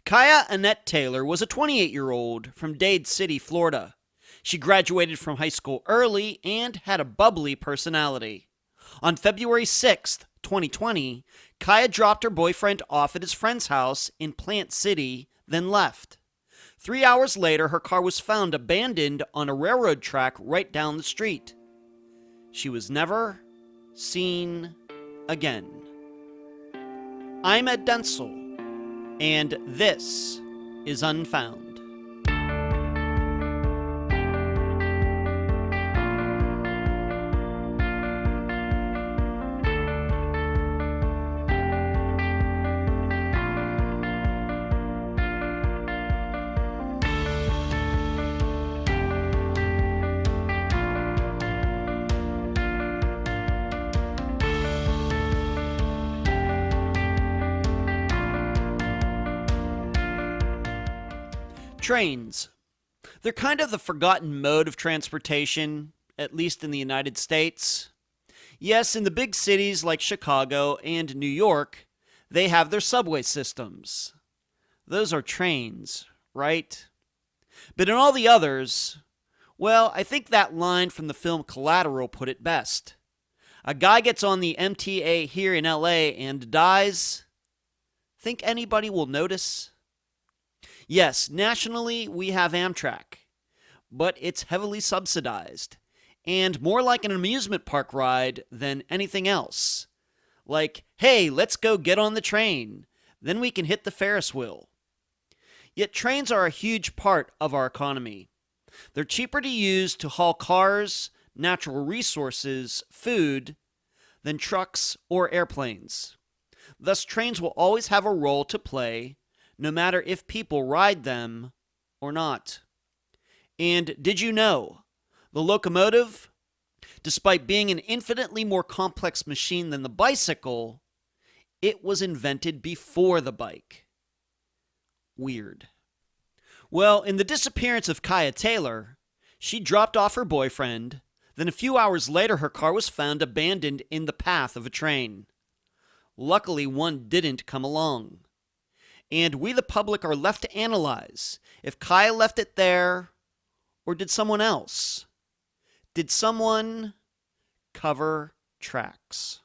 Cieha Annette Taylor was a 28-year-old from Dade City, Florida. She graduated from high school early and had a bubbly personality. On February 6th, 2020, Cieha dropped her boyfriend off at his friend's house in Plant City, then left. 3 hours later, her car was found abandoned on a railroad track right down the street. She was never seen again. I'm Ed Denzel, and this is Unfound. Trains. They're kind of the forgotten mode of transportation, at least in the United States. Yes, in the big cities like Chicago and New York, they have their subway systems. Those are trains, right? But in all the others, well, I think that line from the film Collateral put it best. A guy gets on the MTA here in LA and dies. Think anybody will notice? Yes, nationally we have Amtrak, but it's heavily subsidized and more like an amusement park ride than anything else. Like, hey, let's go get on the train, then we can hit the Ferris wheel. Yet trains are a huge part of our economy. They're cheaper to use to haul cars, natural resources, food, than trucks or airplanes. Thus, trains will always have a role to play no matter if people ride them or not. And did you know, the locomotive, despite being an infinitely more complex machine than the bicycle, it was invented before the bike. Weird. Well, in the disappearance of Cieha Taylor, she dropped off her boyfriend, then a few hours later her car was found abandoned in the path of a train. Luckily, one didn't come along. And we, the public, are left to analyze if Cieha left it there, or did someone else? Did someone cover tracks?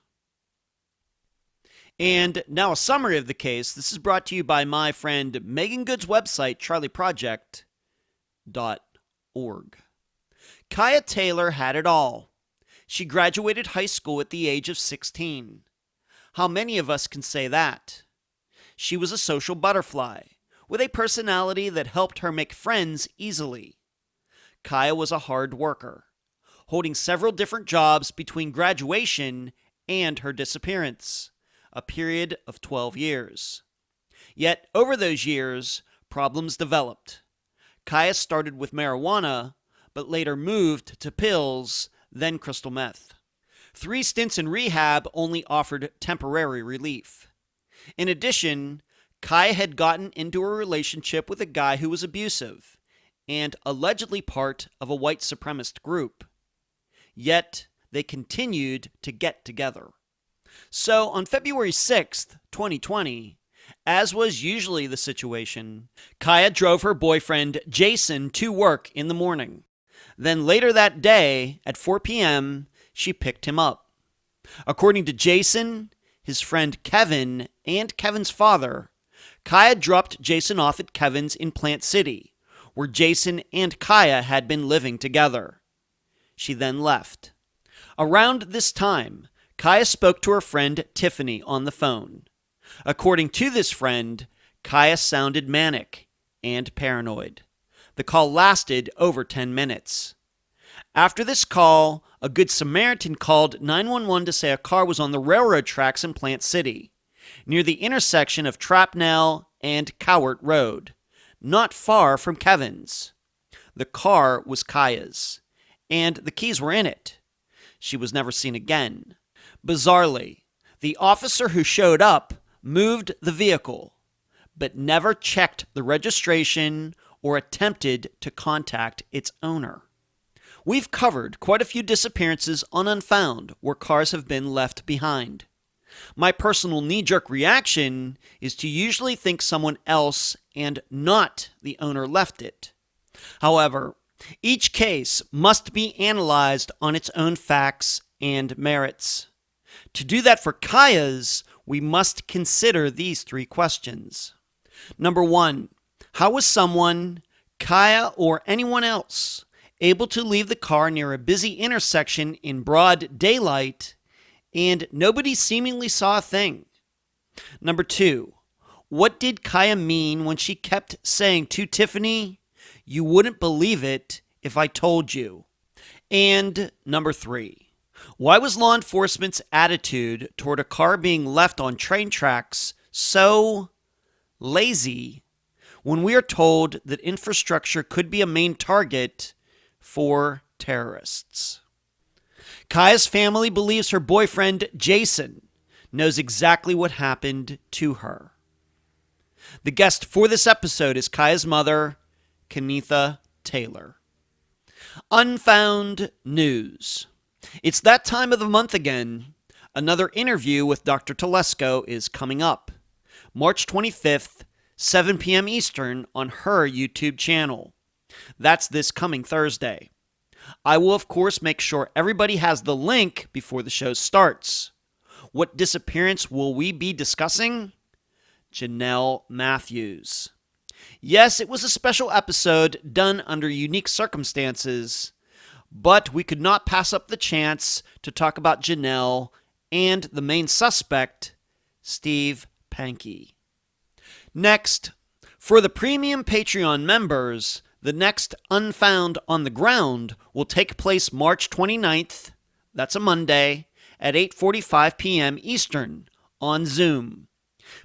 And now a summary of the case. This is brought to you by my friend Megan Good's website, charleyproject.org. Cieha Taylor had it all. She graduated high school at the age of 16. How many of us can say that? She was a social butterfly, with a personality that helped her make friends easily. Cieha was a hard worker, holding several different jobs between graduation and her disappearance, a period of 12 years. Yet, over those years, problems developed. Cieha started with marijuana, but later moved to pills, then crystal meth. 3 stints in rehab only offered temporary relief. In addition, Cieha had gotten into a relationship with a guy who was abusive and allegedly part of a white supremacist group. Yet, they continued to get together. So, on February 6th, 2020, as was usually the situation, Cieha drove her boyfriend Jason to work in the morning. Then later that day, at 4 p.m., she picked him up. According to Jason, his friend Kevin, and Kevin's father, Cieha dropped Jason off at Kevin's in Plant City, where Jason and Cieha had been living together. She then left. Around this time, Cieha spoke to her friend Tiffany on the phone. According to this friend, Cieha sounded manic and paranoid. The call lasted over 10 minutes. After this call, a Good Samaritan called 911 to say a car was on the railroad tracks in Plant City, near the intersection of Trapnell and Cowart Road, not far from Kevin's. The car was Cieha's, and the keys were in it. She was never seen again. Bizarrely, the officer who showed up moved the vehicle, but never checked the registration or attempted to contact its owner. We've covered quite a few disappearances on Unfound where cars have been left behind. My personal knee-jerk reaction is to usually think someone else and not the owner left it. However, each case must be analyzed on its own facts and merits. To do that for Cieha's, we must consider these three questions. Number one, how was someone, Cieha or anyone else, able to leave the car near a busy intersection in broad daylight and nobody seemingly saw a thing? Number two, what did Cieha mean when she kept saying to Tiffany, "You wouldn't believe it if I told you"? And number three, why was law enforcement's attitude toward a car being left on train tracks so lazy when we are told that infrastructure could be a main target for terrorists? Cieha's family believes her boyfriend, Jason, knows exactly what happened to her. The guest for this episode is Cieha's mother, Kaneetha Taylor. Unfound News. It's that time of the month again. Another interview with Dr. Telesco is coming up. March 25th, 7 p.m. Eastern on her YouTube channel. That's this coming Thursday. I will, of course, make sure everybody has the link before the show starts. What disappearance will we be discussing? Janelle Matthews. Yes, it was a special episode done under unique circumstances, but we could not pass up the chance to talk about Janelle and the main suspect, Steve Pankey. Next, for the premium Patreon members, the next Unfound on the Ground will take place March 29th, that's a Monday, at 8:45 p.m. Eastern on Zoom.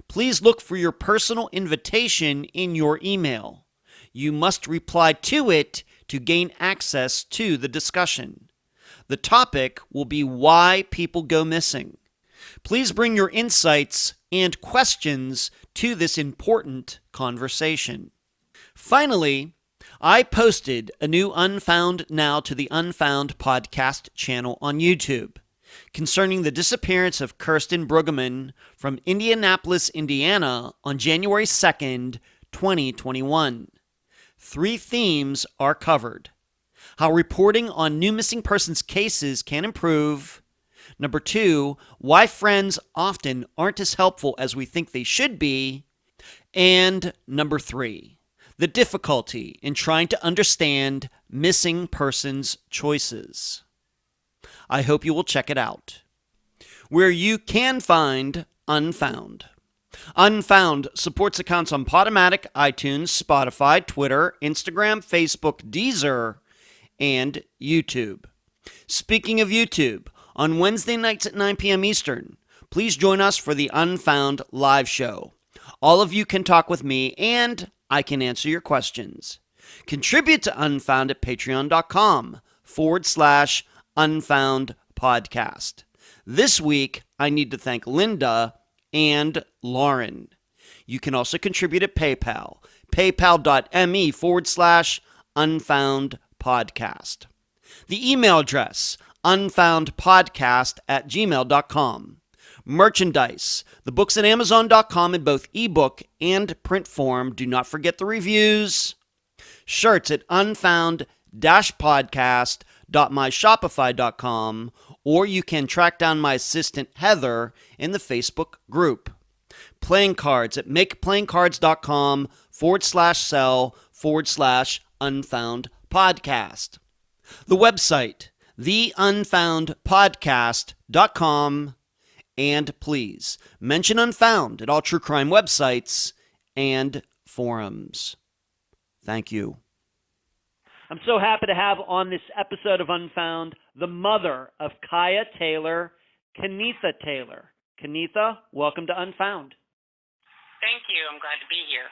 Please look for your personal invitation in your email. You must reply to it to gain access to the discussion. The topic will be why people go missing. Please bring your insights and questions to this important conversation. Finally, I posted a new Unfound now to the Unfound Podcast Channel on YouTube concerning the disappearance of Kirsten Brueggemann from Indianapolis, Indiana on January 2nd, 2021. 3 themes are covered: how reporting on new missing persons cases can improve. Number 2, why friends often aren't as helpful as we think they should be. And number 3, the difficulty in trying to understand missing persons' choices. I hope you will check it out. Where you can find Unfound. Unfound supports accounts on Podomatic, iTunes, Spotify, Twitter, Instagram, Facebook, Deezer, and YouTube. Speaking of YouTube, on Wednesday nights at 9 p.m. Eastern, please join us for the Unfound Live Show. All of you can talk with me, and I can answer your questions. Contribute to Unfound at patreon.com/Unfound Podcast. This week, I need to thank Linda and Lauren. You can also contribute at PayPal, paypal.me/Unfound Podcast. The email address, unfoundpodcast@gmail.com. Merchandise, the books at Amazon.com in both ebook and print form. Do not forget the reviews. Shirts at unfound-podcast.myshopify.com, or you can track down my assistant Heather in the Facebook group. Playing cards at makeplayingcards.com/sell/Unfound Podcast. The website, theunfoundpodcast.com. And please mention Unfound at all true crime websites and forums. Thank you. I'm so happy to have on this episode of Unfound the mother of Cieha Taylor, Kaneetha Taylor. Kaneetha, welcome to Unfound. Thank you. I'm glad to be here.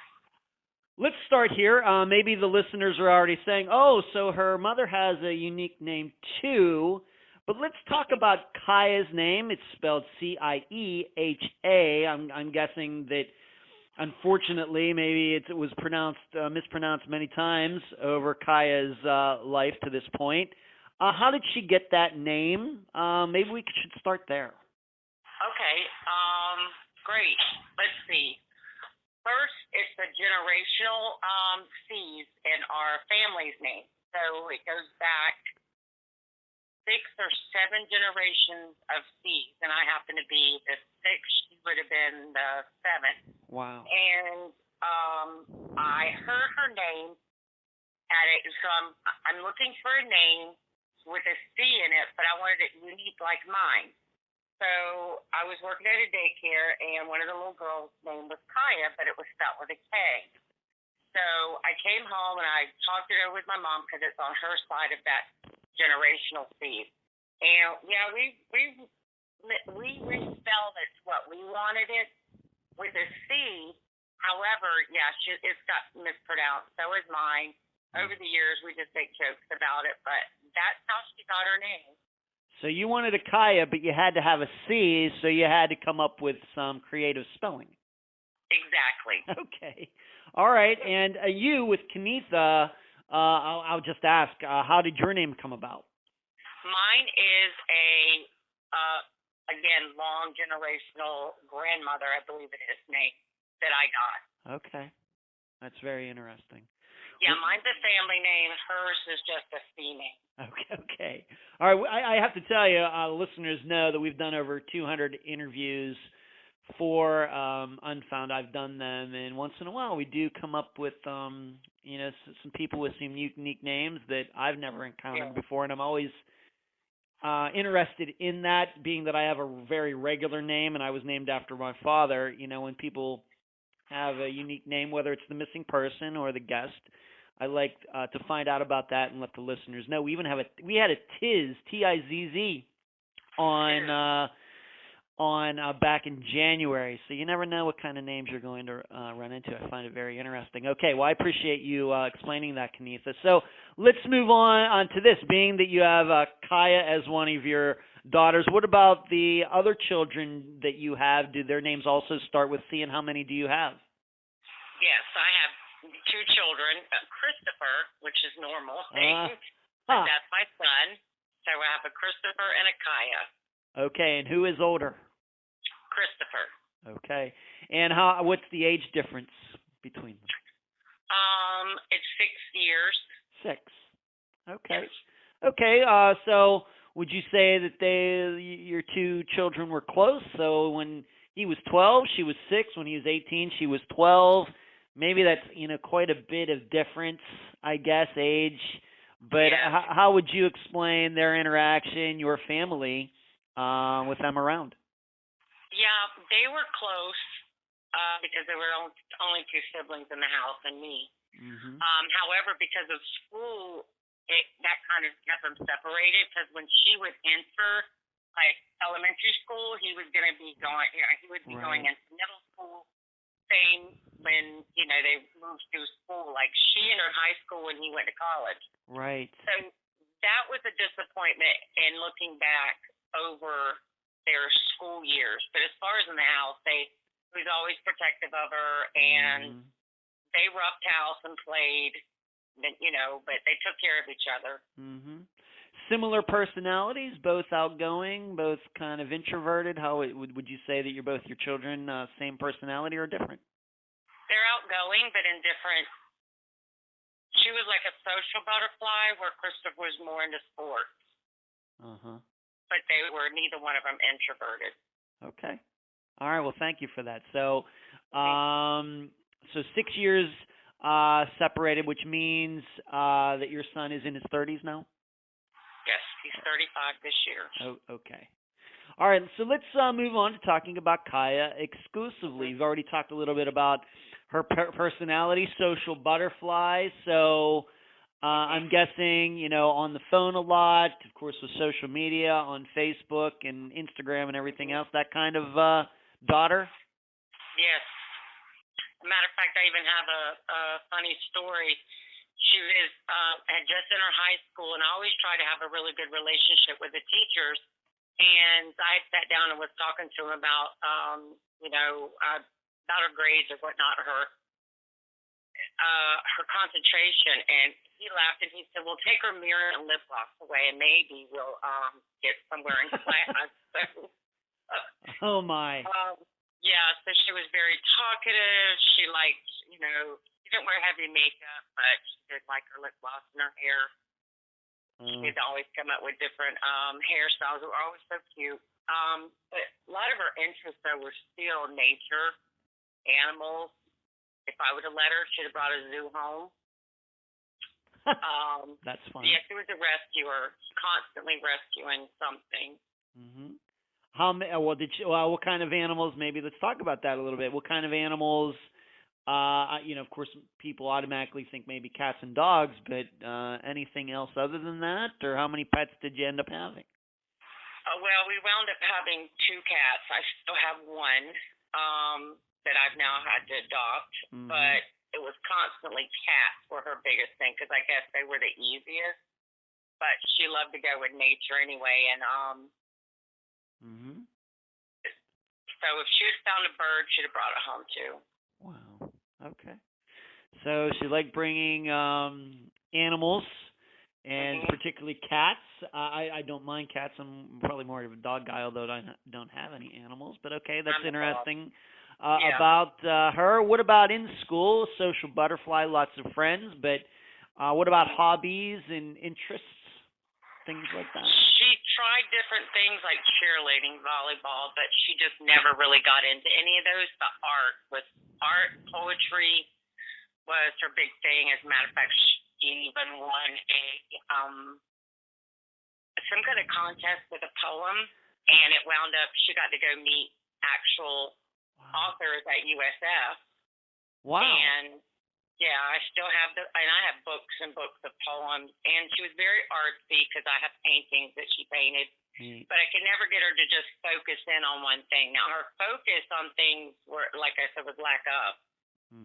Let's start here. Maybe the listeners are already saying, oh, so her mother has a unique name too. But let's talk about Cieha's name. It's spelled Cieha. I'm guessing that, unfortunately, maybe it was mispronounced many times over Cieha's life to this point. How did she get that name? Maybe we should start there. Okay. Great. Let's see. First, it's the generational C's in our family's name. So it goes back 6 or 7 generations of C's, and I happen to be the sixth. She would have been the seventh. Wow. And I heard her name at it, so I'm looking for a name with a C in it, but I wanted it unique like mine. So I was working at a daycare, and one of the little girls' name was Cieha, but it was spelled with a K. So I came home and I talked it over with my mom because it's on her side of that generational seed. And yeah, we respelled it to what we wanted it with a C. However, yeah, it's got mispronounced. So is mine. Over the years, we just make jokes about it, but that's how she got her name. So you wanted a Cieha, but you had to have a C, so you had to come up with some creative spelling. Exactly. Okay. All right. And you with Kaneetha, I'll just ask, how did your name come about? Mine is again, long generational grandmother, I believe it is, name that I got. Okay. That's very interesting. Yeah, mine's a family name. Hers is just a C name. Okay. All right. I have to tell you, listeners know that we've done over 200 interviews for Unfound. I've done them, and once in a while we do come up with, some people with some unique names that I've never encountered before, and I'm always interested in that, being that I have a very regular name, and I was named after my father. When people have a unique name, whether it's the missing person or the guest, I like to find out about that and let the listeners know. We even we had a Tiz, T-I-Z-Z, on back in January. So you never know what kind of names you're going to run into. I find it very interesting. Okay, well, I appreciate you explaining that, Kaneetha. So let's move on to this. Being that you have Cieha as one of your daughters, what about the other children that you have? Do their names also start with C, and how many do you have? Yes, I have 2 children, Christopher, which is normal, that's my son. So I have a Christopher and a Cieha. Okay, and who is older? Christopher. Okay, and what's the age difference between them? It's 6 years. 6. Okay. Yes. Okay. So would you say that your 2 children were close? So when he was 12, she was 6. When he was 18, she was 12. Maybe that's quite a bit of difference, I guess, age. But yeah. How would you explain their interaction, your family, with them around? Yeah, they were close because there were only 2 siblings in the house and me. Mm-hmm. However, because of school, that kind of kept them separated. Because when she would enter like elementary school, he was going to be going. He would be going into middle school. Same when they moved through school. Like she entered high school when he went to college. Right. So that was a disappointment in looking back over their school years. But as far as in the house, he was always protective of her, and they roughed house and played, but they took care of each other. Mm-hmm. Similar personalities, both outgoing, both kind of introverted. How would you say that you're both your children same personality or different? They're outgoing, but in different. She was like a social butterfly, where Christopher was more into sports. But they were neither one of them introverted. Okay. All right. Well, thank you for that. So, 6 years separated, which means that your son is in his 30s now? Yes, he's 35 this year. Oh, okay. All right. So let's move on to talking about Cieha exclusively. You've already talked a little bit about her personality, social butterfly. So I'm guessing, on the phone a lot, of course, with social media, on Facebook and Instagram and everything else, that kind of daughter? Yes. As a matter of fact, I even have a funny story. She was had just entered high school, and I always try to have a really good relationship with the teachers. And I sat down and was talking to him about, about her grades or whatnot, her concentration. And he laughed and he said, "Well, take her mirror and lip gloss away, and maybe we'll get somewhere in class." Oh, my. Yeah, so she was very talkative. She liked, she didn't wear heavy makeup, but she did like her lip gloss and her hair. She'd always come up with different hairstyles that were always so cute. But a lot of her interests, though, were still nature, animals. If I would have let her, she'd have brought a zoo home. That's fun. Yeah, she was a rescuer, constantly rescuing something. Mm-hmm. What kind of animals? Maybe let's talk about that a little bit. What kind of animals? Of course, people automatically think maybe cats and dogs, but anything else other than that, or how many pets did you end up having? Well, we wound up having 2 cats. I still have one that I've now had to adopt, but it was constantly cats were her biggest thing because I guess they were the easiest. But she loved to go with nature anyway, and so if she had found a bird, she'd have brought it home too. Wow. Okay. So she liked bringing animals, and particularly cats. I don't mind cats. I'm probably more of a dog guy, although I don't have any animals. But okay, that's interesting. About her. What about in school? Social butterfly, lots of friends. But what about hobbies and interests, things like that? She tried different things like cheerleading, volleyball, but she just never really got into any of those. The art, poetry was her big thing. As a matter of fact, she even won some kind of contest with a poem, and it wound up she got to go meet actual authors at USF. Wow. And yeah, I still have and I have books and books of poems, and she was very artsy because I have paintings that she painted. But I could never get her to just focus in on one thing. Now her focus on things were, like I said, was lack of,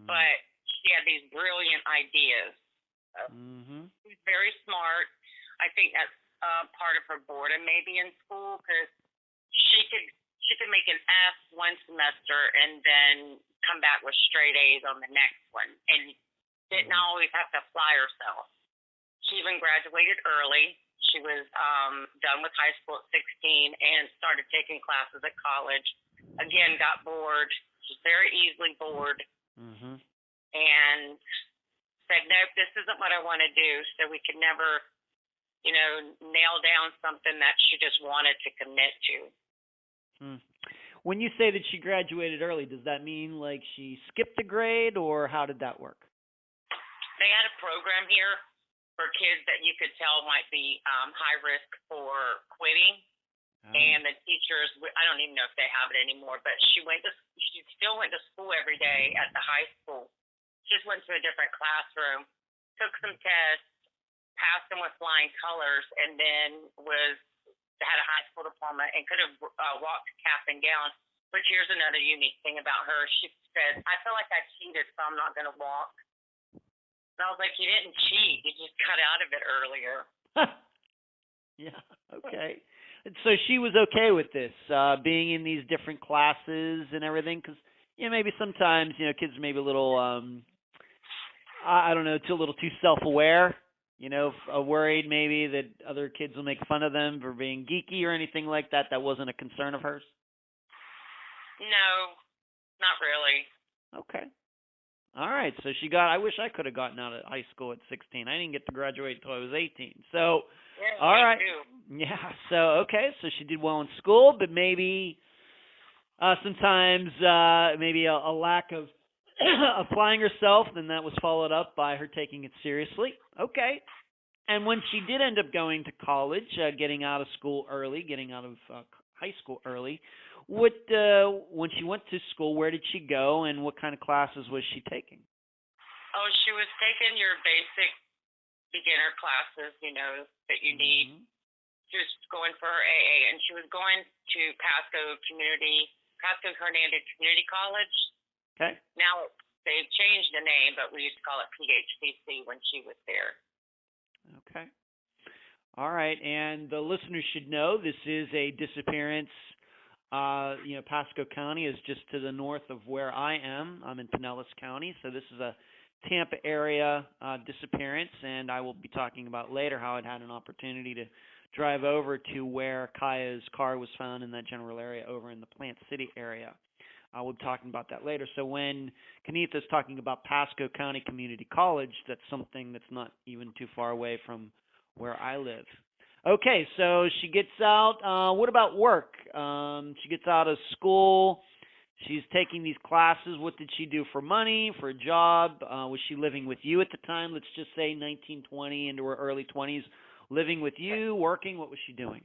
but she had these brilliant ideas. She was very smart. I think that's part of her boredom maybe in school because she could make an F one semester and then come back with straight A's on the next one, and didn't always have to fly herself. She even graduated early. She was done with high school at 16 and started taking classes at college. Again, got bored. She was very easily bored, and said, "Nope, this isn't what I want to do." So we could never, nail down something that she just wanted to commit to. When you say that she graduated early, does that mean like she skipped a grade, or how did that work? They had a program here for kids that you could tell might be high risk for quitting. And the teachers, I don't even know if they have it anymore, but she still went to school every day at the high school. She just went to a different classroom, took some tests, passed them with flying colors, and then had a high school diploma and could have walked cap and gown. But here's another unique thing about her. She said, "I feel like I cheated, so I'm not going to walk." And I was like, "You didn't cheat. You just got out of it earlier." Yeah, okay. So she was okay with this, being in these different classes and everything, because maybe sometimes kids are maybe a little, I don't know, a little too self-aware. Worried maybe that other kids will make fun of them for being geeky or anything like that. That wasn't a concern of hers? No, not really. Okay. All right. So I wish I could have gotten out of high school at 16. I didn't get to graduate until I was 18. So, yeah, all right. Too. Yeah. So, okay. So she did well in school, but maybe sometimes maybe a lack of applying herself, then that was followed up by her taking it seriously. Okay. And when she did end up going to college, getting out of school early, getting out of high school early, when she went to school, where did she go and what kind of classes was she taking? Oh, she was taking your basic beginner classes, that you need. She was going for her AA, and she was going to Pasco Hernandez Community College. Okay. Now they've changed the name, but we used to call it PHCC when she was there. Okay. All right. And the listeners should know this is a disappearance. Pasco County is just to the north of where I am. I'm in Pinellas County, so this is a Tampa area disappearance, and I will be talking about later how I'd had an opportunity to drive over to where Kaya's car was found in that general area over in the Plant City area. We'll be talking about that later. So when Kaneetha's talking about Pasco County Community College, that's something that's not even too far away from where I live. Okay, so she gets out. What about work? She gets out of school. She's taking these classes. What did she do for money, for a job? Was she living with you at the time? Let's just say 1920 into her early 20s. Living with you, working. What was she doing?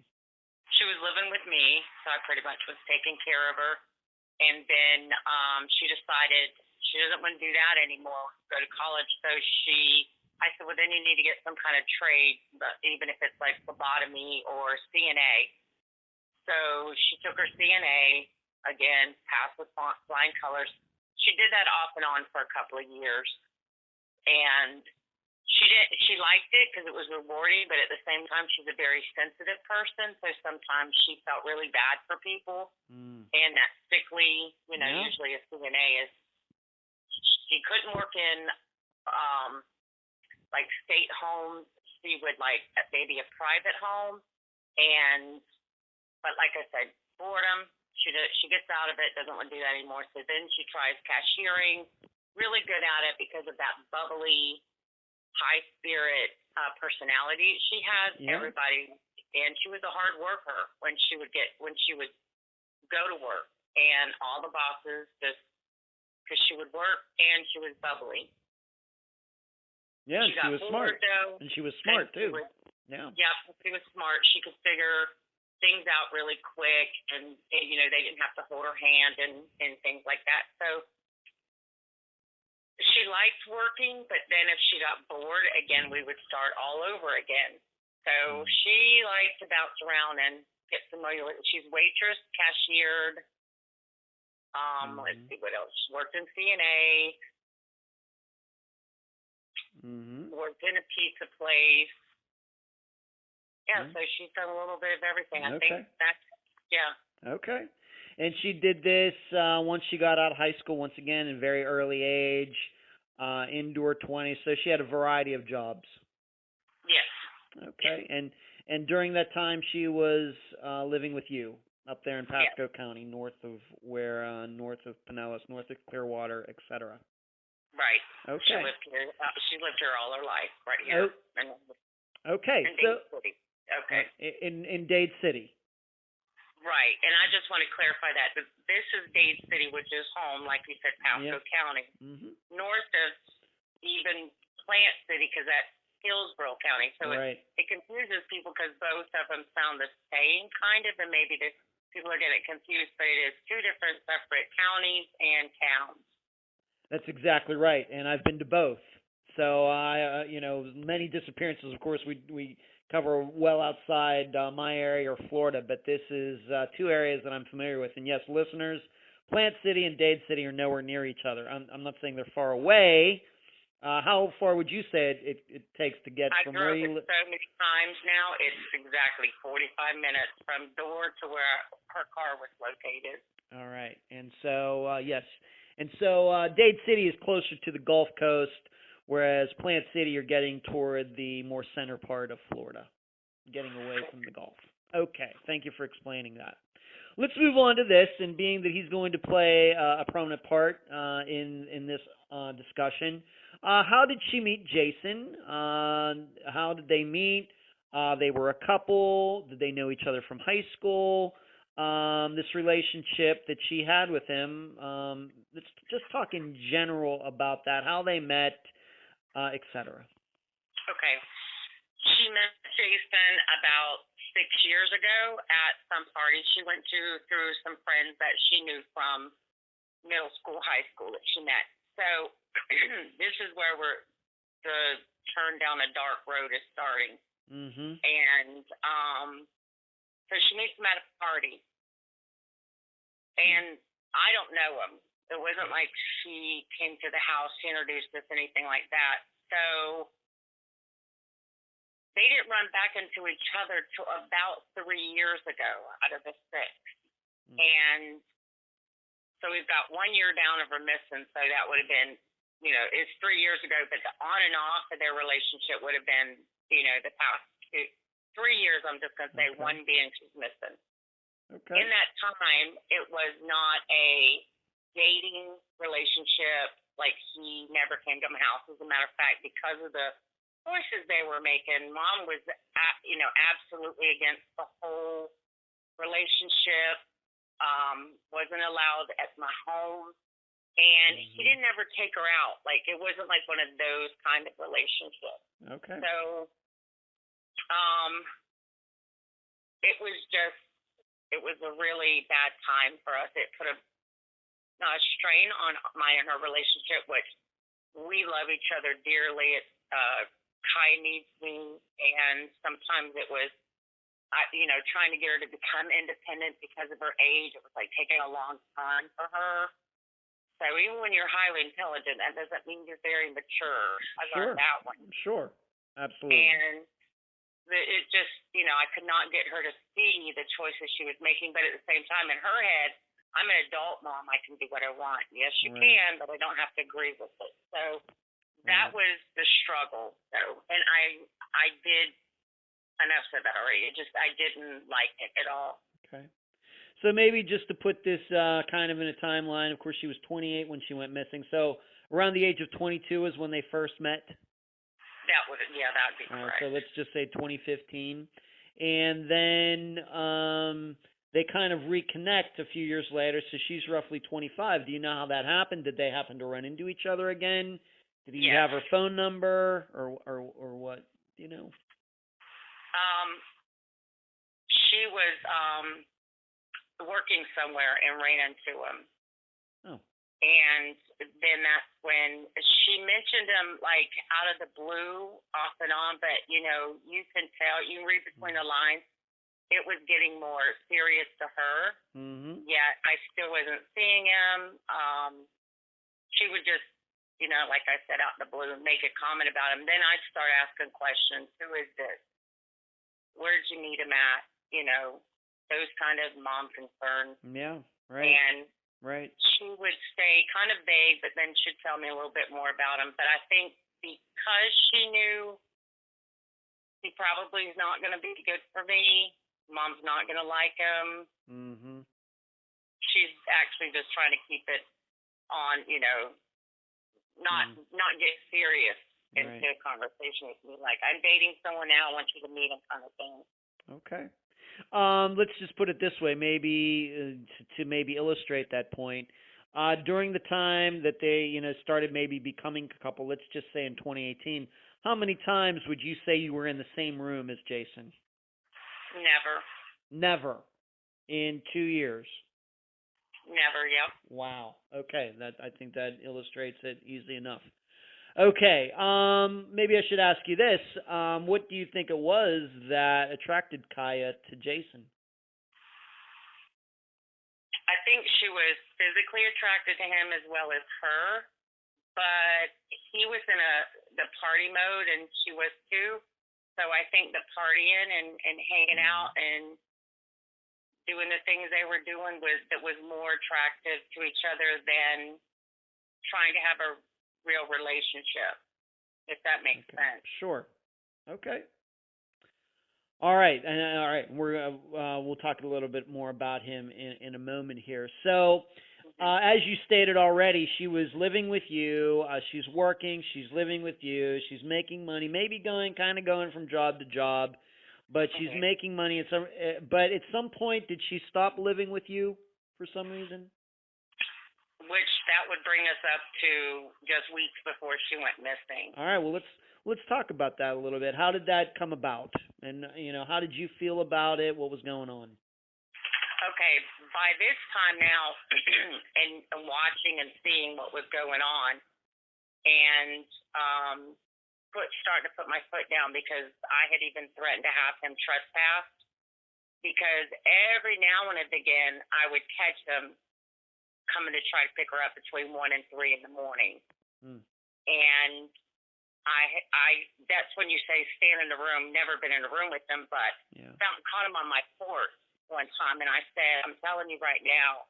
She was living with me, so I pretty much was taking care of her. And then she decided she doesn't want to do that anymore, go to college. So I said, well, then you need to get some kind of trade, even if it's like phlebotomy or CNA. So she took her CNA, again, passed with flying colors. She did that off and on for a couple of years. And she liked it because it was rewarding, but at the same time, she's a very sensitive person. So sometimes she felt really bad for people. And that sickly, usually a CNA is, she couldn't work in like state homes. She would like maybe a private home. But like I said, boredom, she gets out of it, doesn't want to do that anymore. So then she tries cashiering, really good at it because of that bubbly, high spirit personality she has. Yeah. Everybody, and she was a hard worker when she would go to work, and all the bosses just because she would work and she was bubbly. Yeah, she was smart, though, and she was smart too. Yeah, she was smart. She could figure things out really quick, and they didn't have to hold her hand and things like that. So she liked working, but then if she got bored, again, we would start all over again. So she liked to bounce around and get familiar with it. She's waitress, cashiered. Let's see what else. She worked in CNA. Worked in a pizza place. Yeah, so she's done a little bit of everything. I think that's, Okay. And she did this once she got out of high school, once again, in very early age, into her 20s. So she had a variety of jobs. Yes. Okay. And during that time, she was living with you up there in Pasco County, north of Pinellas, north of Clearwater, etc. Right. Okay. She lived here all her life, right here. Okay. In Dade City. Okay. In Dade City. Right, and I just want to clarify that. This is Dade City, which is home, like you said, Pasco County. North of even Plant City, because that's Hillsborough County. So it confuses people because both of them sound the same, kind of, and maybe people are getting confused, but it is two different separate counties and towns. That's exactly right, and I've been to both. So many disappearances. Of course, we cover well outside my area or Florida, but this is two areas that I'm familiar with. And yes, listeners, Plant City and Dade City are nowhere near each other. I'm not saying they're far away. How far would you say it takes to get from where you live? I drove it so many times now. It's exactly 45 minutes from door to where her car was located. All right, and so yes. And so Dade City is closer to the Gulf Coast, whereas Plant City you're getting toward the more center part of Florida, getting away from the Gulf. Okay, thank you for explaining that. Let's move on to this, and being that he's going to play a prominent part in this discussion, how did she meet Jason? How did they meet? They were a couple. Did they know each other from high school? This relationship that she had with him, let's just talk in general about that, how they met, etc. Okay. She met Jason about 6 years ago at some party she went to through some friends that she knew from middle school, high school that she met. So this is where the turn down a dark road is starting. And so she meets him at a party. And I don't know him. It wasn't like she came to the house, she introduced us, anything like that. So they didn't run back into each other till about 3 years ago out of the 6. And so we've got 1 year down of her missing, so that would have been, it's 3 years ago, but the on and off of their relationship would have been, the past 3 years, I'm just going to say, Okay. one being she's missing. Okay. In that time, it was not a dating relationship. Like, he never came to my house. As a matter of fact, because of the choices they were making, Mom was, absolutely against the whole relationship. Wasn't allowed at my home, and he didn't ever take her out. Like, it wasn't like one of those kind of relationships. Okay. So, it was a really bad time for us. It put a strain on my and her relationship, which we love each other dearly. Kai needs me, and sometimes it was, trying to get her to become independent because of her age. It was like taking a long time for her. So even when you're highly intelligent, that doesn't mean you're very mature. I learned that one. Sure. Absolutely. And it just, I could not get her to see the choices she was making. But at the same time, in her head, I'm an adult mom. I can do what I want. Yes, you can, but I don't have to agree with it. So that was the struggle. So, and I did, enough said that already. I didn't like it at all. Okay. So maybe just to put this kind of in a timeline, of course, she was 28 when she went missing. So around the age of 22 is when they first met? That would be correct. So let's just say 2015. And then they kind of reconnect a few years later, so she's roughly 25. Do you know how that happened? Did they happen to run into each other again? Did he have her phone number, or what? Do you know? She was working somewhere and ran into him. Oh. And then that's when she mentioned him, like, out of the blue, off and on, but, you can tell, you can read between the lines, it was getting more serious to her. Mm-hmm. Yet I still wasn't seeing him. She would just, like I said, out in the blue, make a comment about him. Then I'd start asking questions. Who is this? Where'd you meet him at? Those kind of mom concerns. Yeah, right. And right. she would stay kind of vague, but then she'd tell me a little bit more about him. But I think because she knew he probably is not going to be good for me, Mom's not going to like him. Mm-hmm. She's actually just trying to keep it on, not get serious into a conversation with me. Like, I'm dating someone now, I want you to meet him, kind of thing. Okay. Let's just put it this way, maybe to maybe illustrate that point. During the time that they, started maybe becoming a couple, let's just say in 2018, how many times would you say you were in the same room as Jason? Never. Never. In 2 years? Never, yep. Wow. Okay, I think that illustrates it easily enough. Okay, maybe I should ask you this. What do you think it was that attracted Cieha to Jason? I think she was physically attracted to him as well as her, but he was in the party mode and she was too. So I think the partying and hanging out and doing the things they were doing was more attractive to each other than trying to have a real relationship, if that makes sense. Sure. Okay. All right. All right. We'll talk a little bit more about him in a moment here. So, as you stated already, she was living with you. She's working. She's living with you. She's making money. Maybe going from job to job, but she's making money. But at some point, did she stop living with you for some reason? Which that would bring us up to just weeks before she went missing. All right. Well, let's talk about that a little bit. How did that come about? And how did you feel about it? What was going on? Okay, by this time now, and watching and seeing what was going on, and starting to put my foot down because I had even threatened to have him trespassed. Because every now and again, I would catch him coming to try to pick her up between 1 and 3 in the morning. And I that's when you say stand in the room, never been in a room with them, but caught him on my porch one time, and I said, I'm telling you right now,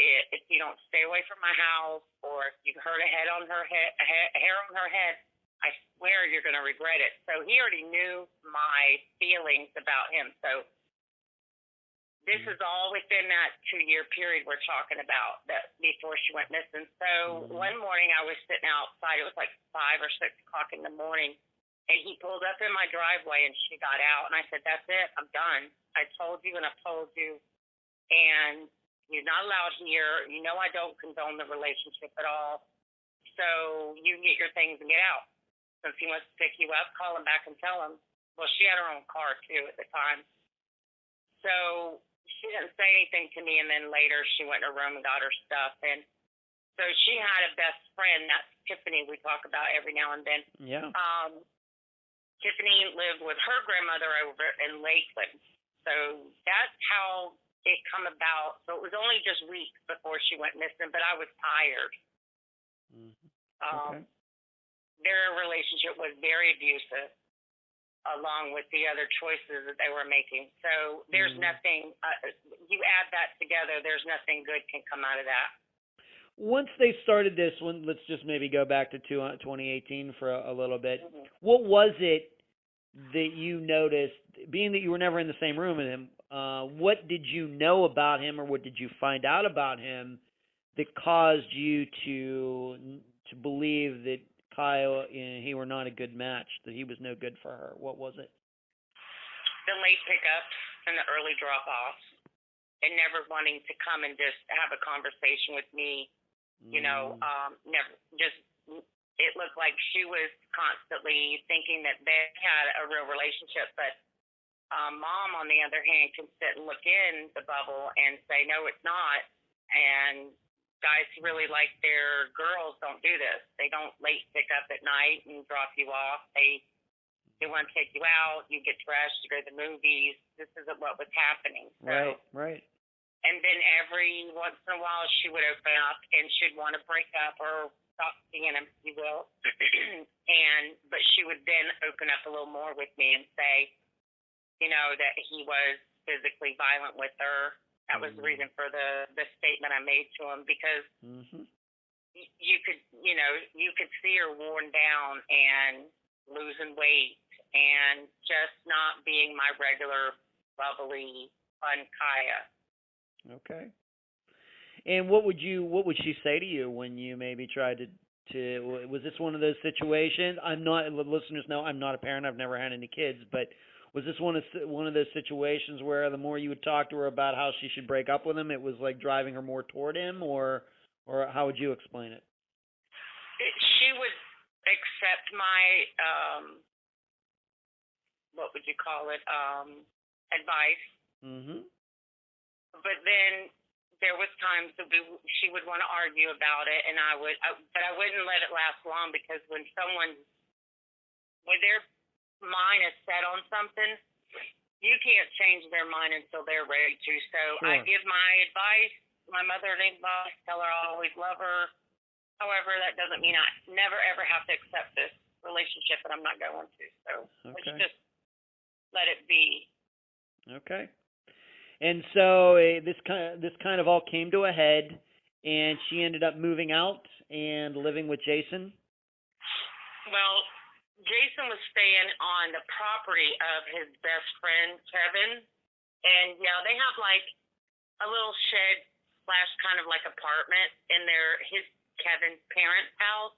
if you don't stay away from my house, or if you hurt a hair on her head, I swear you're going to regret it. So he already knew my feelings about him. So this is all within that 2-year period we're talking about, that before she went missing. So one morning I was sitting outside. It was like 5 or 6 o'clock in the morning. And he pulled up in my driveway and she got out. And I said, that's it. I'm done. I told you and I've told you. And you're not allowed here. You know I don't condone the relationship at all. So you get your things and get out. So if he wants to pick you up, call him back and tell him. Well, she had her own car, too, at the time. So she didn't say anything to me, and then later she went in her room and got her stuff. And so she had a best friend, that's Tiffany, we talk about every now and then. Yeah. Tiffany lived with her grandmother over in Lakeland. So that's how it come about. So it was only just weeks before she went missing, but I was tired. Okay. Their relationship was very abusive, along with the other choices that they were making. So there's nothing, you add that together, there's nothing good can come out of that. Once they started this one, let's just maybe go back to 2018 for a little bit. What was it that you noticed, being that you were never in the same room with him, what did you know about him or what did you find out about him that caused you to believe that Kyle and he were not a good match, that he was no good for her? What was it? The late pickups and the early drop-offs, and never wanting to come and just have a conversation with me. You know, never, just, it looked like she was constantly thinking that they had a real relationship, but Mom, on the other hand, can sit and look in the bubble and say, no, it's not. And guys who really like their girls don't do this. They don't late pick up at night and drop you off. They want to take you out. You get dressed. You go to the movies. This isn't what was happening. So, Right. And then every once in a while, she would open up and she'd want to break up or stop seeing him, if you will. But she would then open up a little more with me and say, you know, that he was physically violent with her. That was the reason for the statement I made to him, because you could see her worn down and losing weight and just not being my regular bubbly, fun Kaya. Okay. And what would she say to you when you maybe tried to was this one of those situations? Listeners know I'm not a parent. I've never had any kids, but was this one of those situations where the more you would talk to her about how she should break up with him, it was like driving her more toward him, or how would you explain it? She would accept my what would you call it? Advice. But then there was times that she would want to argue about it, and but I wouldn't let it last long, because when their mind is set on something, you can't change their mind until they're ready to. So I give my advice, my motherly advice, tell her I'll always love her. However, that doesn't mean I never ever have to accept this relationship, and I'm not going to. So let's just let it be. Okay. And so this kind of all came to a head, and she ended up moving out and living with Jason. Well, Jason was staying on the property of his best friend Kevin, and they have like a little shed / kind of like apartment in Kevin's parents' house.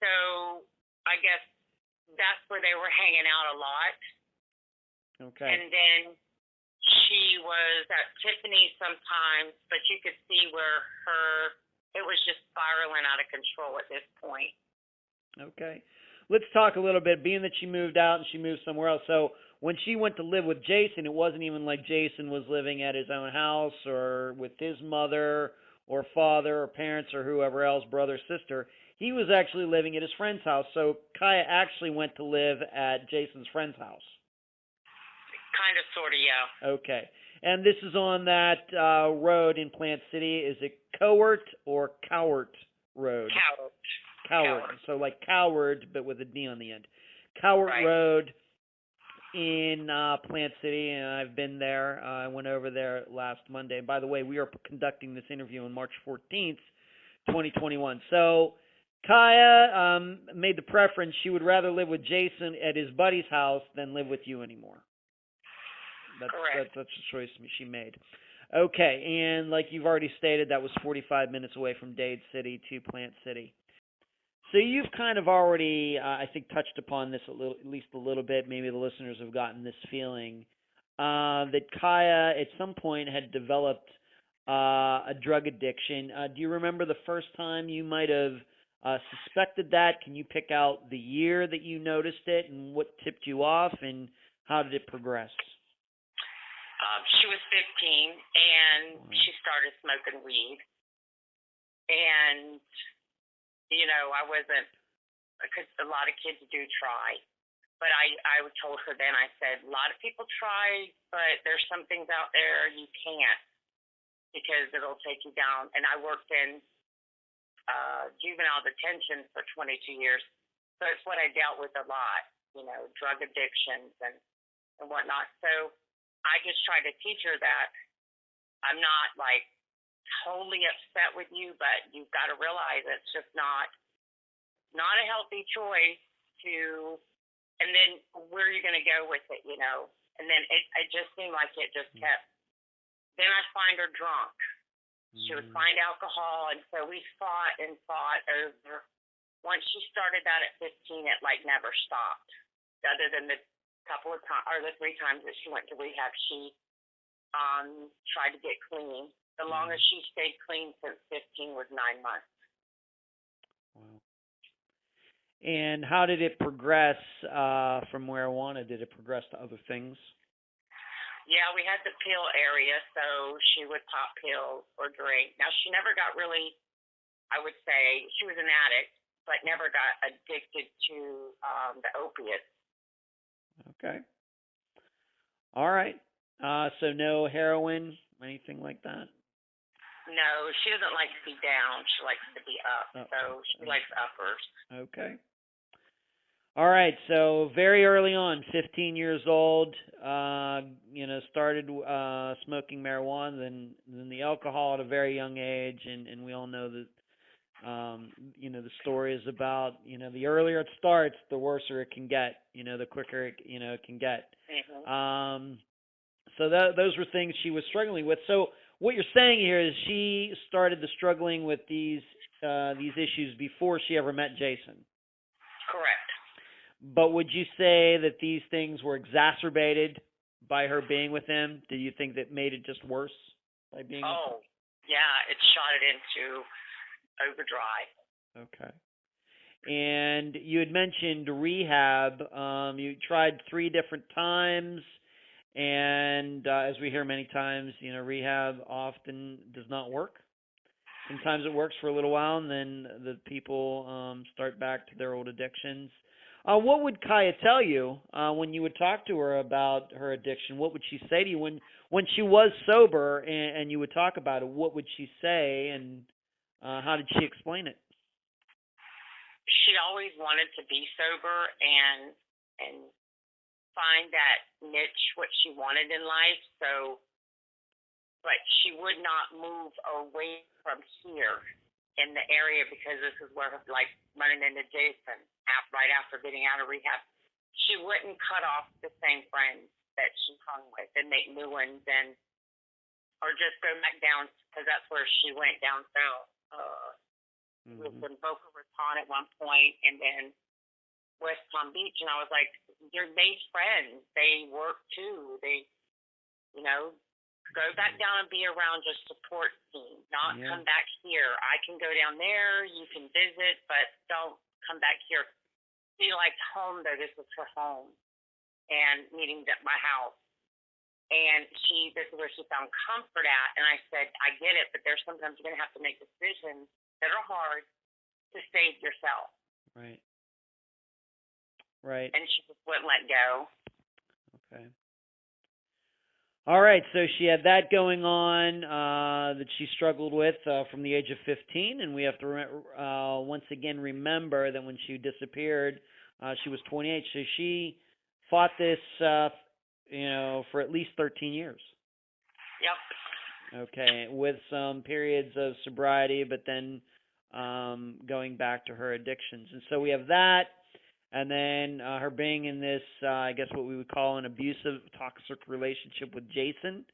So I guess that's where they were hanging out a lot. Okay. And then she was at Tiffany's sometimes, but you could see where it was just spiraling out of control at this point. Okay. Let's talk a little bit, being that she moved out and she moved somewhere else. So when she went to live with Jason, it wasn't even like Jason was living at his own house or with his mother or father or parents or whoever else, brother, sister. He was actually living at his friend's house. So Kaya actually went to live at Jason's friend's house. Kind of, sort of, yeah. Okay. And this is on that road in Plant City. Is it Cowart or Cowart Road? Cowart. So like Coward, but with a D on the end. Cowart Road in Plant City, and I've been there. I went over there last Monday. By the way, we are conducting this interview on March 14th, 2021. So Cieha made the preference she would rather live with Jason at his buddy's house than live with you anymore. Correct. That's the choice she made. Okay, and like you've already stated, that was 45 minutes away from Dade City to Plant City. So you've kind of already, I think, touched upon this at least a little bit. Maybe the listeners have gotten this feeling that Cieha at some point had developed a drug addiction. Do you remember the first time you might have suspected that? Can you pick out the year that you noticed it and what tipped you off, and how did it progress? She was 15, and she started smoking weed. And, I wasn't, because a lot of kids do try. But I told her then, I said, a lot of people try, but there's some things out there you can't, because it'll take you down. And I worked in juvenile detention for 22 years. So it's what I dealt with a lot, drug addictions and whatnot. So I just tried to teach her that I'm not like totally upset with you, but you've got to realize it's just not a healthy choice to, and then where are you going to go with it, And then it just seemed like it just kept, then I'd find her drunk. She would find alcohol, and so we fought and fought over. Once she started that at 15, it like never stopped. Other than the couple of times, or the 3 times that she went to rehab, she tried to get clean. The longest she stayed clean since 15 was 9 months. Wow. And how did it progress from marijuana? Did it progress to other things? Yeah, we had the pill area, so she would pop pills or drink. Now, she never got really, I would say, she was an addict, but never got addicted to the opiates. Okay. All right. So no heroin, anything like that? No, she doesn't like to be down. She likes to be up, so she likes uppers. Okay. All right, so very early on, 15 years old, started smoking marijuana, then the alcohol at a very young age, and we all know that, the story is about, the earlier it starts, the worse it can get, the quicker it can get. Mm-hmm. So those were things she was struggling with. So what you're saying here is she started the struggling with these issues before she ever met Jason. Correct. But would you say that these things were exacerbated by her being with him? Do you think that made it just worse by being with him? Oh, yeah, it shot it into overdrive. Okay. And you had mentioned rehab. You tried 3 different times, and as we hear many times, rehab often does not work. Sometimes it works for a little while, and then the people start back to their old addictions. What would Cieha tell you when you would talk to her about her addiction? What would she say to you when she was sober and you would talk about it? What would she say, and how did she explain it? She always wanted to be sober and find that niche, what she wanted in life. So, but she would not move away from here in the area, because this is where, like, running into Jason right after getting out of rehab, she wouldn't cut off the same friends that she hung with and make new ones, or just go back down, because that's where she went down south. It was in Boca Raton at one point, and then West Palm Beach, and I was like, "You're made friends. They work too. They, go back down and be around your support team. Not come back here. I can go down there. You can visit, but don't come back here." She liked home, though. This was her home, and meetings at my house. And this is where she found comfort at. And I said, "I get it, but there's sometimes you're going to have to make decisions that are hard to save yourself." Right. Right. And she just wouldn't let go. Okay. All right, so she had that going on that she struggled with from the age of 15, and we have to once again remember that when she disappeared, she was 28. So she fought this, for at least 13 years. Yep. Okay, with some periods of sobriety, but then going back to her addictions. And so we have that, and then her being in this, I guess what we would call an abusive, toxic relationship with Jason.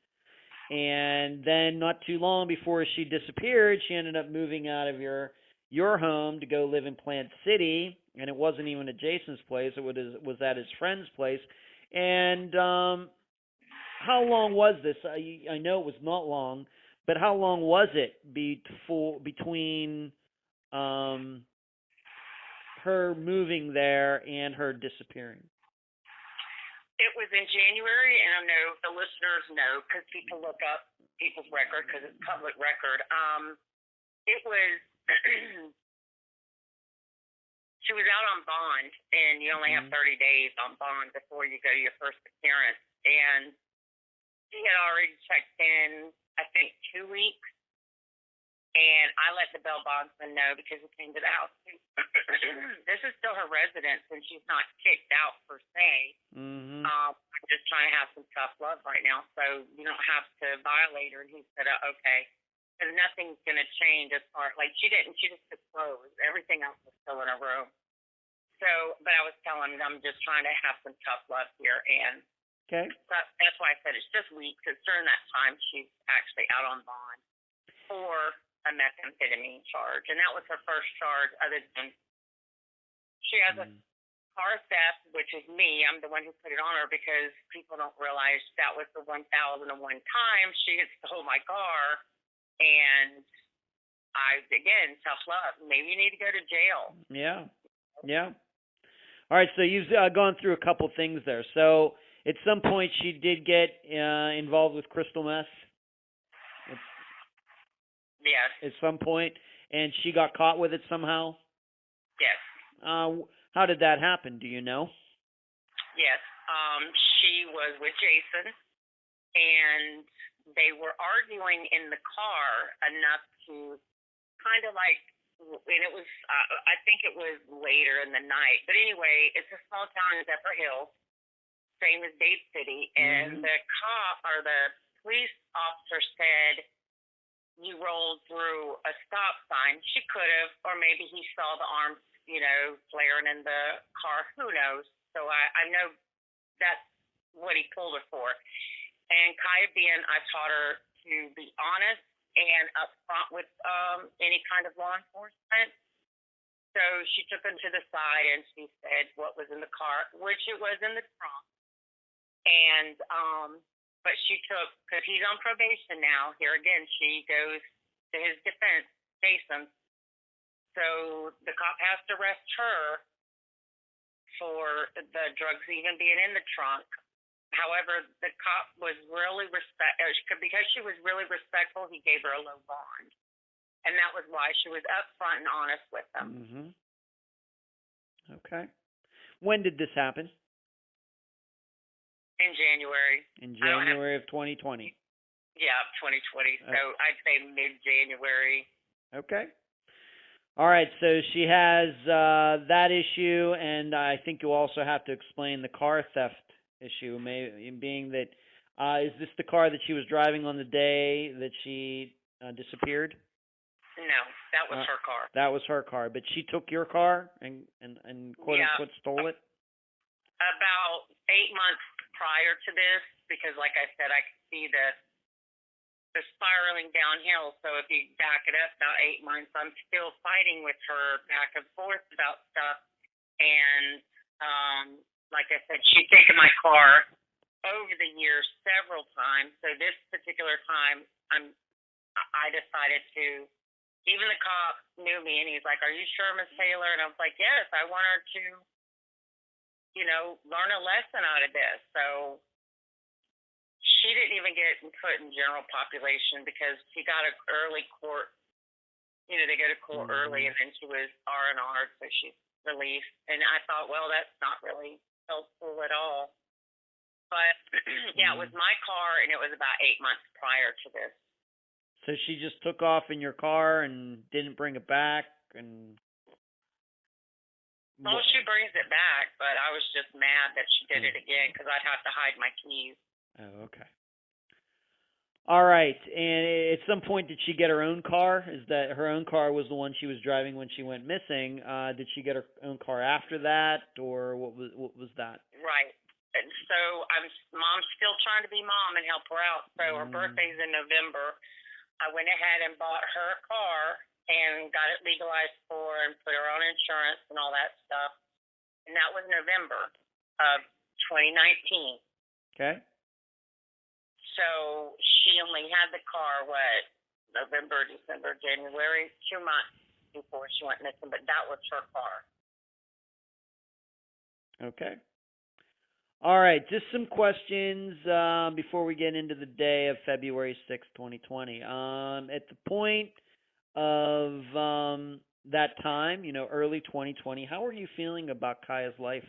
And then not too long before she disappeared, she ended up moving out of your home to go live in Plant City, and it wasn't even at Jason's place; it was at his friend's place. And how long was this? I know it was not long, but how long was it between her moving there and her disappearing? It was in January, and I know the listeners know because people look up people's record because it's public record. It was she was out on bond, and you only have 30 days on bond before you go to your first appearance. And she had already checked in, I think, 2 weeks. And I let the bell bondsman know because he came to the house. This is still her residence, and she's not kicked out per se. Mm-hmm. I'm just trying to have some tough love right now, so you don't have to violate her. And he said, okay, because nothing's going to change as far like she just took clothes. Everything else was still in her room. So, but I was telling him I'm just trying to have some tough love here, and okay, that's why I said it's just weeks. Because during that time she's actually out on bond for a methamphetamine charge, and that was her first charge. Other than she has a car theft, which is me. I'm the one who put it on her because people don't realize that was the 1,001 time she had stole my car, and again, tough love. Maybe you need to go to jail. Yeah. All right, so you've gone through a couple things there. So at some point she did get involved with crystal meth. Yes. At some point, and she got caught with it somehow? Yes. How did that happen? Do you know? Yes. She was with Jason, and they were arguing in the car enough to kind of like, and it was, I think it was later in the night. But anyway, it's a small town in Zephyr Hills, same as Dade City, and the cop or the police officer said, you rolled through a stop sign. She could have, or maybe he saw the arms, flaring in the car. Who knows? So I know that's what he pulled her for. And Kaya I taught her to be honest and upfront with any kind of law enforcement. So she took him to the side and she said what was in the car, which it was in the trunk. And but she took, because he's on probation now, here again, she goes to his defense, Jason. So the cop has to arrest her for the drugs even being in the trunk. However, the cop was really because she was really respectful, he gave her a low bond. And that was why she was upfront and honest with him. Mm-hmm. Okay. When did this happen? In January. In January of 2020. Yeah, 2020. So I'd say mid-January. Okay. All right. So she has that issue, and I think you also have to explain the car theft issue, being that is this the car that she was driving on the day that she disappeared? No, that was her car. That was her car, but she took your car and quote unquote stole it? About 8 months prior to this, because like I said, I could see the spiraling downhill. So if you back it up about 8 months, I'm still fighting with her back and forth about stuff. And like I said, she's taken my car over the years several times. So this particular time, I decided to. Even the cop knew me, and he's like, "Are you sure, Miss Taylor?" And I was like, "Yes, I want her to, learn a lesson out of this." So she didn't even get put in general population because she got an early court. They go to court early, and then she was R&R, so she's released. And I thought, well, that's not really helpful at all. But yeah, it was my car, and it was about 8 months prior to this. So she just took off in your car and didn't bring it back, and. Well, she brings it back, but I was just mad that she did it again because I'd have to hide my keys. Oh, okay. All right. And at some point, did she get her own car? Is that her own car was the one she was driving when she went missing? Did she get her own car after that, or what was that? Right. And so mom's still trying to be mom and help her out. So her birthday's in November. I went ahead and bought her a car and got it legalized for her and put her on insurance and all that stuff. And that was November of 2019. Okay. So she only had the car, November, December, January, 2 months before she went missing, but that was her car. Okay. All right, just some questions before we get into the day of February 6, 2020. At the point of that time, early 2020, how are you feeling about Kaya's life?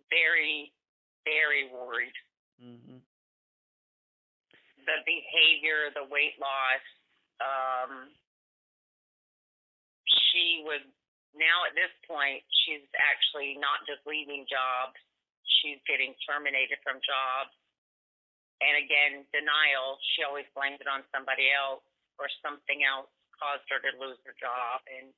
Very, very worried. Mm-hmm. The behavior, the weight loss. She was, now at this point, she's actually not just leaving jobs, she's getting terminated from jobs. And again, denial, she always blames it on somebody else or something else caused her to lose her job. And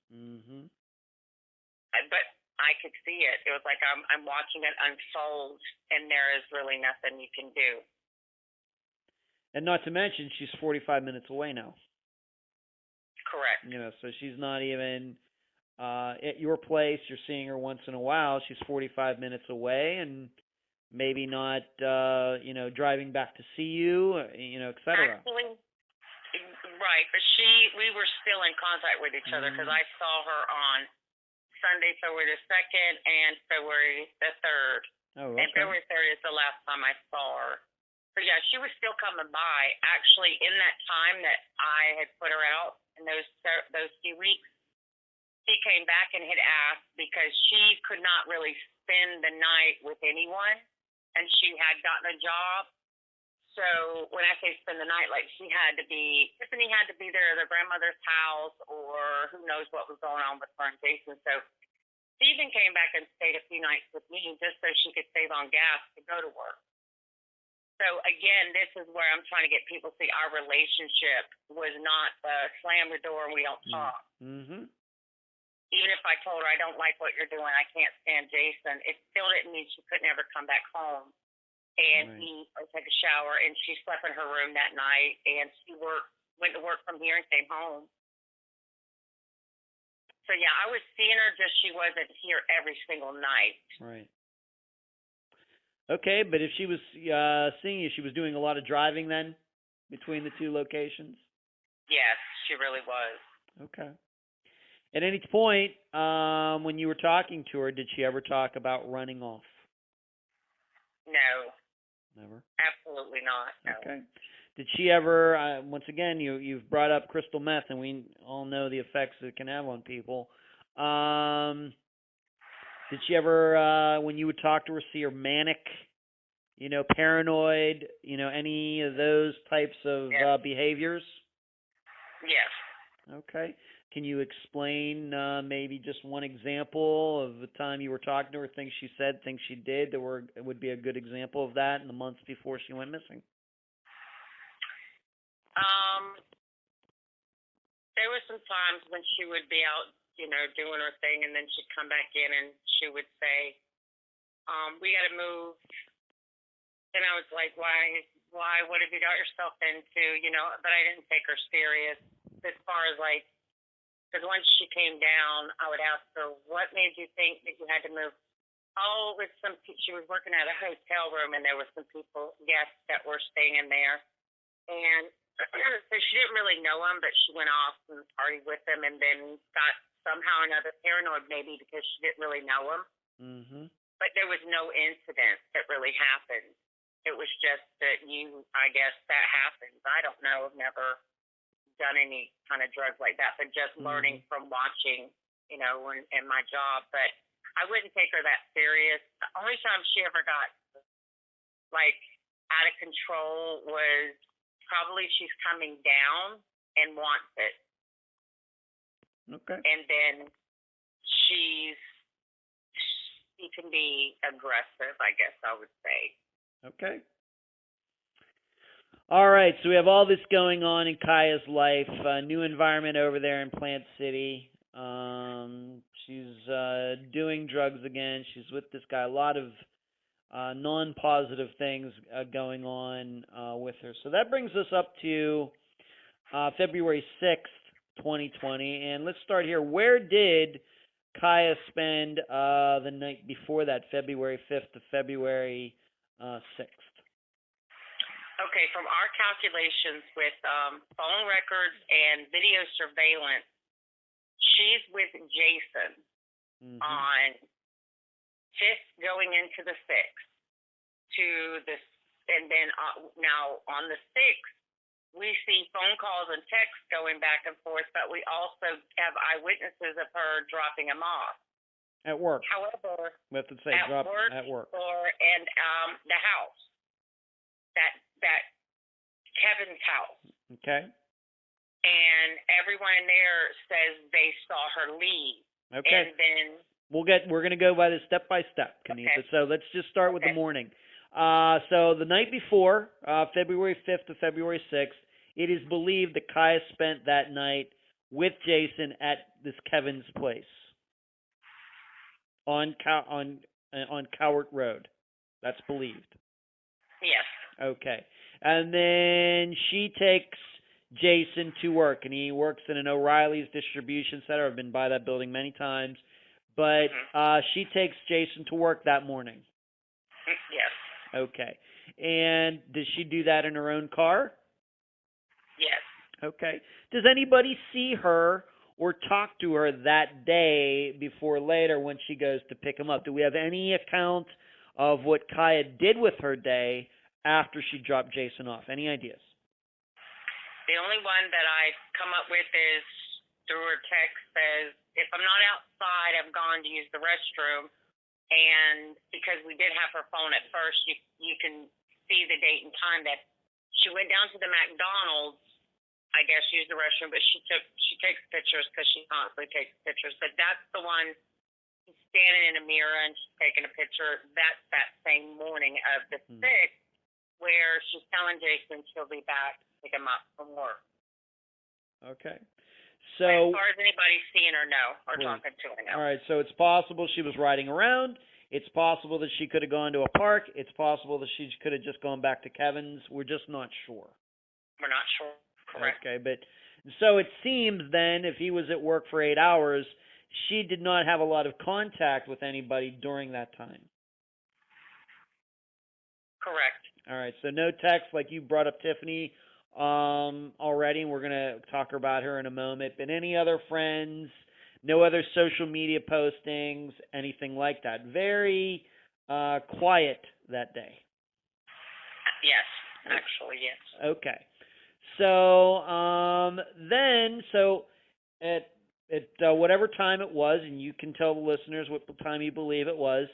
but I could see it. It was like I'm watching it unfold, and there is really nothing you can do. And not to mention, she's 45 minutes away now. Correct. So she's not even at your place. You're seeing her once in a while. She's 45 minutes away, and maybe not, driving back to see you, et cetera. Actually, right. But we were still in contact with each other because I saw her on Sunday, February the 2nd, and February the 3rd. Oh, okay. And February 3rd is the last time I saw her. So yeah, she was still coming by. Actually, in that time that I had put her out in those few weeks, she came back and had asked because she could not really spend the night with anyone, and she had gotten a job. So when I say spend the night, like Tiffany had to be there at her grandmother's house, or who knows what was going on with her and Jason. So she even came back and stayed a few nights with me just so she could save on gas to go to work. So again, this is where I'm trying to get people to see our relationship was not slam the door and we don't talk. Mm-hmm. Even if I told her I don't like what you're doing, I can't stand Jason, it still didn't mean she could never come back home and eat or take a shower. And she slept in her room that night, and she went to work from here and came home. So yeah, I was seeing her, just she wasn't here every single night. Right. Okay, but if she was seeing you, she was doing a lot of driving then between the two locations? Yes, she really was. Okay. At any point when you were talking to her, did she ever talk about running off? No. Never? Absolutely not. No. Okay. Did she ever, once again, you've brought up crystal meth, and we all know the effects it can have on people. Did she ever, when you would talk to her, see her manic, paranoid, any of those types of behaviors? Yes. Okay. Can you explain maybe just one example of the time you were talking to her, things she said, things she did that would be a good example of that in the months before she went missing? There were some times when she would be out, doing her thing, and then she'd come back in and she would say, we got to move. And I was like, why, what have you got yourself into, but I didn't take her serious as far as because once she came down, I would ask her, what made you think that you had to move? Oh, it was she was working at a hotel room, and there were some guests that were staying in there. And so she didn't really know them, but she went off and partied with them, and then got somehow or another paranoid, maybe because she didn't really know them. Mm-hmm. But there was no incident that really happened. It was just that I guess that happens. I don't know. I've never done any kind of drugs like that, but just learning from watching, in my job. But I wouldn't take her that serious. The only time she ever got out of control was probably she's coming down and wants it. Okay. And then she can be aggressive, I guess I would say. Okay. All right, so we have all this going on in Kaya's life. New environment over there in Plant City. She's doing drugs again. She's with this guy. A lot of non-positive things going on with her. So that brings us up to February 6th, 2020. And let's start here. Where did Kaya spend the night before that, February 5th to February 6th? Okay, from our calculations with phone records and video surveillance, she's with Jason on 5th going into the 6th to this, and then now on the 6th, we see phone calls and texts going back and forth, but we also have eyewitnesses of her dropping him off. At work. However, We have to say at drop work, at work. and the house, that Kevin's house. Okay. And everyone in there says they saw her leave. Okay. And then We're gonna go by this step by step, Kaneetha. Okay. So let's just start with the morning. So the night before, February 5th to February 6th, it is believed that Kaya spent that night with Jason at this Kevin's place on Cowart Road. That's believed. yes. Okay. And then she takes Jason to work, and he works in an O'Reilly's distribution center. I've been by that building many times. But she takes Jason to work that morning. Yes. Okay. And does she do that in her own car? Yes. Okay. Does anybody see her or talk to her that day before later when she goes to pick him up? Do we have any account of what Kaya did with her day after she dropped Jason off? Any ideas? The only one that I've come up with is through her text says, if I'm not outside, I've gone to use the restroom. And because we did have her phone at first, you can see the date and time that she went down to the McDonald's, I guess, use the restroom, but she takes pictures because she constantly takes pictures. But that's the one, she's standing in a mirror and she's taking a picture. That's that same morning of the 6th where she's telling Jason she'll be back to pick him up from work. Okay. As So, far as anybody seeing her, no, or talking to her, no. all right, so it's possible she was riding around. It's possible that she could have gone to a park. It's possible that she could have just gone back to Kevin's. We're just not sure. We're not sure. Correct. Okay, but so it seems then if he was at work for 8 hours, she did not have a lot of contact with anybody during that time. Correct. All right, so no text like you brought up Tiffany already, and we're going to talk about her in a moment. But any other friends, no other social media postings, anything like that. Very quiet that day. Yes, actually, yes. Okay. So so at whatever time it was, and you can tell the listeners what time you believe it was,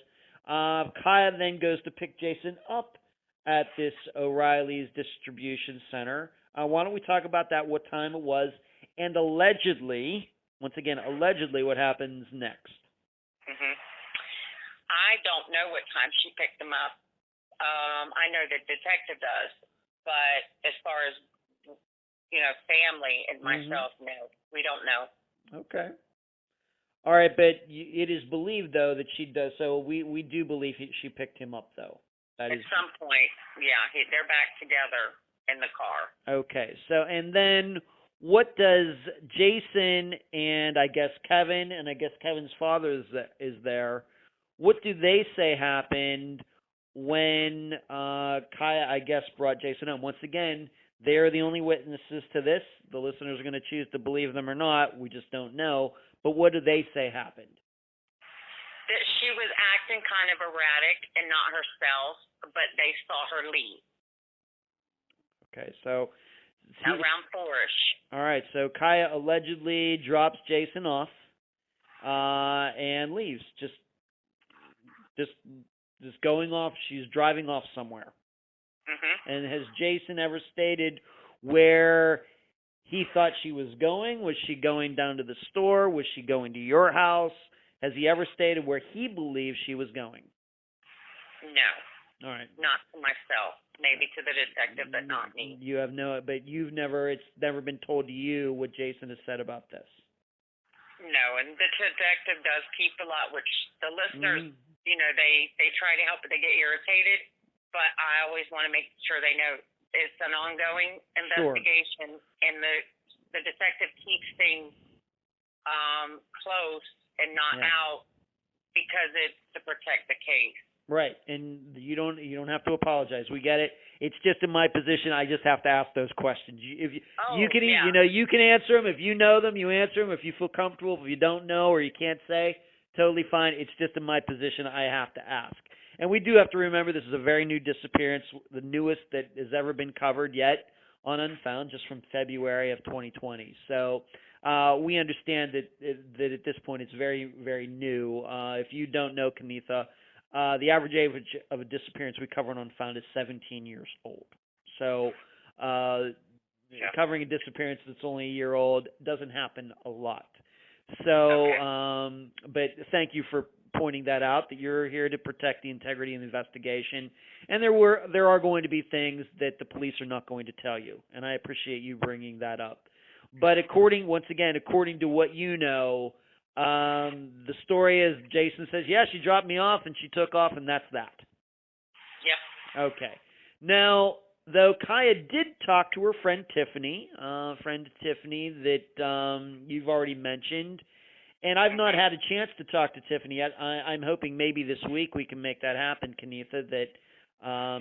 Kaya then goes to pick Jason up at this O'Reilly's distribution center. Why don't we talk about that, what time it was, and allegedly, once again, allegedly what happens next. I don't know what time she picked him up. I know the detective does, but as far as, family and myself, no, we don't know. Okay. All right, but it is believed, though, that she does. So we do believe she picked him up, though. At some point, yeah, they're back together in the car. Okay, so and then what does Jason and I guess Kevin and I guess Kevin's father is there? What do they say happened when Kaya, I guess, brought Jason home? Once again, they're the only witnesses to this. The listeners are going to choose to believe them or not. We just don't know. But what do they say happened? That she was acting kind of erratic and not herself, but they saw her leave. Okay, so around 4-ish. All right, so Kaya allegedly drops Jason off and leaves. Just going off. She's driving off somewhere. And has Jason ever stated where he thought she was going? Was she going down to the store? Was she going to your house? Has he ever stated where he believes she was going? No. All right. Not to myself. Maybe to the detective, but not me. But it's never been told to you what Jason has said about this. No, and the detective does keep a lot, which the listeners, they try to help, but they get irritated. But I always want to make sure they know it's an ongoing investigation, and the detective keeps things close and not out because it's to protect the case. Right, and you don't have to apologize. We get it. It's just in my position. I just have to ask those questions. You can answer them if you know them. You answer them if you feel comfortable. If you don't know or you can't say, totally fine. It's just in my position. I have to ask. And we do have to remember this is a very new disappearance, the newest that has ever been covered yet on Unfound, just from February of 2020. So we understand that at this point it's very, very new. If you don't know, Kaneetha, the average age of a disappearance we cover on Unfound is 17 years old. So covering a disappearance that's only a year old doesn't happen a lot. So, but thank you for pointing that out, that you're here to protect the integrity of the investigation. And there are going to be things that the police are not going to tell you, and I appreciate you bringing that up. But according to what you know, the story is Jason says, she dropped me off and she took off, and that's that. Yep. Okay. Now, though, Cieha did talk to her friend Tiffany, that you've already mentioned, and I've not had a chance to talk to Tiffany yet. I'm hoping maybe this week we can make that happen, Kaneetha, that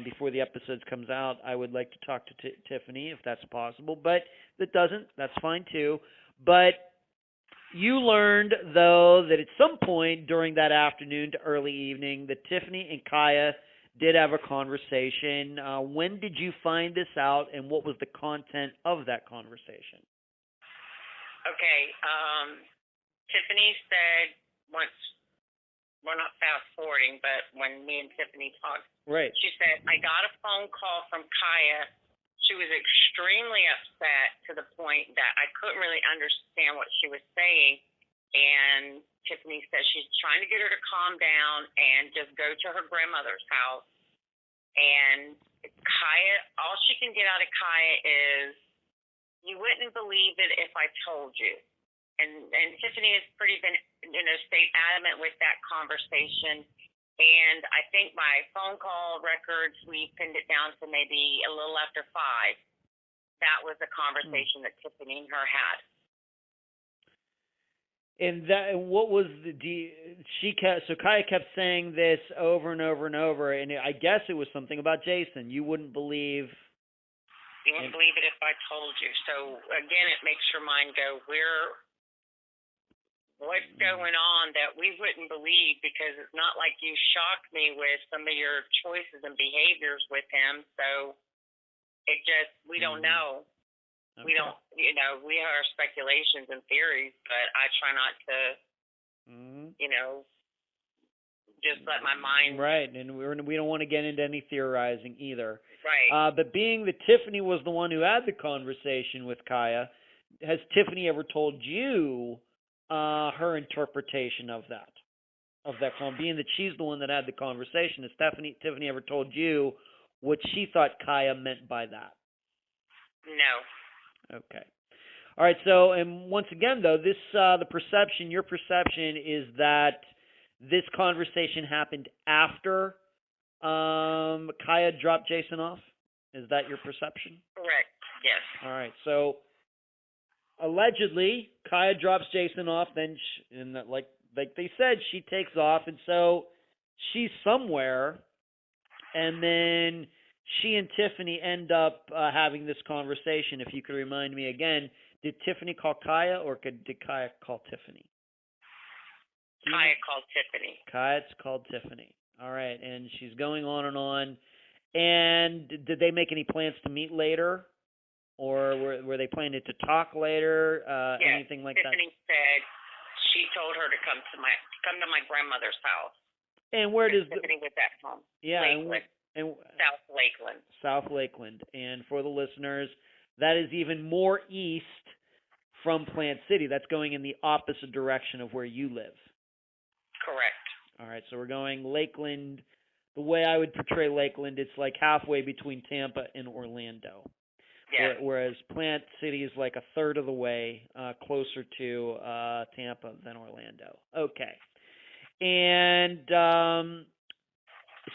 before the episode comes out, I would like to talk to Tiffany if that's possible. But if it doesn't, that's fine too. But you learned, though, that at some point during that afternoon to early evening that Tiffany and Cieha did have a conversation. When did you find this out, and what was the content of that conversation? Okay. Tiffany said once, we're not fast forwarding, but when me and Tiffany talked, right, she said, I got a phone call from Cieha. She was extremely upset to the point that I couldn't really understand what she was saying. And Tiffany said she's trying to get her to calm down and just go to her grandmother's house. And Cieha, all she can get out of Cieha is, you wouldn't believe it if I told you. And Tiffany has pretty been, stayed adamant with that conversation. And I think my phone call records, we pinned it down to maybe a little after 5. That was the conversation that Tiffany and her had. And what was Cieha kept saying this over and over and over, and I guess it was something about Jason. You wouldn't believe. You wouldn't believe it if I told you. So again, it makes your mind go, what's going on that we wouldn't believe, because it's not like you shocked me with some of your choices and behaviors with him. So it just, we don't know. Okay. We don't, we have our speculations and theories, but I try not to, just let my mind. Right, and we don't want to get into any theorizing either. Right. But being that Tiffany was the one who had the conversation with Cieha, has Tiffany ever told you her interpretation of that call? Being that she's the one that had the conversation, has Tiffany ever told you what she thought Cieha meant by that? No. Okay. All right. So, and once again, though, this your perception is that this conversation happened after Cieha dropped Jason off. Is that your perception? Correct. Yes. All right. So, allegedly, Cieha drops Jason off, then like they said, she takes off, and so she's somewhere, and then she and Tiffany end up having this conversation. If you could remind me again, did Tiffany call Cieha, or did Cieha call Tiffany? Cieha called Tiffany. Cieha's called Tiffany. All right, and she's going on and on. And did they make any plans to meet later? Or were they planning to talk later? Yes, anything like Tiffany said she told her to come to my grandmother's house. And where does Tiffany was at home? Yeah, Lakeland. South Lakeland. South Lakeland. And for the listeners, that is even more east from Plant City. That's going in the opposite direction of where you live. Correct. All right, so we're going Lakeland, the way I would portray Lakeland, it's like halfway between Tampa and Orlando. Yes. Whereas Plant City is like a third of the way closer to Tampa than Orlando. Okay. And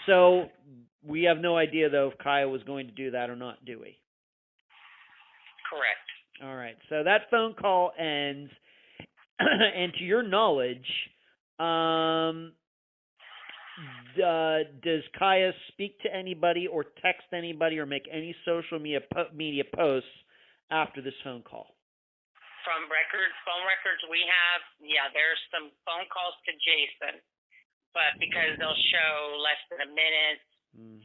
so we have no idea, though, if Kaya was going to do that or not, do we? Correct. All right. So that phone call ends. And to your knowledge, does Kaya speak to anybody or text anybody or make any social media posts after this phone call? From phone records we have, yeah, there's some phone calls to Jason, but because they'll show less than a minute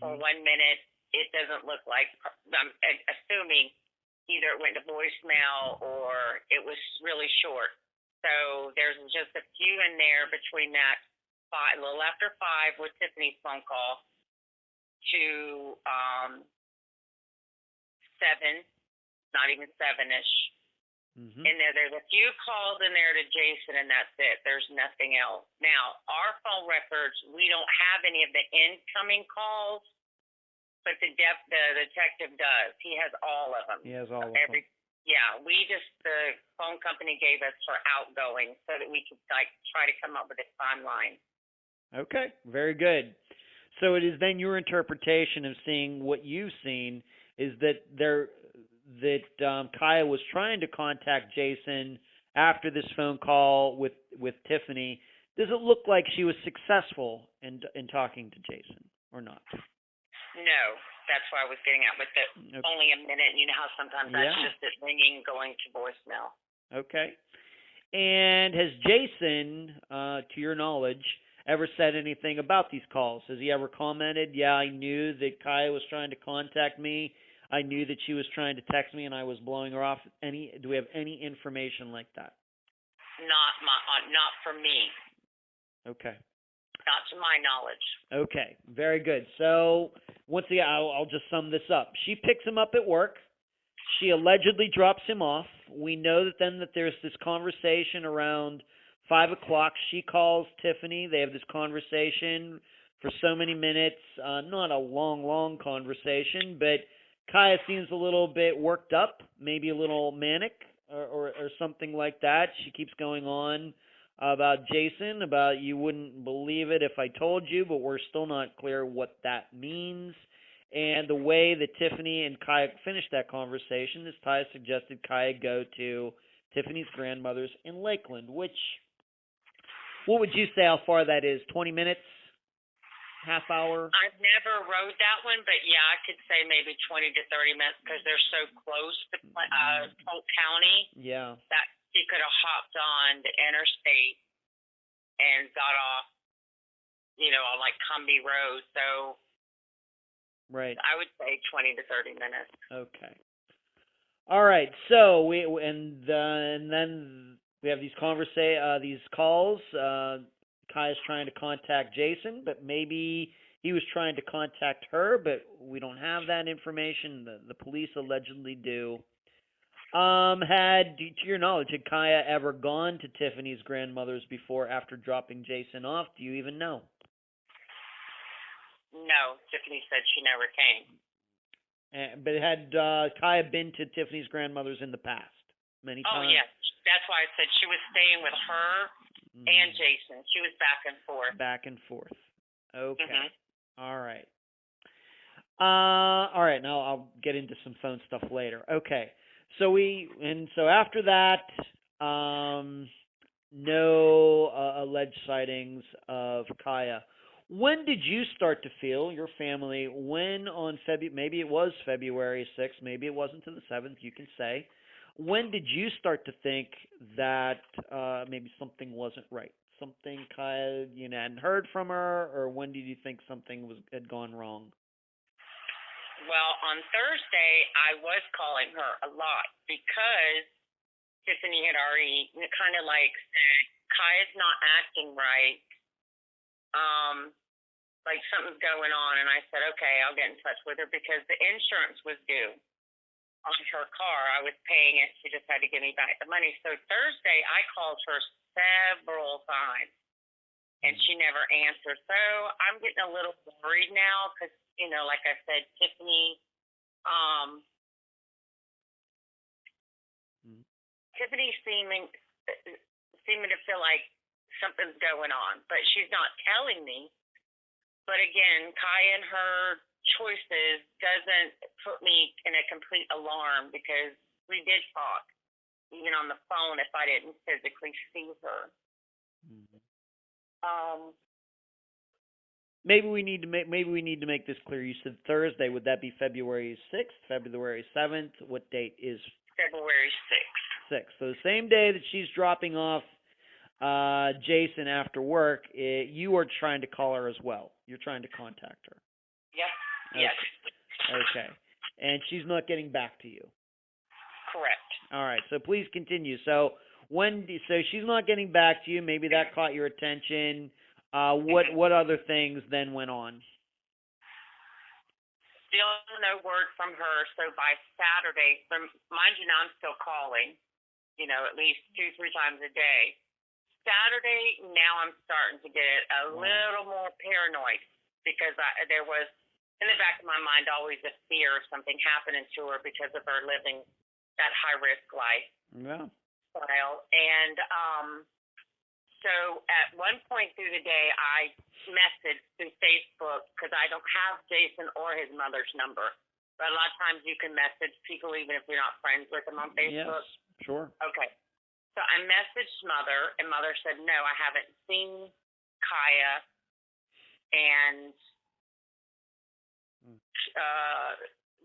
or 1 minute, it doesn't look like, I'm assuming either it went to voicemail or it was really short. So there's just a few in there between that a little after 5 with Tiffany's phone call to 7, not even 7-ish. And there's a few calls in there to Jason, and that's it. There's nothing else. Now, our phone records, we don't have any of the incoming calls, but the detective does. He has all of them. He has all of them. Yeah, the phone company gave us for outgoing so that we could try to come up with a timeline. Okay, very good. So it is then your interpretation of seeing what you've seen is that Kaya was trying to contact Jason after this phone call with Tiffany. Does it look like she was successful in talking to Jason or not? No, that's what I was getting at with only a minute. You know how sometimes that's just it ringing, going to voicemail. Okay. And has Jason, to your knowledge, ever said anything about these calls? Has he ever commented, yeah, I knew that Kaya was trying to contact me, I knew that she was trying to text me and I was blowing her off? Do we have any information like that? Not from me. Okay. Not to my knowledge. Okay, very good. So once again, I'll just sum this up. She picks him up at work. She allegedly drops him off. We know that there's this conversation around 5 o'clock. She calls Tiffany. They have this conversation for so many minutes. Not a long conversation, but Kaya seems a little bit worked up, maybe a little manic or something like that. She keeps going on about Jason, about you wouldn't believe it if I told you, but we're still not clear what that means. And the way that Tiffany and Kaya finished that conversation is Kaya suggested Kaya go to Tiffany's grandmother's in Lakeland, what would you say how far that is? 20 minutes? Half hour? I've never rode that one, but yeah, I could say maybe 20 to 30 minutes because they're so close to Polk County. Yeah. That she could have hopped on the interstate and got off, on like Cumbie Road. So right. I would say 20 to 30 minutes. Okay. All right. So and then we have these calls. Kaya's trying to contact Jason, but maybe he was trying to contact her, but we don't have that information. The police allegedly do. To your knowledge, had Kaya ever gone to Tiffany's grandmother's before after dropping Jason off? Do you even know? No, Tiffany said she never came. But had Kaya been to Tiffany's grandmother's in the past? Many times? Oh, yes. That's why I said she was staying with her and Jason. She was back and forth. Back and forth. Okay. All right. Now I'll get into some phone stuff later. Okay. So after that, no alleged sightings of Kaya. When did you start to feel, your family, on maybe it was February 6th, maybe it wasn't to the 7th, you can say. When did you start to think that maybe something wasn't right? Something Kaya, hadn't heard from her, or when did you think something had gone wrong? Well, on Thursday, I was calling her a lot because Tiffany had already kind of said, Kaya's not acting right. Like something's going on. And I said, okay, I'll get in touch with her because the insurance was due on her car. I was paying it. She just had to give me back the money. So Thursday, I called her several times. and she never answered. So I'm getting a little worried now because, like I said, Tiffany, seeming to feel like something's going on, but she's not telling me. But again, Cieha and her choices doesn't put me in a complete alarm because we did talk, even on the phone, if I didn't physically see her. Maybe we need to make this clear. You said Thursday. Would that be February 6th, February 7th? What date is February 6th? 6th. So the same day that she's dropping off Jason after work, you are trying to call her as well. You're trying to contact her. Yep. Okay. Yes. Okay. And she's not getting back to you. Correct. All right. So please continue. So she's not getting back to you. Maybe that caught your attention. What other things then went on? Still no word from her. So by Saturday, mind you, now I'm still calling, at least 2-3 times a day. Saturday, now I'm starting to get a little more paranoid because there was, in the back of my mind, always a fear of something happening to her because of her living that high-risk lifestyle. And so at one point through the day, I messaged through Facebook because I don't have Jason or his mother's number. But a lot of times you can message people even if you're not friends with them on Facebook. Yes, sure. Okay. So I messaged Mother, and Mother said, no, I haven't seen Cieha, and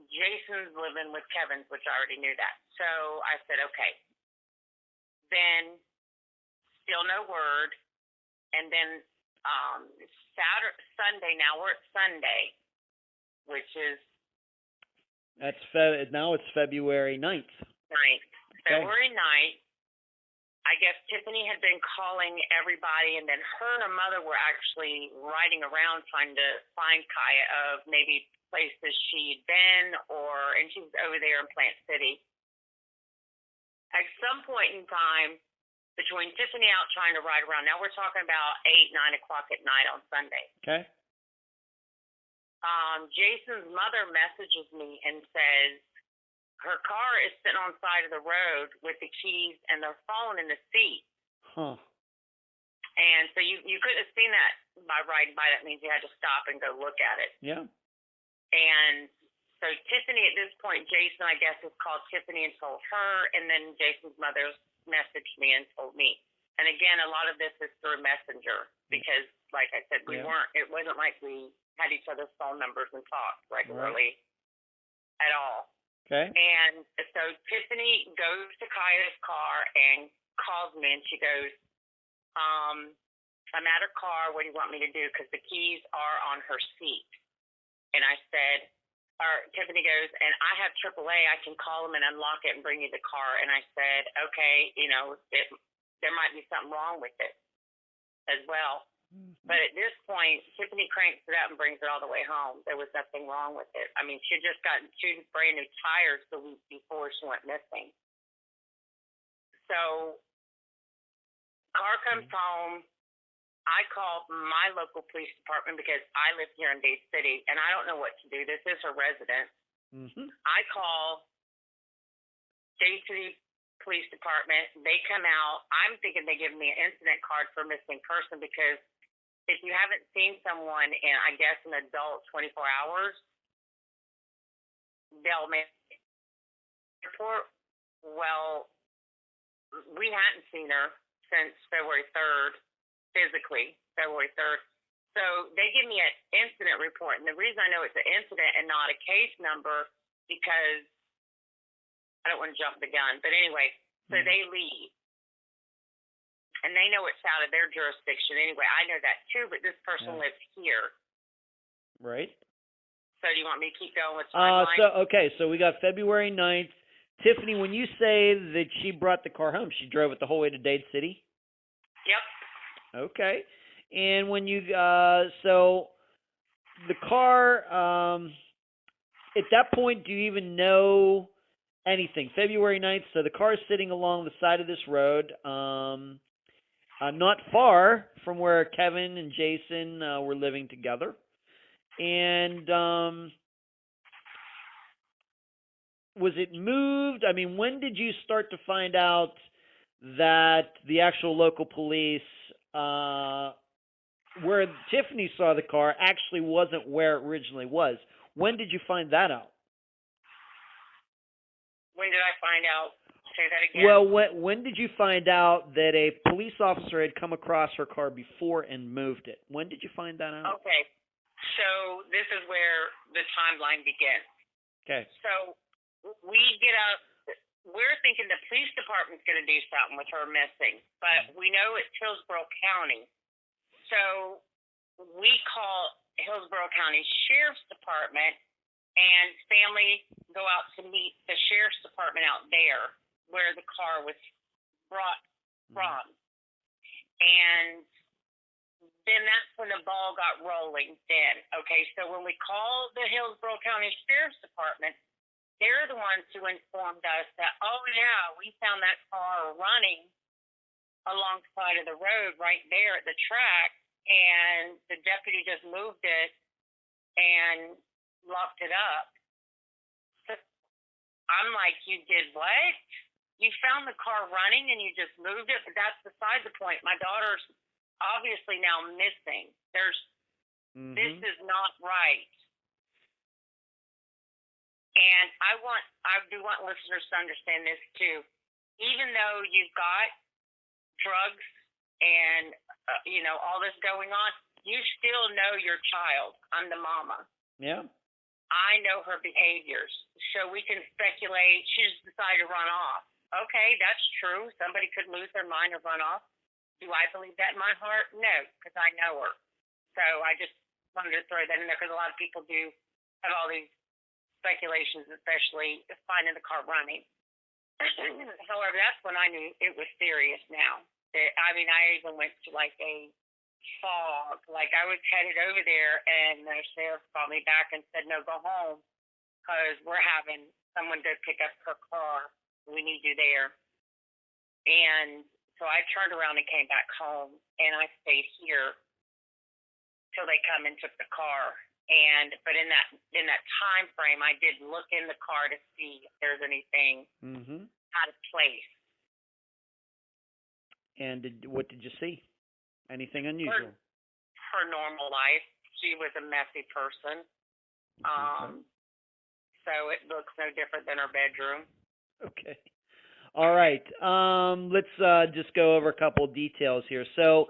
Jason's living with Kevin's, which I already knew that. So I said, okay. Then still no word. And then Sunday, now we're at Sunday, which is... Now it's February 9th. Right. Okay. February 9th. I guess Tiffany had been calling everybody, and then her and her mother were actually riding around trying to find Cieha of maybe places she'd been, and she was over there in Plant City. At some point in time, between Tiffany out trying to ride around, now we're talking about 8-9 o'clock at night on Sunday. Okay. Jason's mother messages me and says, her car is sitting on the side of the road with the keys and the phone in the seat. Huh. And so you could have seen that by riding by. That means you had to stop and go look at it. Yeah. And so Tiffany, at this point, Jason, I guess, has called Tiffany and told her, and then Jason's mother messaged me and told me. And again, a lot of this is through Messenger because, like I said, it wasn't like we had each other's phone numbers and talked regularly at all. Okay. And so Tiffany goes to Cieha's car and calls me, and she goes, I'm at her car. What do you want me to do? Because the keys are on her seat. And I said, Tiffany goes, and I have AAA. I can call them and unlock it and bring you the car. And I said, okay, there might be something wrong with it as well. But at this point, Tiffany cranks it up and brings it all the way home. There was nothing wrong with it. I mean, she had just gotten 2 brand new tires the week before she went missing. So, car comes home. I call my local police department because I live here in Dade City, and I don't know what to do. This is her residence. I call Dade City Police Department. They come out. I'm thinking they give me an incident card for missing person because if you haven't seen someone in, I guess, an adult 24 hours, they'll make a report. Well, we hadn't seen her since February 3rd, physically, February 3rd. So they give me an incident report. And the reason I know it's an incident and not a case number because I don't want to jump the gun. But anyway, so they leave. And they know it's out of their jurisdiction anyway. I know that too, but this person lives here. Right. So do you want me to keep going with timeline? So we got February 9th. Tiffany, when you say that she brought the car home, she drove it the whole way to Dade City? Yep. Okay. And when you, so the car, at that point, do you even know anything? February 9th, so the car's sitting along the side of this road. not far from where Kevin and Jason were living together. And was it moved? I mean, when did you start to find out that the actual local police, where Tiffany saw the car, actually wasn't where it originally was? When did you find that out? When did I find out? Say that again. Well, when did you find out that a police officer had come across her car before and moved it? When did you find that out? Okay. So this is where the timeline begins. Okay. So we get up. We're thinking the police department's going to do something with her missing, but we know it's Hillsborough County. So we call Hillsborough County Sheriff's Department, and family go out to meet the Sheriff's Department out there where the car was brought from. And then that's when the ball got rolling then. Okay, so when we call the Hillsborough County Sheriff's Department, they're the ones who informed us that, oh, yeah, we found that car running alongside of the road right there at the track, and the deputy just moved it and locked it up. So I'm like, you did what? You found the car running and you just moved it? But that's beside the point. My daughter's obviously now missing. This is not right. And I do want listeners to understand this too. Even though you've got drugs and all this going on, you still know your child. I'm the mama. Yeah. I know her behaviors, so we can speculate. She just decided to run off. Okay, that's true. Somebody could lose their mind or run off. Do I believe that in my heart? No, because I know her. So I just wanted to throw that in there because a lot of people do have all these speculations, especially finding the car running. However, that's when I knew it was serious now. I even went to like a fog. Like I was headed over there, and the sheriff called me back and said, no, go home because we're having someone to pick up her car. We need you there. And so I turned around and came back home, and I stayed here till they come and took the car. But in that time frame, I did look in the car to see if there's anything out of place. And what did you see? Anything unusual? Her normal life. She was a messy person. So it looks no different than her bedroom. Okay. All right. Let's just go over a couple of details here. So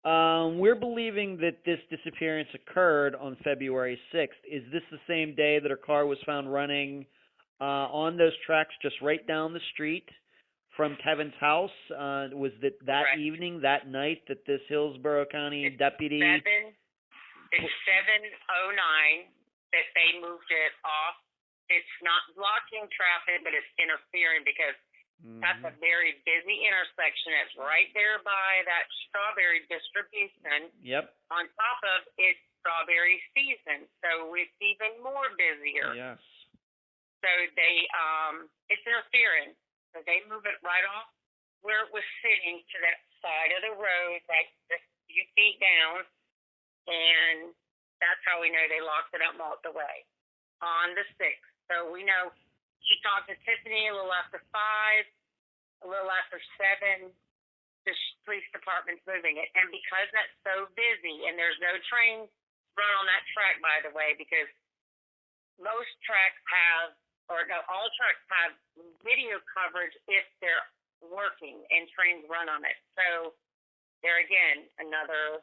we're believing that this disappearance occurred on February 6th. Is this the same day that her car was found running on those tracks just right down the street from Kevin's house? Was it that Correct. evening, that night, that this Hillsborough County deputy... It's 7:09 that they moved it off. It's not blocking traffic, but it's interfering because that's a very busy intersection. It's right there by that strawberry distribution. Yep. On top of it's strawberry season, so it's even more busier. Yes. So it's interfering. So they move it right off where it was sitting to that side of the road, like just a few feet down, and that's how we know they locked it up and walked away on the 6th. So we know she talked to Tiffany a little after 5, a little after 7. The police department's moving it, and because that's so busy, and there's no train run on that track, by the way, because most tracks have, all tracks have video coverage if they're working and trains run on it. So there again, another,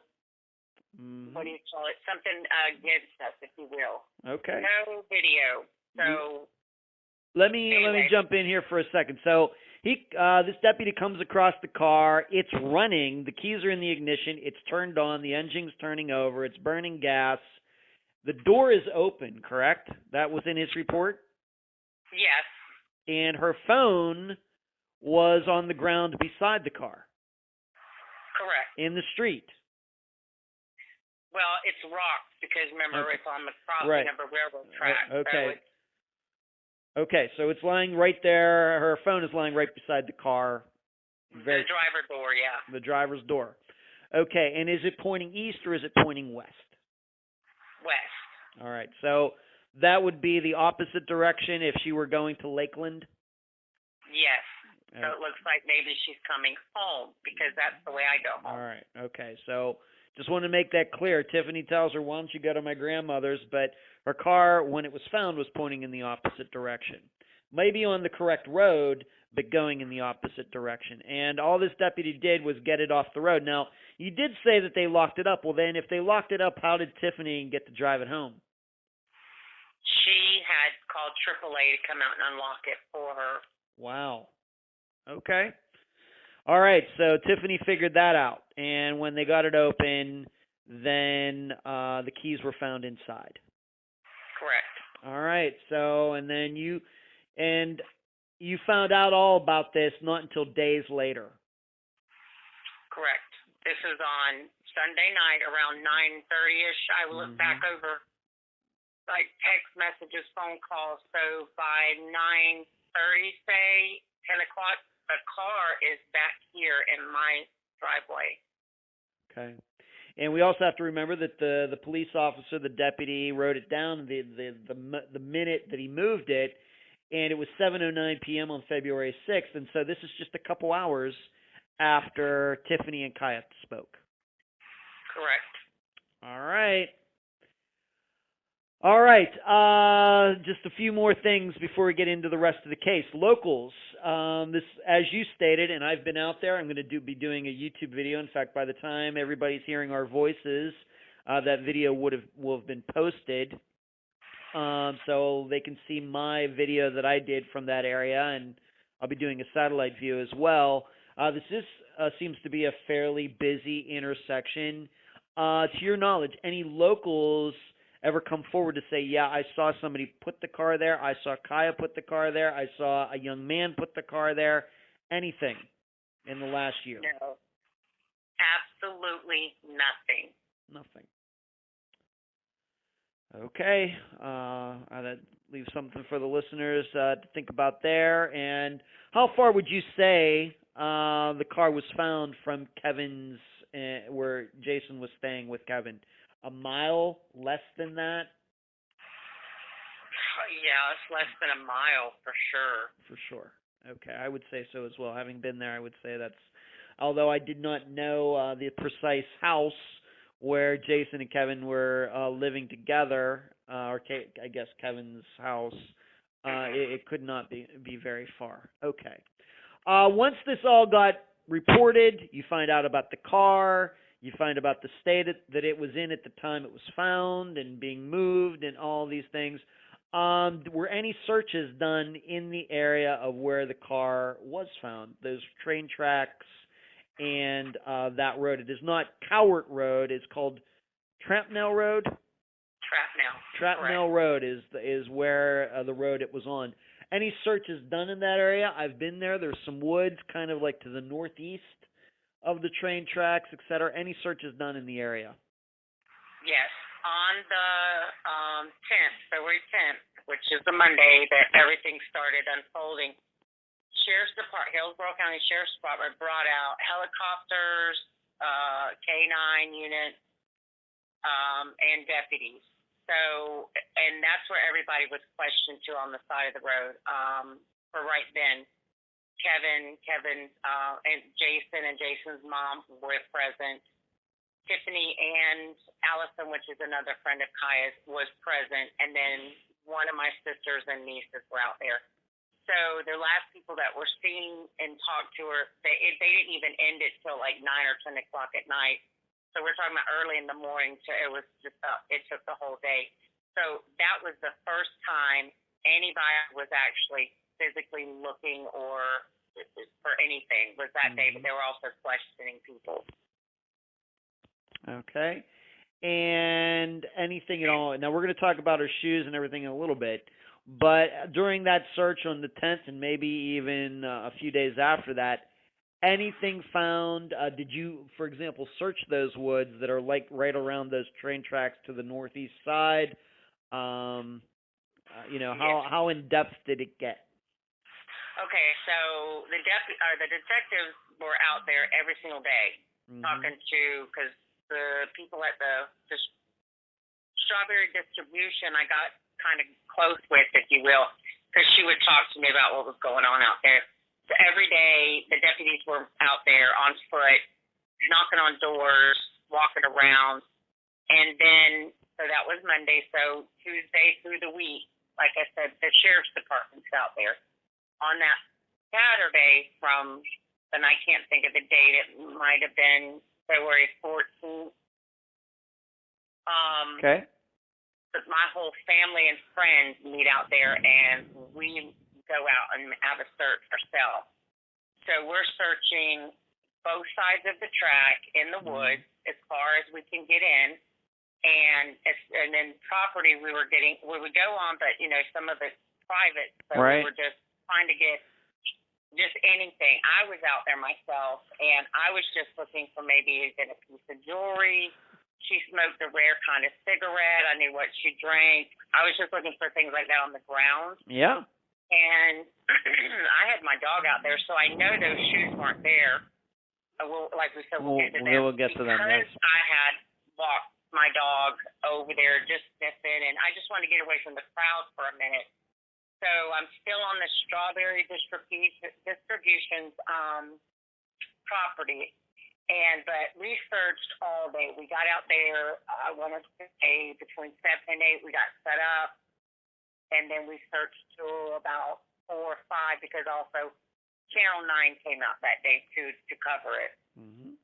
what do you call it? Something against us, if you will. Okay. No video. So let me jump in here for a second. So this deputy comes across the car. It's running. The keys are in the ignition. It's turned on. The engine's turning over. It's burning gas. The door is open, correct? That was in his report? Yes. And her phone was on the ground beside the car. Correct. In the street. Well, it's rocked because remember it's on the crossing of a railroad track. Okay. So so it's lying right there. Her phone is lying right beside the car The driver door, yeah. The driver's door. Okay, and is it pointing east or is it pointing west? West. All right, so that would be the opposite direction if she were going to Lakeland? Yes. So it looks like maybe she's coming home because that's the way I go home. All right, okay, so just want to make that clear. Tiffany tells her, why don't you go to my grandmother's, but her car, when it was found, was pointing in the opposite direction. Maybe on the correct road, but going in the opposite direction. And all this deputy did was get it off the road. Now, you did say that they locked it up. Well, then, if they locked it up, how did Tiffany get to drive it home? She had called AAA to come out and unlock it for her. Wow. Okay. All right, so Tiffany figured that out. And when they got it open, then the keys were found inside. Correct. All right, so, and then you found out all about this not until days later. Correct. This is on Sunday night around 9:30ish. I look back over like text messages, phone calls. So by 9:30, say 10 o'clock, the car is back here in my driveway. Okay. And we also have to remember that the police officer, the deputy, wrote it down the minute that he moved it, and it was 7:09 p.m. on February 6th, and so this is just a couple hours after Tiffany and Cieha spoke. Correct. All right. All right. Just a few more things before we get into the rest of the case. Locals. This, as you stated, and I've been out there. I'm going to be doing a YouTube video. In fact, by the time everybody's hearing our voices, that video will have been posted, so they can see my video that I did from that area, and I'll be doing a satellite view as well. This seems to be a fairly busy intersection. To your knowledge, any locals ever come forward to say, yeah, I saw somebody put the car there, I saw Cieha put the car there, I saw a young man put the car there, anything in the last year? No. Absolutely nothing. Nothing. Okay. That leaves something for the listeners to think about there. And how far would you say the car was found from Kevin's, where Jason was staying with Kevin? A mile? Less than that? Yeah, it's less than a mile for sure. For sure. Okay, I would say so as well. Having been there, I would say that's, although I did not know the precise house where Jason and Kevin were living together, or I guess Kevin's house, it could not be very far. Okay. Once this all got reported, you find out about the car, you find about the state that it was in at the time it was found and being moved and all these things. Were any searches done in the area of where the car was found? Those train tracks and that road. It is not Cowart Road. It's called Trampnell Road. Trampnell Road is where the road it was on. Any searches done in that area? I've been there. There's some woods kind of like to the northeast of the train tracks, etc. Any searches done in the area? Yes. On the 10th, February 10th, which is the Monday that everything started unfolding, Hillsborough County Sheriff's Department brought out helicopters, K-9 units, and deputies. So, and that's where everybody was questioned to on the side of the road. For right then, Kevin, and Jason and Jason's mom were present. Tiffany and Allison, which is another friend of Cieha's, was present, and then one of my sisters and nieces were out there. So the last people that were seen and talked to her, they didn't even end it till like 9 or 10 o'clock at night. So we're talking about early in the morning. It was just it took the whole day. So that was the first time anybody was actually physically looking or for anything was that day, but they were also questioning people. Okay. And anything at all. Now, we're going to talk about her shoes and everything in a little bit, but during that search on the 10th and maybe even a few days after that, anything found? Did you, for example, search those woods that are like right around those train tracks to the northeast side? How in depth did it get? Okay, so the detectives were out there every single day Mm-hmm. talking to, because the people at the strawberry distribution I got kind of close with, if you will, because she would talk to me about what was going on out there. So every day the deputies were out there on foot, knocking on doors, walking around. And then, so that was Monday. So Tuesday through the week, like I said, the sheriff's department's out there. On that Saturday from, and I can't think of the date, it might have been February 14th. Okay. But my whole family and friends meet out there, and we go out and have a search ourselves. So we're searching both sides of the track in the woods as far as we can get in, and then property we would go on, but you know, some of it's private, so Right. we were just trying to get just anything. I was out there myself, and I was just looking for maybe a piece of jewelry. She smoked a rare kind of cigarette. I knew what she drank. I was just looking for things like that on the ground. Yeah. And I had my dog out there, so I know those shoes weren't there. Like we said, we'll get to them. We'll get to them, yes. Because I had walked my dog over there just sniffing, and I just wanted to get away from the crowd for a minute. So I'm still on the strawberry distribution's property. But we searched all day. We got out there, I want to say between 7 and 8, we got set up. And then we searched till about 4 or 5, because also Channel 9 came out that day to cover it. Mm-hmm.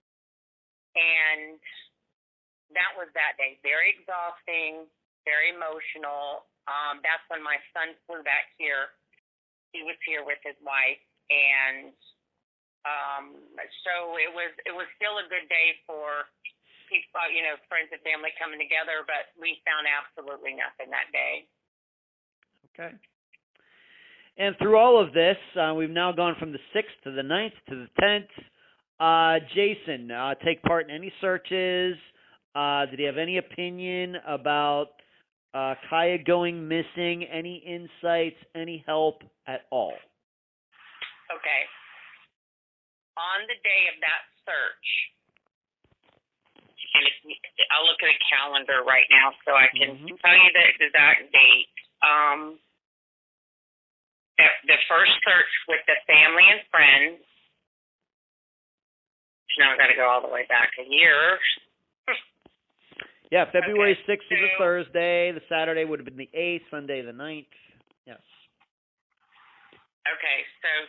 And that was that day. Very exhausting, very emotional. That's when my son flew back here. He was here with his wife, and so it was still a good day for people, you know, friends and family coming together, but we found absolutely nothing that day. Okay. And through all of this, we've now gone from the 6th to the 9th to the 10th. Jason, take part in any searches? Did he have any opinion about Cieha going missing? Any insights? Any help at all? Okay. On the day of that search, and I'll look at a calendar right now so I can tell you the exact date. The first search with the family and friends. Now I've got to go all the way back a year. Yeah, February 6th so, was a Thursday. The Saturday would have been the 8th, Sunday the 9th. Yes. Okay, so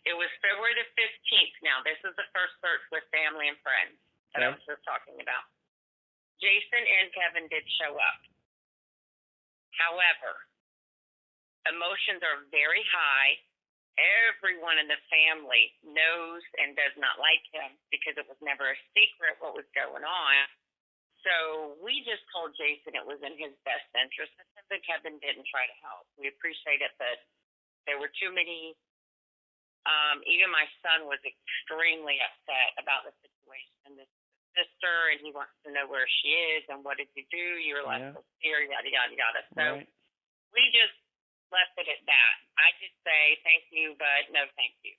it was February the 15th now. This is the first search with family and friends that I was just talking about. Jason and Kevin did show up. However, emotions are very high. Everyone in the family knows and does not like him because it was never a secret what was going on. So we just told Jason it was in his best interest, and Kevin didn't try to help. We appreciate it, but there were too many. Even my son was extremely upset about the situation. This sister, and he wants to know where she is and what did you do? You were left with fear, yada yada yada. So we just left it at that. I did say thank you, but no thank you,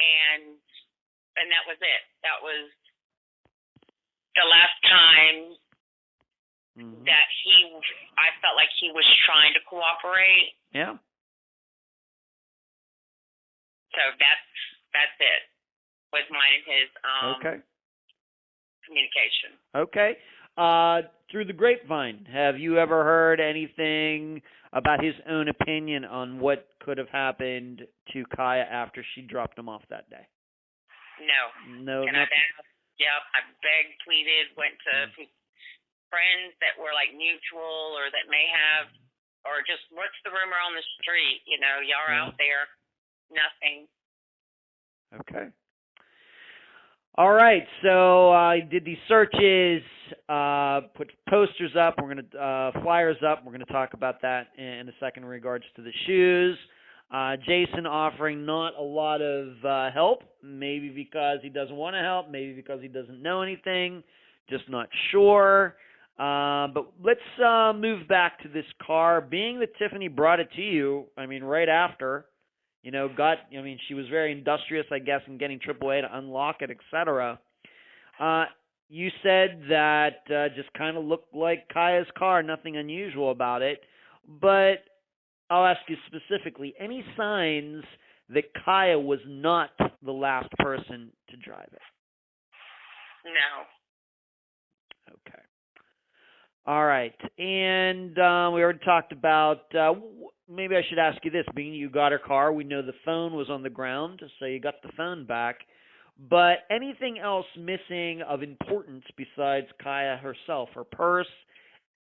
and that was it. That was the last time that I felt like he was trying to cooperate. Yeah. So that's it with mine and his communication. Okay. Through the grapevine, have you ever heard anything about his own opinion on what could have happened to Cieha after she dropped him off that day? No. Can I ask? Yep. I begged, pleaded, went to friends that were like mutual or that may have, or just what's the rumor on the street? You know, y'all are out there. Nothing. Okay. All right. So I did these searches, put posters up. We're going to flyers up. We're going to talk about that in a second in regards to the shoes. Jason offering not a lot of help, maybe because he doesn't want to help, maybe because he doesn't know anything, just not sure. But let's move back to this car. Being that Tiffany brought it to you, I mean, right after, She was very industrious, I guess, in getting AAA to unlock it, etc. You said that just kind of looked like Cieha's car, nothing unusual about it. But I'll ask you specifically, any signs that Cieha was not the last person to drive it? No. Okay. All right. And we already talked about, maybe I should ask you this. Being you got her car, we know the phone was on the ground, so you got the phone back. But anything else missing of importance besides Cieha herself? Her purse,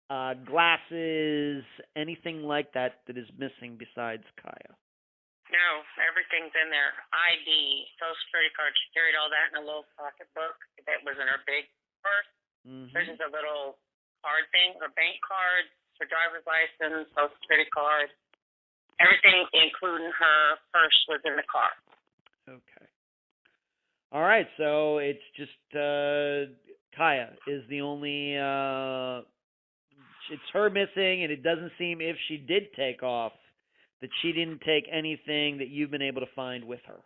glasses, anything like that is missing besides Cieha? No, everything's in there. ID, Social Security card. She carried all that in a little pocketbook that was in her big purse. There's just a little card thing, her bank card, her driver's license, Social Security card. Everything, including her purse, was in the car. Okay. All right, so it's just Cieha is the only. It's her missing, and it doesn't seem, if she did take off, that she didn't take anything that you've been able to find with her.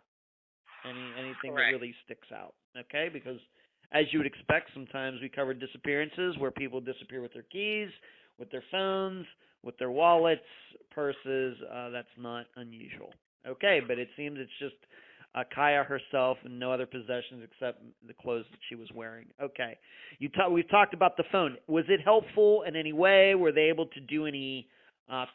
Anything Correct. that really sticks out. Okay, because as you would expect, sometimes we cover disappearances where people disappear with their keys, with their phones, with their wallets, purses. That's not unusual. Okay, but it seems it's just Cieha herself and no other possessions except the clothes that she was wearing. Okay. We've talked about the phone. Was it helpful in any way? Were they able to do any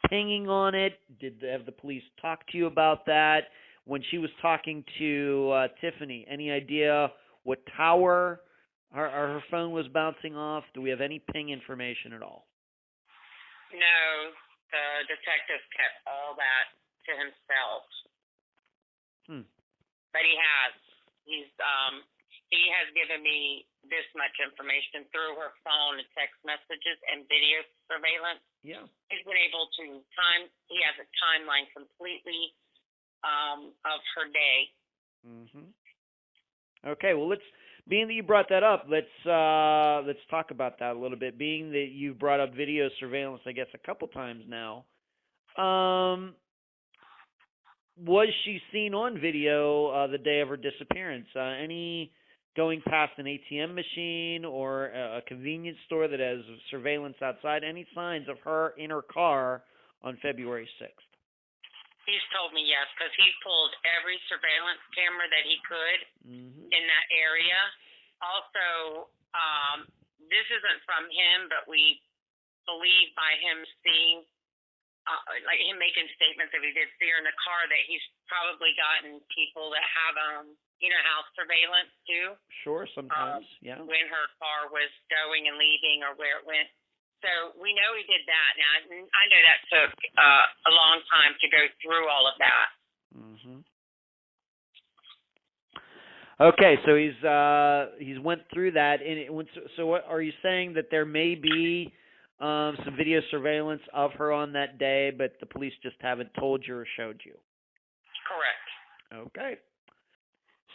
pinging on it? Have the police talk to you about that? When she was talking to Tiffany, any idea what tower her phone was bouncing off? Do we have any ping information at all? No, the detective kept all that to himself. But he has. He has given me this much information through her phone and text messages and video surveillance. Yeah. He's been able to he has a timeline completely of her day. Okay, well, being that you brought that up, let's talk about that a little bit. Being that you've brought up video surveillance, I guess, a couple times now. Was she seen on video the day of her disappearance? Any going past an ATM machine or a convenience store that has surveillance outside? Any signs of her in her car on February 6th? He's told me yes, because he pulled every surveillance camera that he could in that area. Also, this isn't from him, but we believe by him seeing, like him making statements that he did see her in the car, that he's probably gotten people that have, house surveillance too. Sure, sometimes, yeah. When her car was going and leaving or where it went. So we know he did that. Now, I know that took a long time to go through all of that. Okay, so he's went through that, and so what are you saying, that there may be some video surveillance of her on that day, but the police just haven't told you or showed you? Correct. Okay.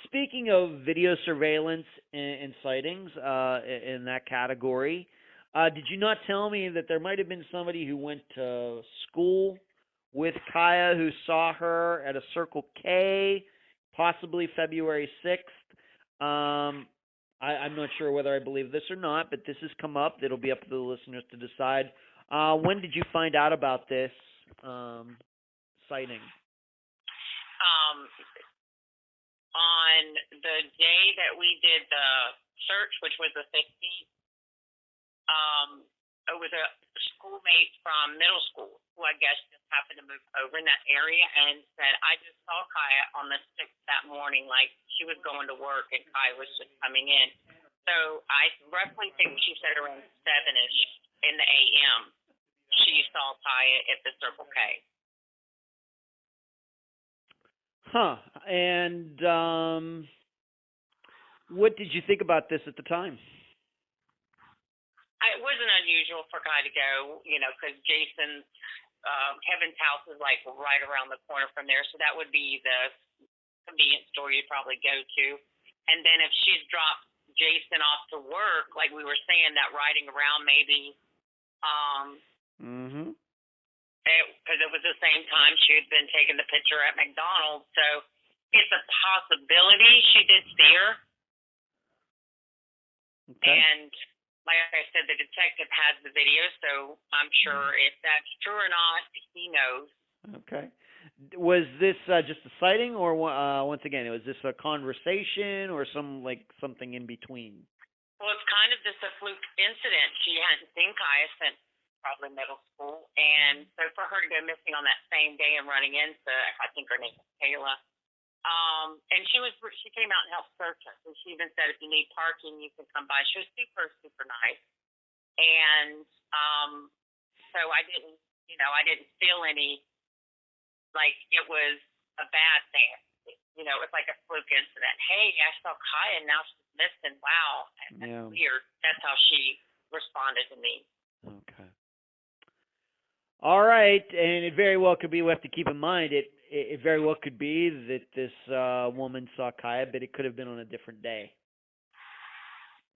Speaking of video surveillance and sightings in that category, did you not tell me that there might have been somebody who went to school with Cieha who saw her at a Circle K, possibly February 6th? I'm not sure whether I believe this or not, but this has come up. It'll be up to the listeners to decide. When did you find out about this sighting? On the day that we did the search, which was the 15th, it was a schoolmate from middle school who I guess just happened to move over in that area and said, I just saw Cieha on the 6th that morning, like she was going to work and Cieha was just coming in. So I roughly think she said around 7-ish in the a.m. she saw Cieha at the Circle K. And what did you think about this at the time? It wasn't unusual for Cieha to go, because Jason's, Kevin's house is like right around the corner from there, so that would be the convenience store you'd probably go to. And then if she's dropped Jason off to work, like we were saying, that riding around maybe, because it was the same time she had been taking the picture at McDonald's. So it's a possibility she did see her. Okay. And like I said, the detective has the video, so I'm sure if that's true or not, he knows. Okay. Was this just a sighting, or once again, was this a conversation or something in between? Well, it's kind of just a fluke incident. She hadn't seen Cieha since probably middle school, and so for her to go missing on that same day and running into, I think her name was Taylor, and she came out and helped search us, and she even said, if you need parking, you can come by. She was super, super nice, and so I didn't feel any like it was a bad thing. It's like a fluke incident. Hey, I saw Cieha, now she's missing. Wow, that's weird. That's how she responded to me. Okay. All right, and it very well could be, we have to keep in mind, it very well could be that this woman saw Cieha, but it could have been on a different day.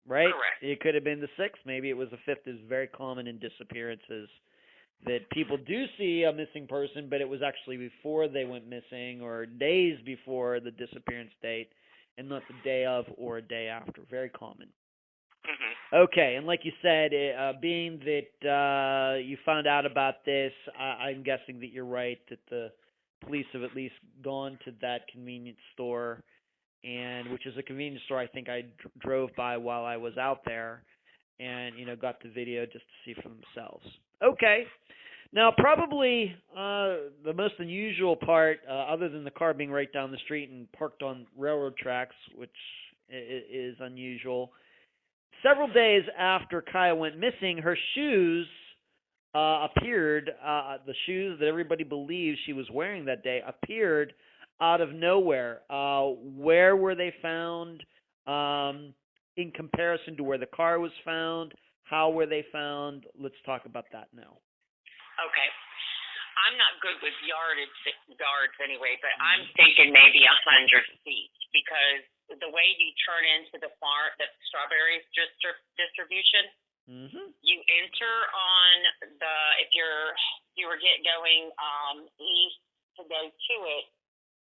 Right? Correct. It could have been the 6th. Maybe it was the 5th. It's very common in disappearances that people do see a missing person, but it was actually before they went missing or days before the disappearance date and not the day of or a day after. Very common. Mm-hmm. Okay, and like you said, being that you found out about this, I'm guessing that you're right, that the police have at least gone to that convenience store, and which is a convenience store I think I drove by while I was out there, and got the video just to see for themselves. Okay. Now, probably the most unusual part, other than the car being right down the street and parked on railroad tracks, which is unusual, several days after Cieha went missing, her shoes appeared, the shoes that everybody believes she was wearing that day appeared out of nowhere. Where were they found in comparison to where the car was found? How were they found? Let's talk about that now. Okay. I'm not good with yards anyway, but I'm thinking maybe 100 feet, because the way you turn into the strawberry distribution, you enter on if you were going east to go to it,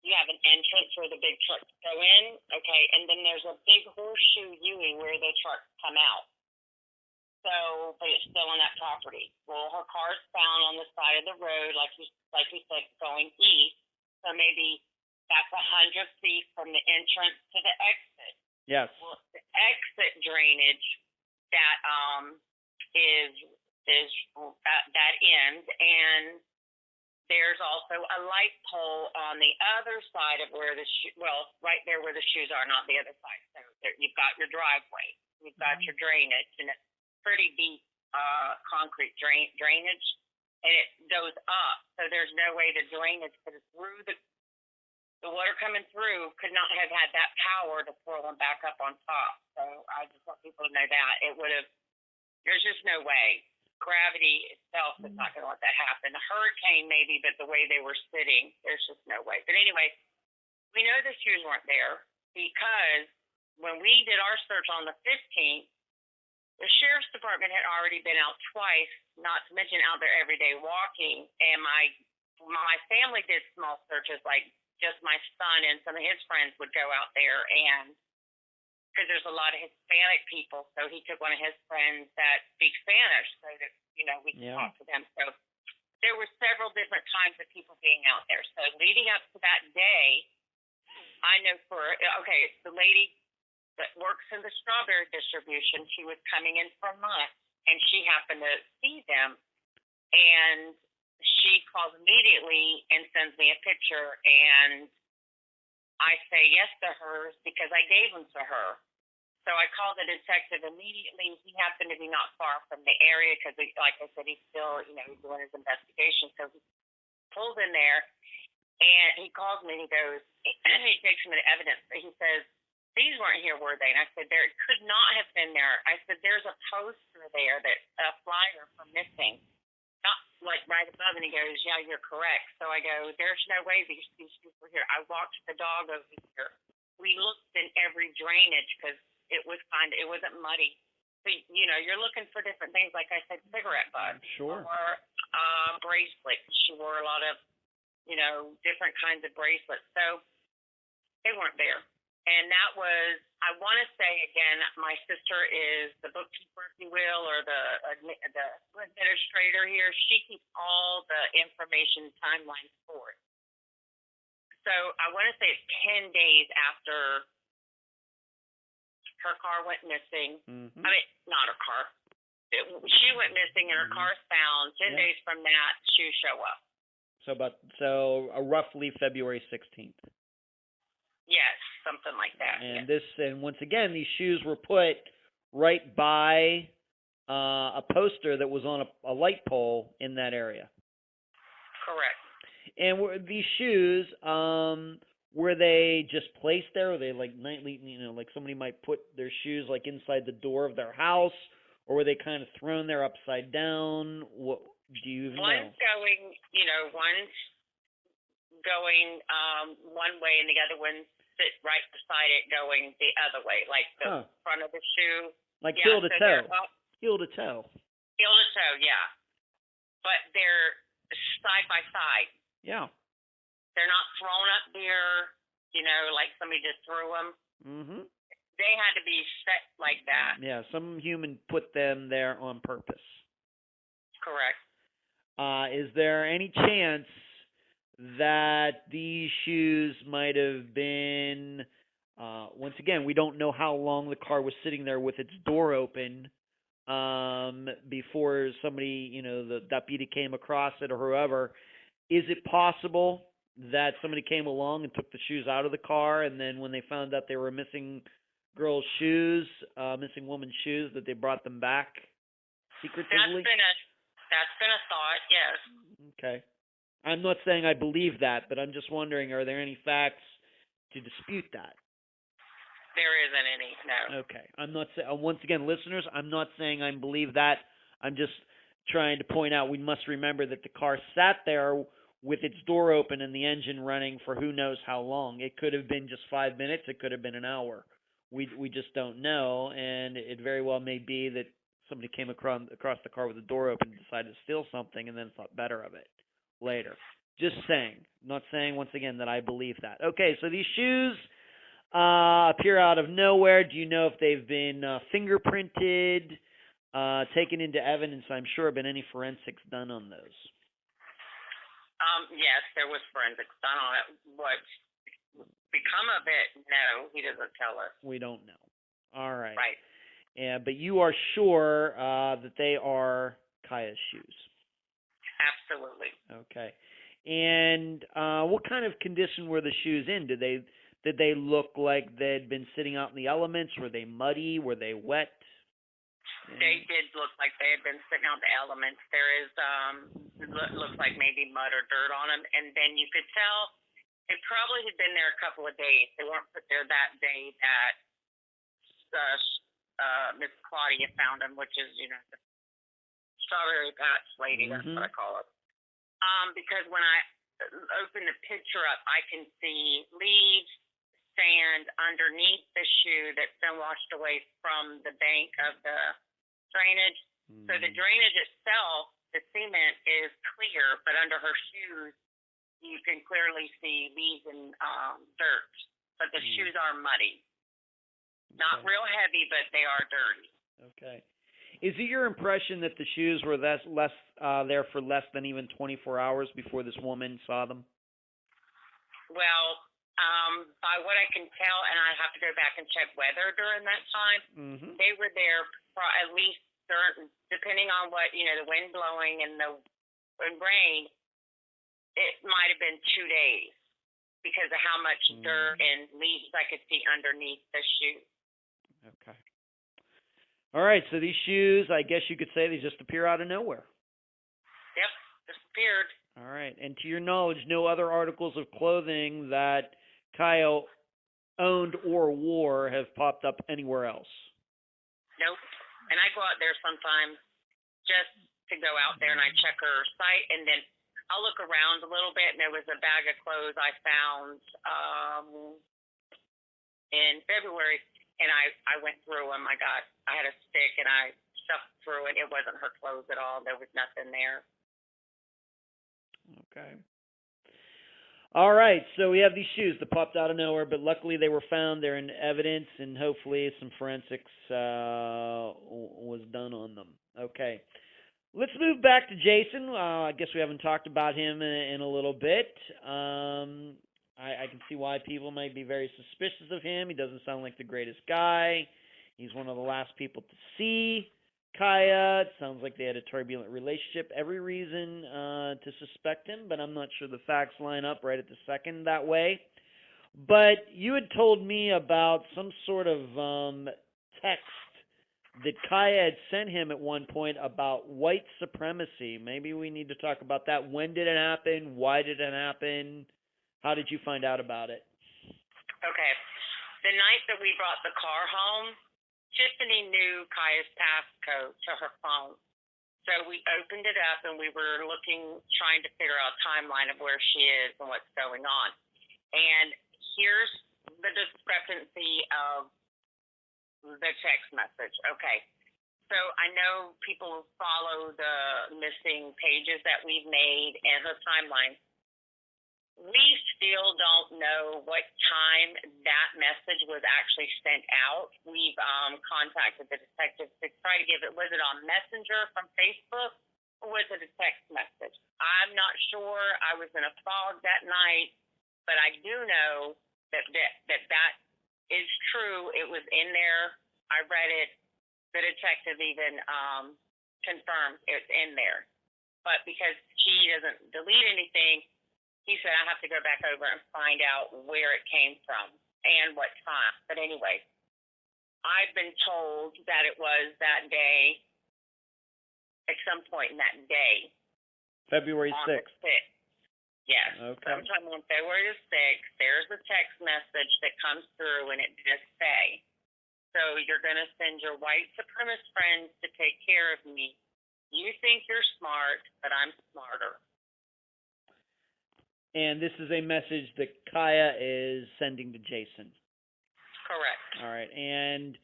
you have an entrance where the big trucks go in, okay, and then there's a big horseshoe U where the trucks come out. So, but it's still on that property. Well, her car's found on the side of the road, like you said, going east. So maybe that's 100 feet from the entrance to the exit. Yes. Well, the exit drainage that is that end, and there's also a light pole on the other side of where right there where the shoes are, not the other side. So you've got your driveway, you've got your drainage, and it's pretty deep concrete drainage, and it goes up. So there's no way to drain it, because through the water coming through could not have had that power to throw them back up on top. So I just want people to know that there's just no way. Gravity itself is not going to let that happen. A hurricane maybe, but the way they were sitting, there's just no way. But anyway, we know the shoes weren't there, because when we did our search on the 15th, the sheriff's department had already been out twice, not to mention out there every day walking, and my family did small searches, like just my son and some of his friends would go out there, and because there's a lot of Hispanic people, so he took one of his friends that speaks Spanish so that we could talk to them. So there were several different times of people being out there. So leading up to that day, I know the lady that works in the strawberry distribution, she was coming in from lunch, and she happened to see them, and she calls immediately and sends me a picture, and I say yes to hers because I gave them to her. So I called the detective immediately. He happened to be not far from the area, because, like I said, he's still, he's doing his investigation. So he pulls in there, and he calls me, and he goes, he takes me to evidence. He says, these weren't here, were they? And I said, there could not have been there. I said, there's a poster there, a flyer for missing, not like right above. And he goes, yeah, you're correct. So I go, there's no way these people were here. I walked the dog over here. We looked in every drainage, because it wasn't muddy. So, you're looking for different things, like I said, cigarette butts. Sure. Or bracelets. She wore a lot of, different kinds of bracelets. So they weren't there. And that was, I want to say again, my sister is the bookkeeper, if you will, or the administrator here. She keeps all the information timelines for it. So I want to say it's 10 days after her car went missing. Mm-hmm. I mean, not her car. She went missing and her car's found. 10 days from that, shoes show up. So roughly February 16th. Yes, something like that. And yes. and once again, these shoes were put right by a poster that was on a light pole in that area. Correct. And were these shoes, were they just placed there? Were they like nightly, like somebody might put their shoes like inside the door of their house, or were they kind of thrown there upside down? What do you even know? One's going one way, and the other one sit right beside it going the other way, like the front of the shoe. Like heel to toe. Heel to toe. Heel to toe, yeah. But they're side by side. Yeah. They're not thrown up there, like somebody just threw them. Mm-hmm. They had to be set like that. Yeah, some human put them there on purpose. Correct. Is there any chance that these shoes might have been, once again, we don't know how long the car was sitting there with its door open before somebody, the deputy came across it or whoever. Is it possible that somebody came along and took the shoes out of the car, and then when they found out they were missing girls' shoes, missing women's shoes, that they brought them back secretively? That's been a thought, yes. Okay. I'm not saying I believe that, but I'm just wondering, are there any facts to dispute that? There isn't any, no. Okay. I'm not once again, listeners, I'm not saying I believe that. I'm just trying to point out we must remember that the car sat there with its door open and the engine running for who knows how long. It could have been just 5 minutes. It could have been an hour. We just don't know, and it very well may be that somebody came across the car with the door open and decided to steal something and then thought better of it later. Just saying. Not saying, once again, that I believe that. Okay, so these shoes appear out of nowhere. Do you know if they've been fingerprinted, taken into evidence? I'm sure have been any forensics done on those? Yes, there was forensics done on it. What's become of it? No, he doesn't tell us. We don't know. All right. Right. Yeah, but you are sure that they are Cieha's shoes? Absolutely. Okay. And what kind of condition were the shoes in? Did they look like they'd been sitting out in the elements? Were they muddy? Were they wet? They did look like they had been sitting out in the elements. There is looks like maybe mud or dirt on them, and then you could tell it probably had been there a couple of days. They weren't put there that day that Miss Claudia found them, which is the strawberry patch lady. That's what I call it. Because when I open the picture up, I can see leaves, sand underneath the shoe that's been washed away from the bank of the drainage. So the drainage itself, the cement is clear, but under her shoes, you can clearly see leaves and dirt. But the shoes are muddy. Not real heavy, but they are dirty. Okay. Is it your impression that the shoes were less there for less than even 24 hours before this woman saw them? Well, by what I can tell, and I have to go back and check weather during that time, they were there for at least, depending on what, the wind blowing and the rain, it might have been 2 days because of how much dirt and leaves I could see underneath the shoe. Okay. All right, so these shoes, I guess you could say they just appear out of nowhere. Yep, disappeared. All right, and to your knowledge, no other articles of clothing that Cieha owned or wore have popped up anywhere else? Nope. And I go out there sometimes just to go out there and I check her site, and then I'll look around a little bit, and there was a bag of clothes I found in February, and I went through them. I had a stick, and I shuffled through it. It wasn't her clothes at all. There was nothing there. Okay. All right, so we have these shoes that popped out of nowhere, but luckily they were found. They're in evidence, and hopefully some forensics was done on them. Okay. Let's move back to Jason. I guess we haven't talked about him in a little bit. I can see why people might be very suspicious of him. He doesn't sound like the greatest guy. He's one of the last people to see Cieha. It sounds like they had a turbulent relationship. Every reason to suspect him, but I'm not sure the facts line up right at the second that way. But you had told me about some sort of text that Cieha had sent him at one point about white supremacy. Maybe we need to talk about that. When did it happen? Why did it happen? How did you find out about it? Okay. The night that we brought the car home, Tiffany knew Cieha's passcode to her phone. So we opened it up and we were trying to figure out a timeline of where she is and what's going on. And here's the discrepancy of the text message. Okay. So I know people follow the missing pages that we've made and her timeline. We still don't know what time that message was actually sent out. We've contacted the detectives to try to give it. Was it on Messenger from Facebook or was it a text message? I'm not sure. I was in a fog that night, but I do know that is true. It was in there. I read it. The detective even confirmed it's in there. But because she doesn't delete anything, he said, I have to go back over and find out where it came from and what time. But anyway, I've been told that it was that day, at some point in that day. February 6th. Yes. Okay. Sometime on February the 6th, there's a text message that comes through, and it does say, so you're going to send your white supremacist friends to take care of me. You think you're smart, but I'm smarter. And this is a message that Cieha is sending to Jason. Correct. All right. And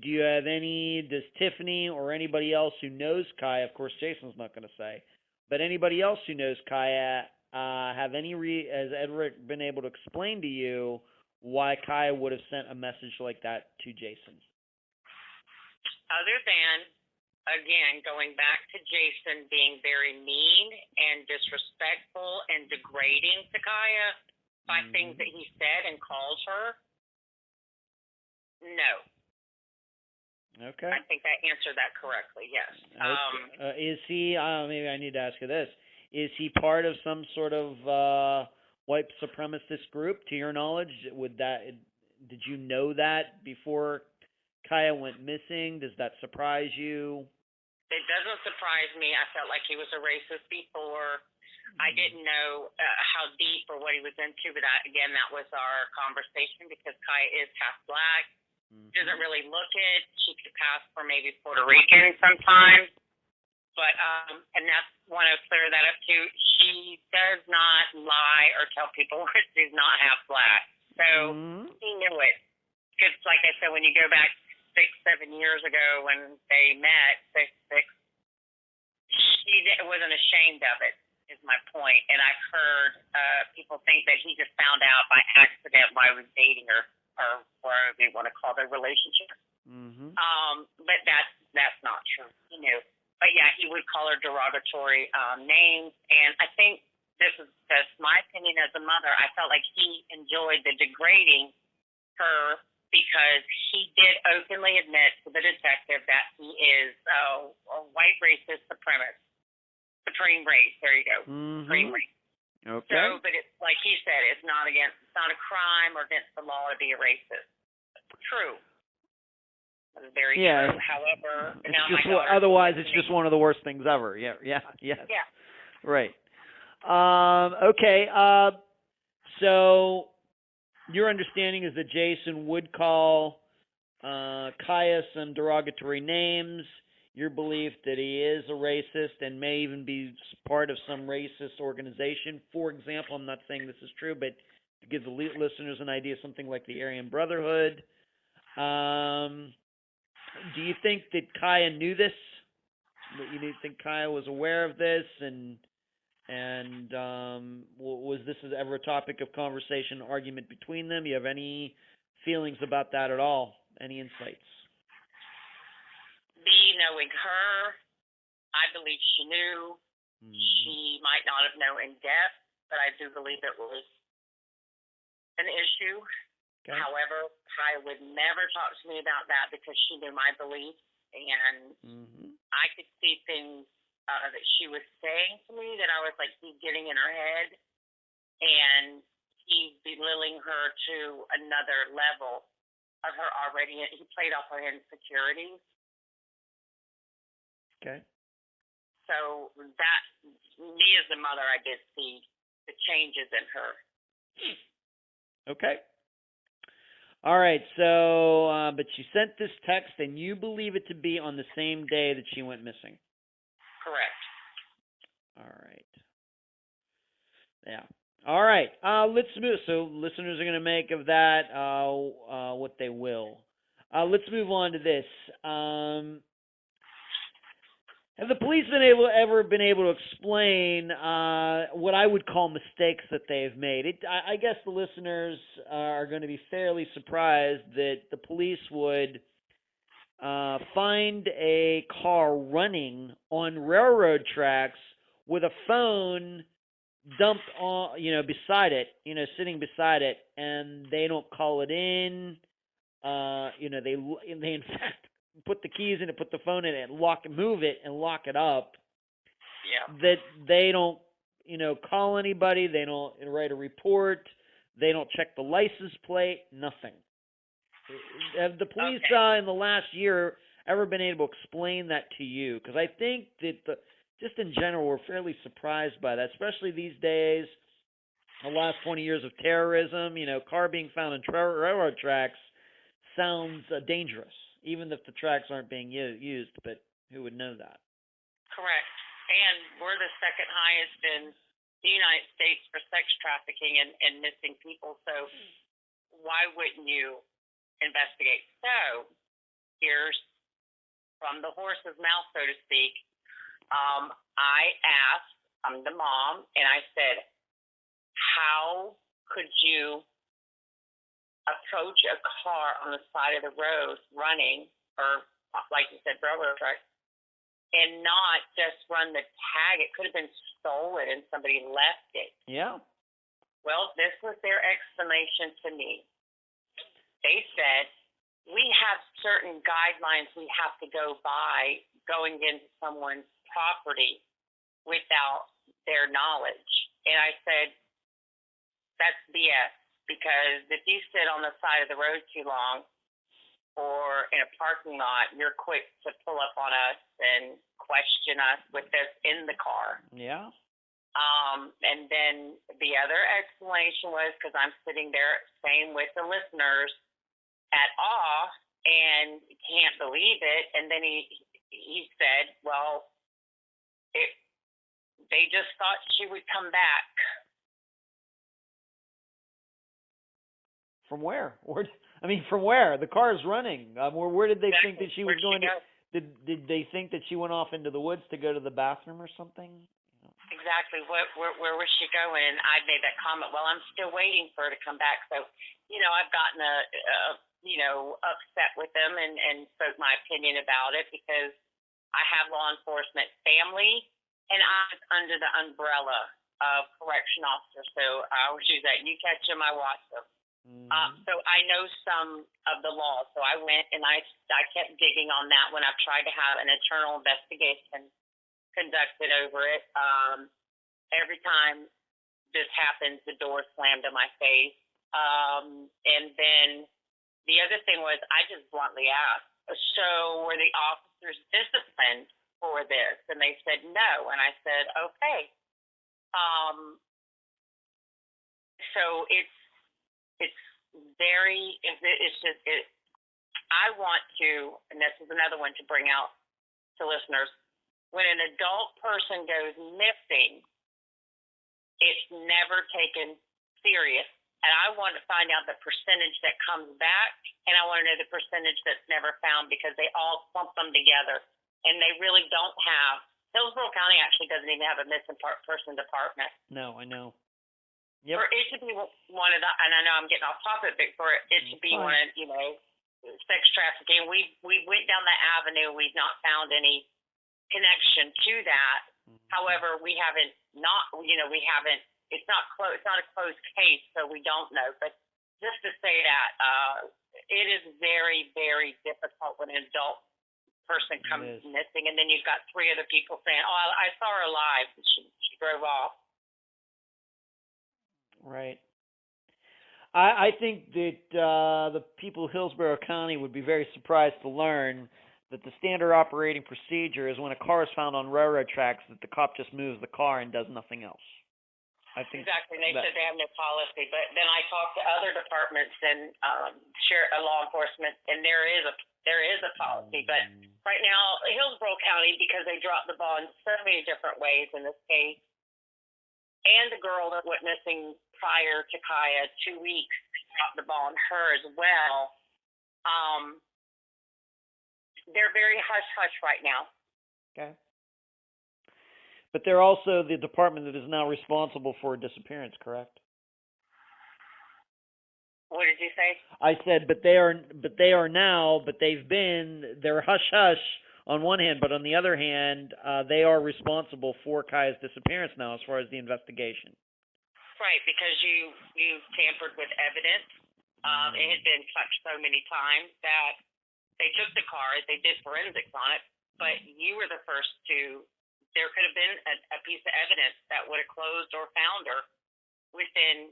do you have does Tiffany or anybody else who knows Cieha, of course Jason's not going to say, but anybody else who knows Cieha, has ever been able to explain to you why Cieha would have sent a message like that to Jason? Other than, again, going back to Jason being very mean and disrespectful and degrading to Cieha by things that he said and called her, no. Okay. I think I answered that correctly, yes. Okay. Is he, maybe I need to ask you this, is he part of some sort of white supremacist group, to your knowledge? Did you know that before Cieha went missing? Does that surprise you? It doesn't surprise me. I felt like he was a racist before. I didn't know how deep or what he was into, but again, that was our conversation because Cieha is half black. Doesn't really look it. She could pass for maybe Puerto Rican sometimes. But, and that's, want to clear that up too. She does not lie or tell people she's not half black. So he knew it. Because, like I said, when you go back 6-7 years ago when they met, she wasn't ashamed of it, is my point. And I've heard people think that he just found out by accident while he was dating her, or whatever you want to call their relationship. But that's not true. He knew. But yeah, he would call her derogatory names. And I think this is just my opinion as a mother. I felt like he enjoyed the degrading her because he did openly admit to the detective that he is a white racist supremacist. Supreme race. There you go. Supreme race. Okay. So, but it's like he said, it's not a crime or against the law to be a racist. True. That's very true. However, it's just otherwise it's just one of the worst things ever. Yeah. Right. Okay. So your understanding is that Jason would call Cieha some derogatory names. Your belief that he is a racist and may even be part of some racist organization. For example, I'm not saying this is true, but to give the listeners an idea, something like the Aryan Brotherhood. Do you think that Cieha knew this? Do you think Cieha was aware of this? And And was this ever a topic of conversation, argument between them? You have any feelings about that at all? Any insights? Me knowing her, I believe she knew. She might not have known in depth, but I do believe it was an issue. Okay. However, Ty would never talk to me about that because she knew my beliefs, and I could see things that she was saying to me that I was like, he's getting in her head, and he's belittling her to another level of her already. He played off her insecurities. Okay. So that, me as a mother, I did see the changes in her. Okay. All right. So, but she sent this text, and you believe it to be on the same day that she went missing. Correct. All right. Yeah. All right. Let's move. So listeners are going to make of that what they will. Let's move on to this. Have the police ever been able to explain what I would call mistakes that they've made? I guess the listeners are going to be fairly surprised that the police would find a car running on railroad tracks with a phone dumped on, beside it, sitting beside it, and they don't call it in. They in fact put the keys in it, put the phone in it, move it, and lock it up. Yeah. That they don't, call anybody. They don't write a report. They don't check the license plate. Nothing. Have the police in the last year ever been able to explain that to you? Because I think that just in general, we're fairly surprised by that, especially these days. The last 20 years of terrorism, car being found on railroad tracks sounds dangerous, even if the tracks aren't being used. But who would know that? Correct. And we're the second highest in the United States for sex trafficking and missing people. So why wouldn't you investigate? So here's from the horse's mouth, so to speak. I asked, I'm the mom, and I said, how could you approach a car on the side of the road running, or like you said, railroad track, and not just run the tag? It could have been stolen and somebody left it. Yeah. Well, this was their explanation to me. They said, we have certain guidelines we have to go by going into someone's property without their knowledge. And I said, that's BS, because if you sit on the side of the road too long or in a parking lot, you're quick to pull up on us and question us with this in the car. Yeah. And then the other explanation was, because I'm sitting there saying with the listeners at awe and can't believe it, and then he said, well, they just thought she would come back. From where? From where? The car's running. Where did they think that she was going to? Did they think that she went off into the woods to go to the bathroom or something? Exactly. Where was she going? And I made that comment. Well, I'm still waiting for her to come back. So, I've gotten upset with them and spoke my opinion about it, because I have law enforcement family, and I was under the umbrella of correction officer. So I always use that. You catch them, I watch them. So I know some of the law. So I went and I kept digging on that when I've tried to have an internal investigation conducted over it. Every time this happens, the door slammed in my face. And then the other thing was, I just bluntly asked, so were the officers disciplined for this? And they said no. And I said, okay. So I want to, and this is another one to bring out to listeners, when an adult person goes missing, it's never taken serious. And I want to find out the percentage that comes back, and I want to know the percentage that's never found, because they all clump them together, and they really don't have Hillsborough County actually doesn't even have a missing person department. No, I know. Yep. For it to be one of the, and I know I'm getting off topic, but for it to be one of, sex trafficking, we went down that avenue. We've not found any connection to that. However, we haven't, it's not close. It's not a closed case, so we don't know. But just to say that, it is very, very difficult when an adult person comes missing, and then you've got 3 other people saying, "Oh, I saw her alive. She drove off." Right. I think that the people of Hillsborough County would be very surprised to learn that the standard operating procedure is when a car is found on railroad tracks that the cop just moves the car and does nothing else. I think exactly. They said they have no policy, but then I talked to other departments and law enforcement, and there is a policy. But right now, Hillsborough County, because they dropped the ball in so many different ways in this case, and the girl that went missing prior to Cieha, 2 weeks, dropped the ball on her as well. They're very hush-hush right now. Okay. But they're also the department that is now responsible for a disappearance, correct? What did you say? I said, they're hush-hush on one hand, but on the other hand, they are responsible for Cieha's disappearance now as far as the investigation. Right, because you tampered with evidence. It had been touched so many times that they took the car, they did forensics on it, but you were the first to. There could have been a piece of evidence that would have closed or found her within,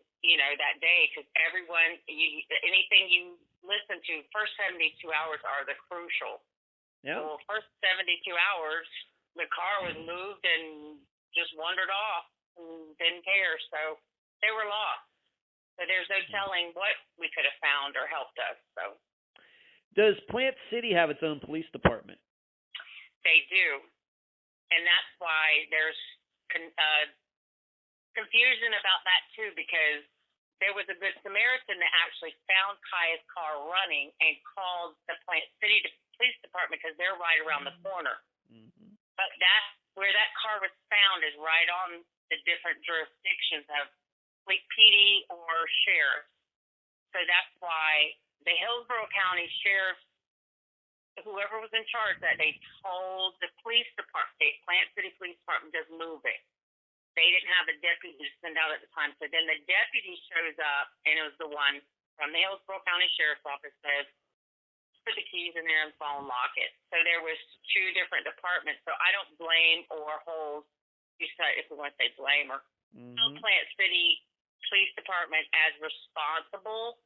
that day, because anything you listen to, first 72 hours are the crucial. Yeah. So first 72 hours, the car was moved and just wandered off and didn't care. So they were lost. So there's no telling what we could have found or helped us. So does Plant City have its own police department? They do. And that's why there's confusion about that, too, because there was a Good Samaritan that actually found Cieha's car running and called the Plant City Police Department because they're right around the corner. Mm-hmm. But where that car was found is right on the different jurisdictions of PD or sheriff. So that's why the Hillsborough County Sheriff, whoever was in charge that day, told the police department, the Plant City Police Department, just move it. They didn't have a deputy to send out at the time. So then the deputy shows up, and it was the one from the Hillsborough County Sheriff's Office, says, put the keys in there and fall and lock it. So there was 2 different departments. So I don't blame or hold, if we want to say blame, or Plant City Police Department as responsible.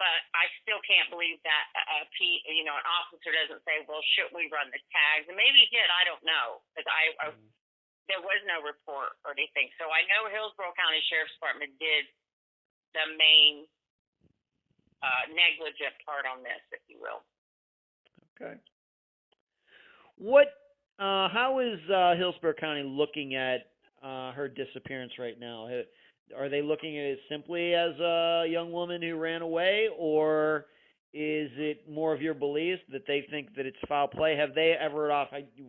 But I still can't believe that an officer doesn't say, well, shouldn't we run the tags? And maybe he did. I don't know. Because there was no report or anything. So I know Hillsborough County Sheriff's Department did the main negligent part on this, if you will. Okay. How is Hillsborough County looking at her disappearance right now? Are they looking at it simply as a young woman who ran away, or is it more of your belief that they think that it's foul play? Have they ever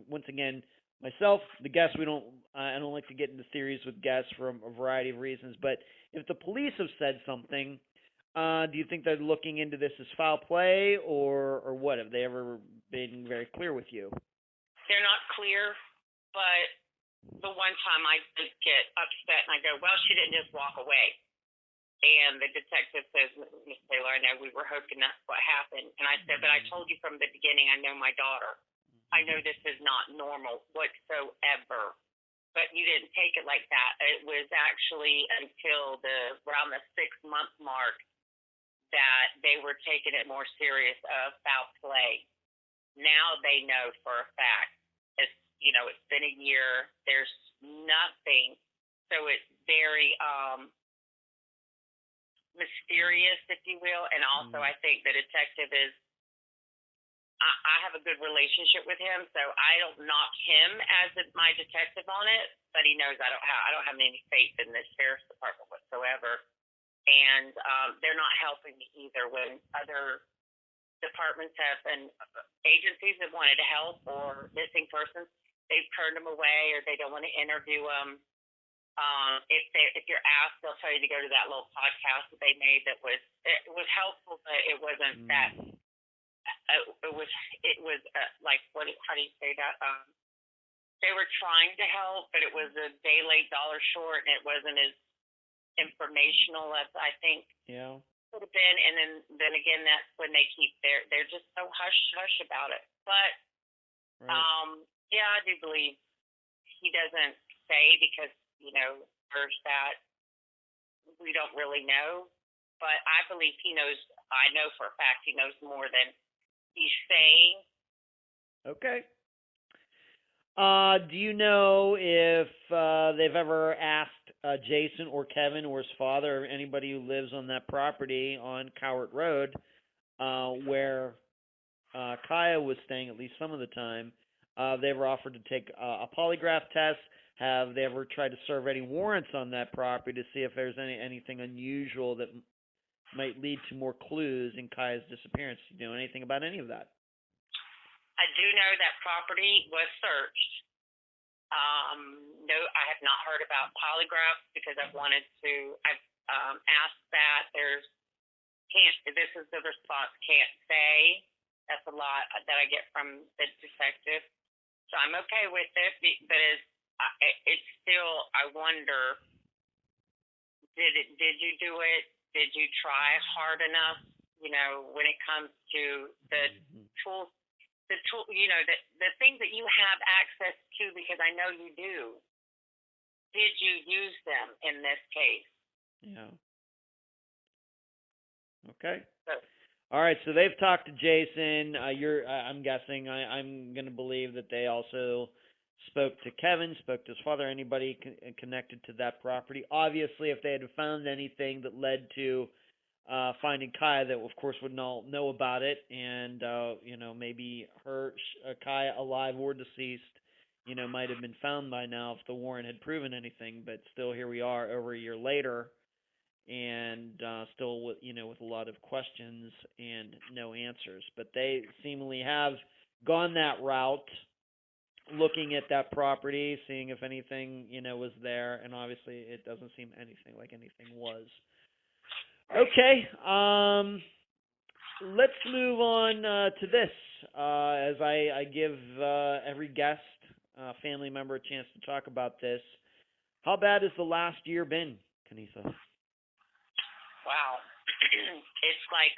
once again, myself, the guests, I don't like to get into theories with guests for a variety of reasons, but if the police have said something, do you think they're looking into this as foul play, or what? Have they ever been very clear with you? They're not clear, but the one time I did get upset and I go, well, she didn't just walk away. And the detective says, Miss Taylor, I know we were hoping that's what happened. And I said, but I told you from the beginning, I know my daughter. I know this is not normal whatsoever. But you didn't take it like that. It was actually until around the 6-month mark that they were taking it more serious of foul play. Now they know for a fact. It's been a year. There's nothing. So it's very mysterious, if you will. And also, I think the detective is, I have a good relationship with him, so I don't knock him as my detective on it, but he knows I don't have any faith in this sheriff's department whatsoever. And they're not helping me either when other departments and agencies have wanted to help or missing persons. they've turned them away or they don't want to interview them. If you're asked, they'll tell you to go to that little podcast that they made that was helpful, but it wasn't that. It was like how do you say that? They were trying to help, but it was a day late, dollar short, and it wasn't as informational as I think could have been. And then again, that's when they keep they're just so hush hush about it. But yeah, I do believe he doesn't say because there's that we don't really know. But I believe he knows. I know for a fact he knows more than he's saying. Okay. Do you know if they've ever asked Jason or Kevin or his father or anybody who lives on that property on Cowart Road where Cieha was staying at least some of the time, they ever offered to take a polygraph test? Have they ever tried to serve any warrants on that property to see if there's anything unusual that might lead to more clues in Cieha's disappearance? Do you know anything about any of that? I do know that property was searched. No, I have not heard about polygraphs because I've asked that. This is the response, can't say. That's a lot that I get from the detective. So I'm okay with it, but it's still, I wonder, did you do it? Did you try hard enough? When it comes to the tools, the things that you have access to, because I know you do. Did you use them in this case? Yeah. Okay. All right. So they've talked to Jason. I'm guessing. I'm going to believe that they also spoke to Kevin, spoke to his father, anybody connected to that property. Obviously, if they had found anything that led to finding Cieha, that of course would not know about it, and maybe Cieha, alive or deceased, might have been found by now if the warrant had proven anything. But still, here we are over a year later, and still with a lot of questions and no answers. But they seemingly have gone that route, looking at that property, seeing if anything was there, and obviously it doesn't seem anything like anything was. Okay, let's move on to this. As I give every guest, family member, a chance to talk about this. How bad has the last year been, Kaneetha? Wow, it's like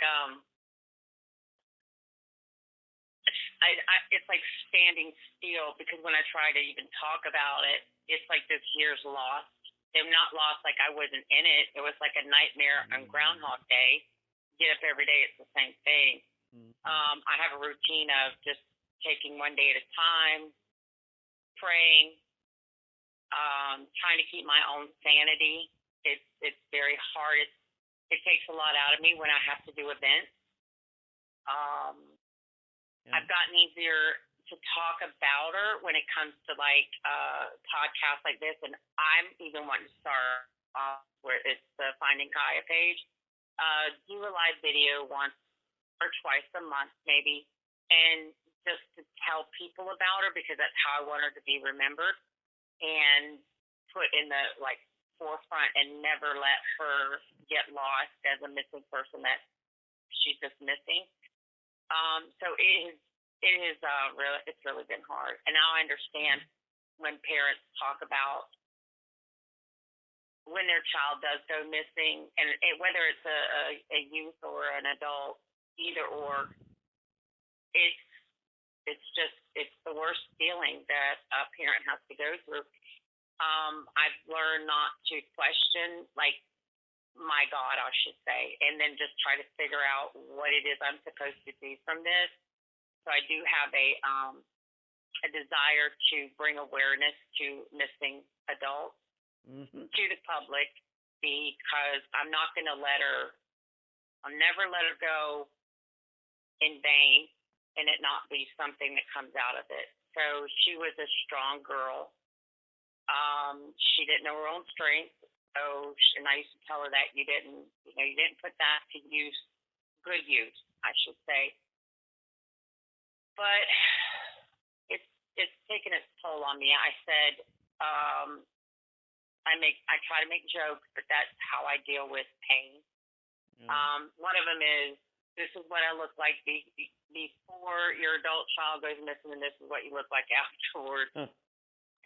it's like standing still, because when I try to even talk about it, it's like this year's lost. I'm not lost like I wasn't in it. It was like a nightmare on Groundhog Day. Get up every day, it's the same thing. I have a routine of just taking one day at a time, praying, trying to keep my own sanity. It's very hard. It takes a lot out of me when I have to do events. I've gotten easier to talk about her when it comes to like podcasts like this, and I'm even wanting to start off where it's the Finding Cieha page. Do a live video once or twice a month maybe, and just to tell people about her, because that's how I want her to be remembered and put in the forefront, and never let her get lost as a missing person that she's just missing. So it's really been hard. And now I understand when parents talk about when their child does go missing, and whether it's a youth or an adult, either or, it's the worst feeling that a parent has to go through. I've learned not to question, my God, I should say, and then just try to figure out what it is I'm supposed to do from this. So I do have a desire to bring awareness to missing adults to the public, because I'm not going to I'll never let her go in vain and it not be something that comes out of it. So she was a strong girl. She didn't know her own strength. So, and I used to tell her that you didn't put that to use, good use, I should say. But it's taken its toll on me. I said, I try to make jokes, but that's how I deal with pain. One of them is, this is what I look like before your adult child goes missing, and this is what you look like afterwards. Huh.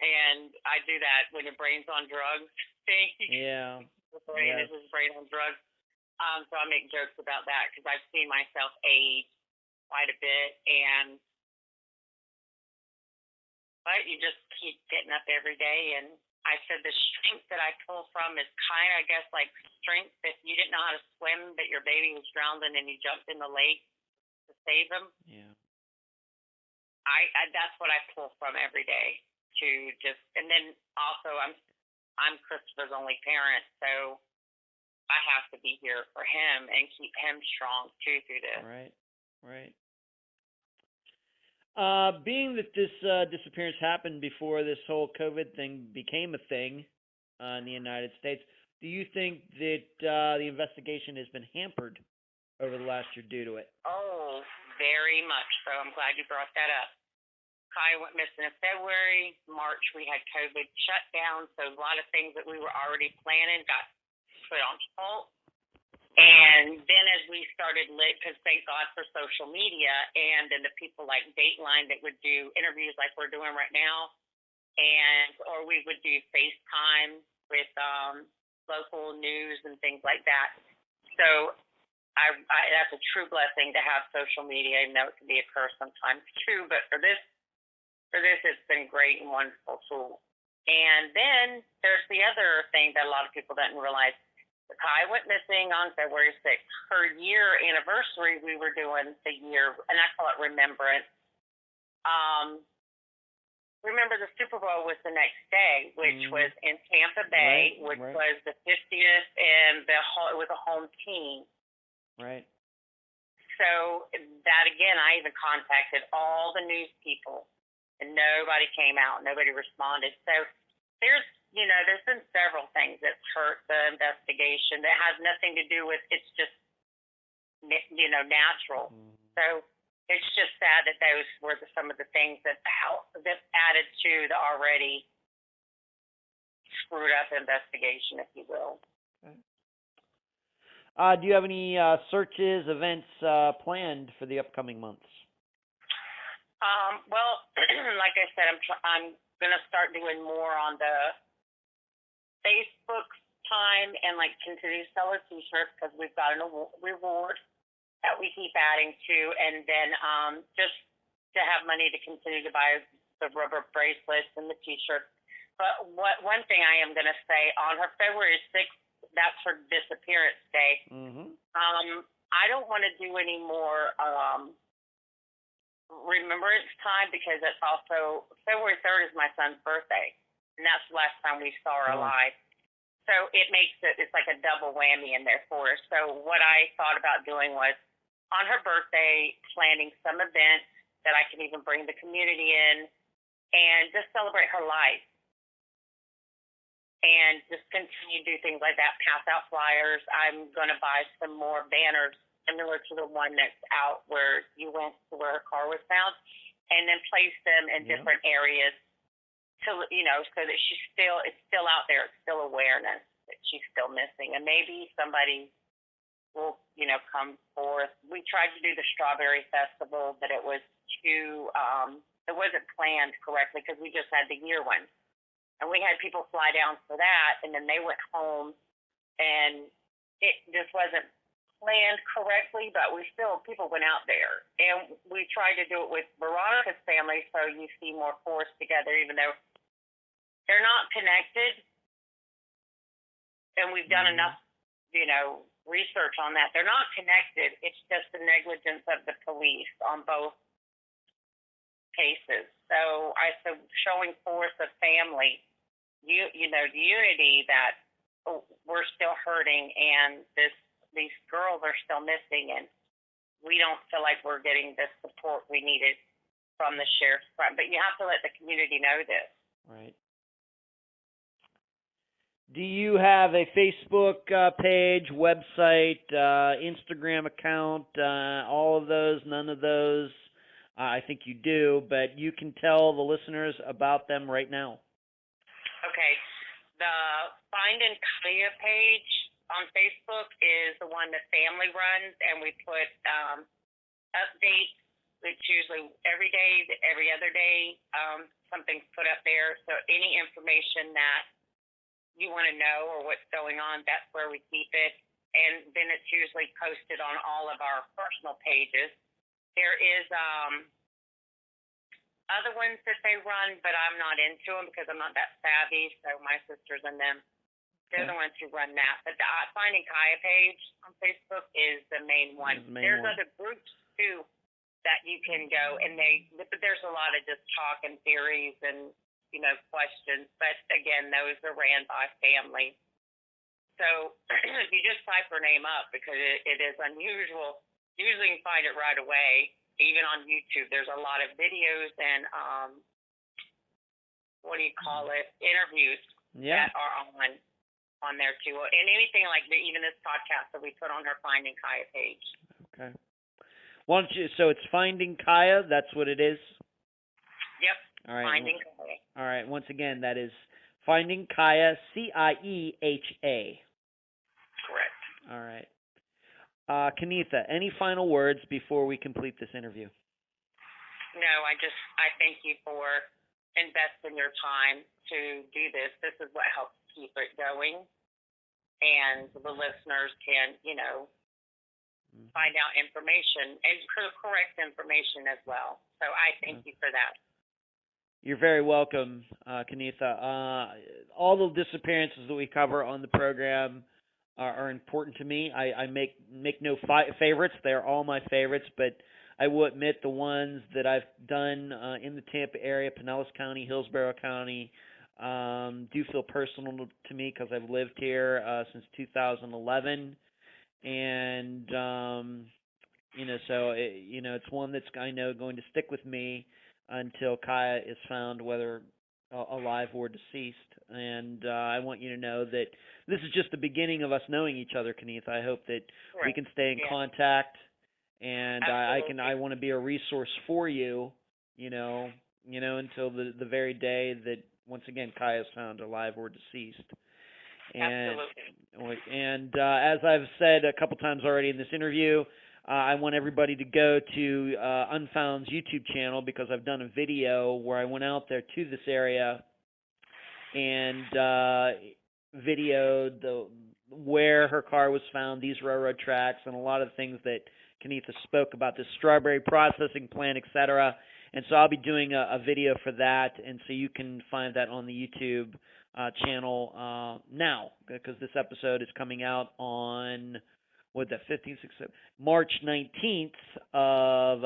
And I do that when your brain's on drugs. Yeah. This is brain on drugs. So I make jokes about that because I've seen myself age quite a bit, but you just keep getting up every day. And I said the strength that I pull from is kind of, I guess, like strength if you didn't know how to swim, but your baby was drowning and you jumped in the lake to save him. Yeah. I that's what I pull from every day to just, and then also I'm Christopher's only parent, so I have to be here for him and keep him strong too through this. Right. Being that this disappearance happened before this whole COVID thing became a thing in the United States, do you think that the investigation has been hampered over the last year due to it? Oh, very much so. I'm glad you brought that up. Kai went missing in February. March, we had COVID shut down, so a lot of things that we were already planning got put on hold. And then as we started, because thank God for social media, and then the people like Dateline that would do interviews like we're doing right now, or we would do FaceTime with local news and things like that. So I that's a true blessing to have social media. I know it can be a curse sometimes too, but for this it's been great and wonderful tool. And then there's the other thing that a lot of people didn't realize. Kai went missing on February 6th. Her year anniversary, we were doing the year, and I call it remembrance. Remember, the Super Bowl was the next day, which was in Tampa Bay, which was the 50th, and it was a home team. Right. So that, again, I even contacted all the news people, and nobody came out. Nobody responded. So there's been several things that hurt the investigation that has nothing to do with, it's just, natural. So it's just sad that those were some of the things that added to the already screwed up investigation, if you will. Okay. Do you have any searches, events planned for the upcoming months? Well, like I said, I'm going to start doing more on the Facebook time and continue to sell our t-shirts because we've got an reward that we keep adding to, and then just to have money to continue to buy the rubber bracelets and the t-shirts. But one thing I am going to say, on her February 6th, that's her disappearance day. I don't want to do any more remembrance time because it's also February 3rd is my son's birthday. And that's the last time we saw her alive. So it makes it's like a double whammy in there for her. So what I thought about doing was, on her birthday, planning some event that I can even bring the community in and just celebrate her life. And just continue to do things like that, pass out flyers. I'm going to buy some more banners similar to the one that's out where you went to where her car was found, and then place them in different areas. So that it's still out there. It's still awareness that she's still missing. And maybe somebody will, come forth. We tried to do the Strawberry Festival, but it was it wasn't planned correctly because we just had the year one. And we had people fly down for that, and then they went home, and it just wasn't planned correctly, but people went out there. And we tried to do it with Veronica's family, so you see more force together, even though they're not connected. And we've done enough, research on that. They're not connected. It's just the negligence of the police on both cases. So showing force of family, the unity that we're still hurting, and these girls are still missing, and we don't feel like we're getting the support we needed from the sheriff's department. But you have to let the community know this. Right. Do you have a Facebook page, website, Instagram account, all of those, none of those? I think you do, but you can tell the listeners about them right now. Okay. The Find and Cieha page on Facebook is the one that family runs, and we put updates. It's usually every day, every other day, something's put up there. So any information that you want to know or what's going on, that's where we keep it. And then it's usually posted on all of our personal pages. There is other ones that they run, but I'm not into them because I'm not that savvy. So my sisters and them, they're the ones who run that. But the Finding Cieha page on Facebook is the main one. There's other groups too that you can go, and but there's a lot of just talk and theories and questions. But again, those are ran by family. So if you just type her name up, because it is unusual, usually you can find it right away. Even on YouTube, there's a lot of videos and interviews that are on there too, and anything like even this podcast that we put on her Finding Cieha page. Okay. Why don't you? So it's Finding Cieha. That's what it is. Yep. All right. Finding Cieha. All right. Once again, that is Finding Cieha. Cieha. Correct. All right. Kaneetha, any final words before we complete this interview? No, I thank you for investing your time to do this. This is what helps keep it going, and the listeners can, find out information and correct information as well. So I thank you for that. You're very welcome, Kaneetha. All the disappearances that we cover on the program are important to me. I make no favorites. They're all my favorites, but I will admit the ones that I've done in the Tampa area, Pinellas County, Hillsborough County, do feel personal to me because I've lived here since 2011, and so it's one that's I know going to stick with me until Cieha is found, whether alive or deceased. And I want you to know that this is just the beginning of us knowing each other, Kaneetha. I hope that we can stay in contact, and I want to be a resource for you, until the very day that once again Cieha is found alive or deceased. And as I've said a couple times already in this interview, I want everybody to go to Unfound's YouTube channel, because I've done a video where I went out there to this area and videoed where her car was found, these railroad tracks, and a lot of things that Kaneetha spoke about, this strawberry processing plant, etc. And so I'll be doing a video for that, and so you can find that on the YouTube channel now, because this episode is coming out on March 19th of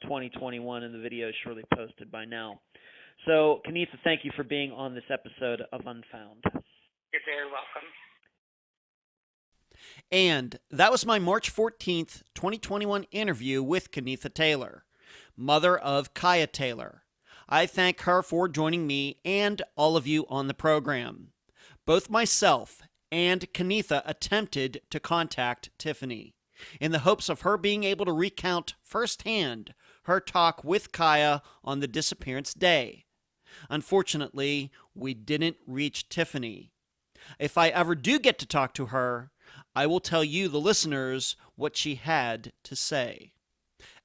2021, and the video is surely posted by now. So, Kaneetha, thank you for being on this episode of Unfound. You're very welcome. And that was my March 14th, 2021 interview with Kaneetha Taylor, mother of Cieha Taylor. I thank her for joining me and all of you on the program. Both myself and Kaneetha attempted to contact Tiffany in the hopes of her being able to recount firsthand her talk with Cieha on the disappearance day. Unfortunately, we didn't reach Tiffany. If I ever do get to talk to her, I will tell you, the listeners, what she had to say.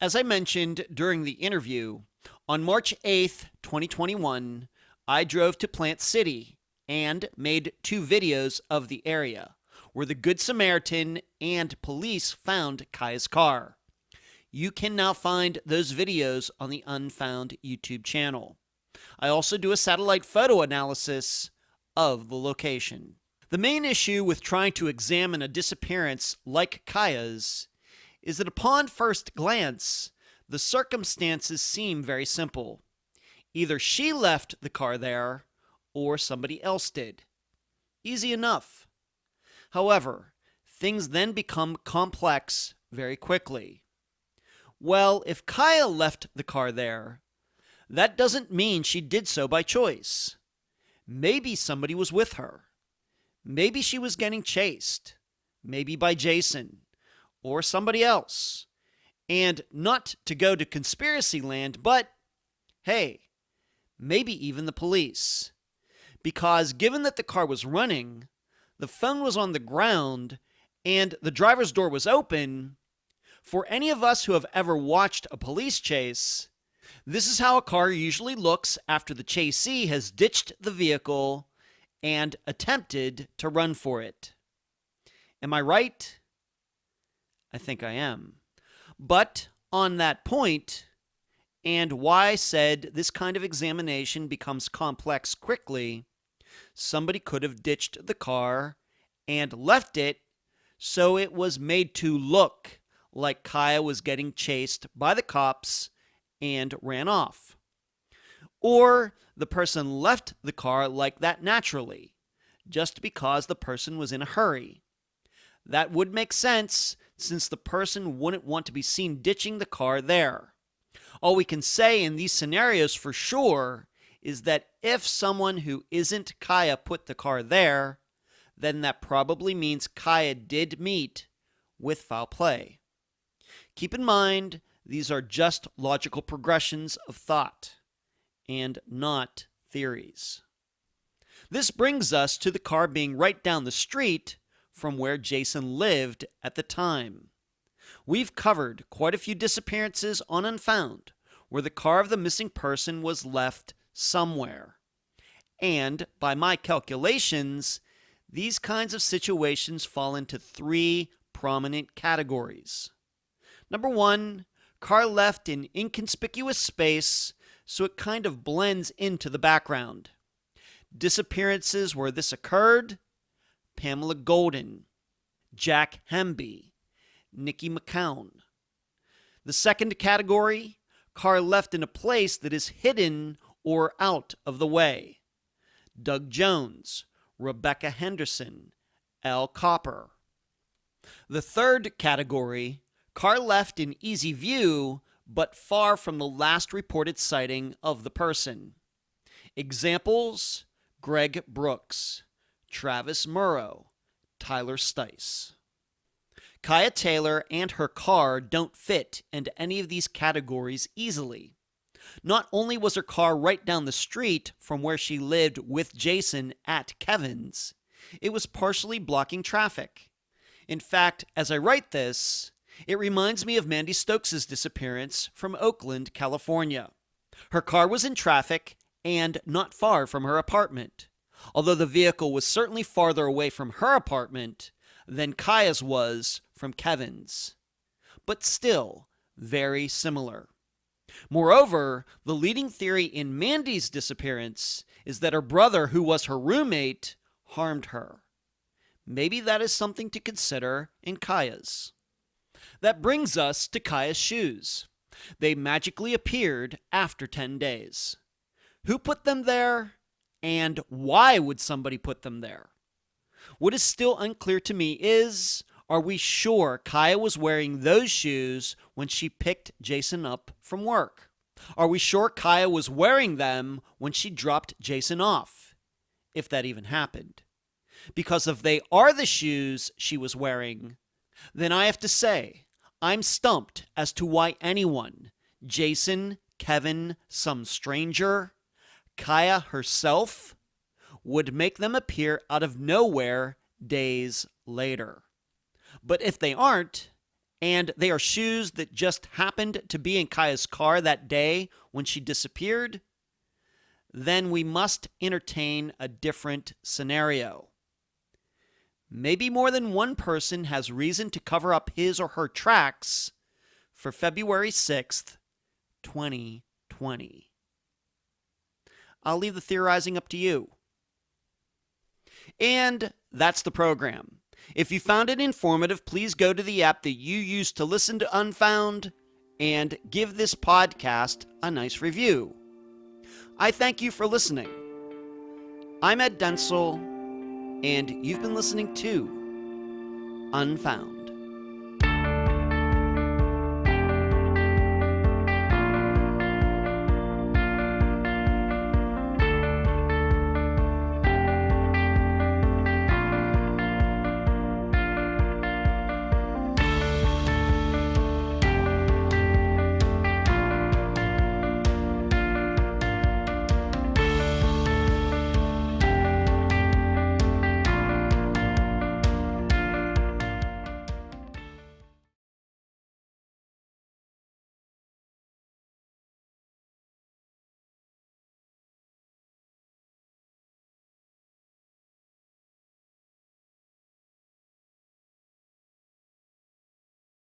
As I mentioned during the interview, on March 8th, 2021, I drove to Plant City and made 2 videos of the area where the Good Samaritan and police found Cieha's car. You can now find those videos on the Unfound YouTube channel. I also do a satellite photo analysis of the location. The main issue with trying to examine a disappearance like Cieha's is that upon first glance, the circumstances seem very simple. Either she left the car there, or somebody else did. Easy enough. However, things then become complex very quickly. Well, if Cieha left the car there, that doesn't mean she did so by choice. Maybe somebody was with her. Maybe she was getting chased. Maybe by Jason or somebody else. And not to go to conspiracy land, but hey, maybe even the police. Because given that the car was running, the phone was on the ground, and the driver's door was open, for any of us who have ever watched a police chase, this is how a car usually looks after the chasee has ditched the vehicle and attempted to run for it. Am I right? I think I am. But on that point, and why I said this kind of examination becomes complex quickly, somebody could have ditched the car and left it so it was made to look like Cieha was getting chased by the cops and ran off. Or the person left the car like that naturally, just because the person was in a hurry. That would make sense, since the person wouldn't want to be seen ditching the car there. All we can say in these scenarios for sure is that if someone who isn't Cieha put the car there, then that probably means Cieha did meet with foul play. Keep in mind, these are just logical progressions of thought, and not theories. This brings us to the car being right down the street from where Jason lived at the time. We've covered quite a few disappearances on Unfound where the car of the missing person was left somewhere. And by my calculations, these kinds of situations fall into three prominent categories. Number one, car left in inconspicuous space, so it kind of blends into the background. Disappearances where this occurred: Pamela Golden, Jack Hemby, Nikki McCown. The second category, car left in a place that is hidden or out of the way: Doug Jones, Rebecca Henderson, Al Copper. The third category, car left in easy view but far from the last reported sighting of the person. Examples: Greg Brooks, Travis Murrow, Tyler Stice. Cieha Taylor and her car don't fit into any of these categories easily. Not only was her car right down the street from where she lived with Jason at Kevin's, it was partially blocking traffic. In fact, as I write this, it reminds me of Mandy Stokes' disappearance from Oakland, California. Her car was in traffic and not far from her apartment, although the vehicle was certainly farther away from her apartment than Cieha's was from Kevin's, but still very similar. Moreover, the leading theory in Mandy's disappearance is that her brother, who was her roommate, harmed her. Maybe that is something to consider in Cieha's. That brings us to Cieha's shoes. They magically appeared after 10 days. Who put them there, and why would somebody put them there? What is still unclear to me is, are we sure Cieha was wearing those shoes when she picked Jason up from work? Are we sure Cieha was wearing them when she dropped Jason off, if that even happened? Because if they are the shoes she was wearing, then I have to say, I'm stumped as to why anyone, Jason, Kevin, some stranger, Cieha herself, would make them appear out of nowhere days later. But if they aren't, and they are shoes that just happened to be in Cieha's car that day when she disappeared, then we must entertain a different scenario. Maybe more than one person has reason to cover up his or her tracks for February 6th, 2020. I'll leave the theorizing up to you. And that's the program. If you found it informative, please go to the app that you use to listen to Unfound and give this podcast a nice review. I thank you for listening. I'm Ed Densel, and you've been listening to Unfound.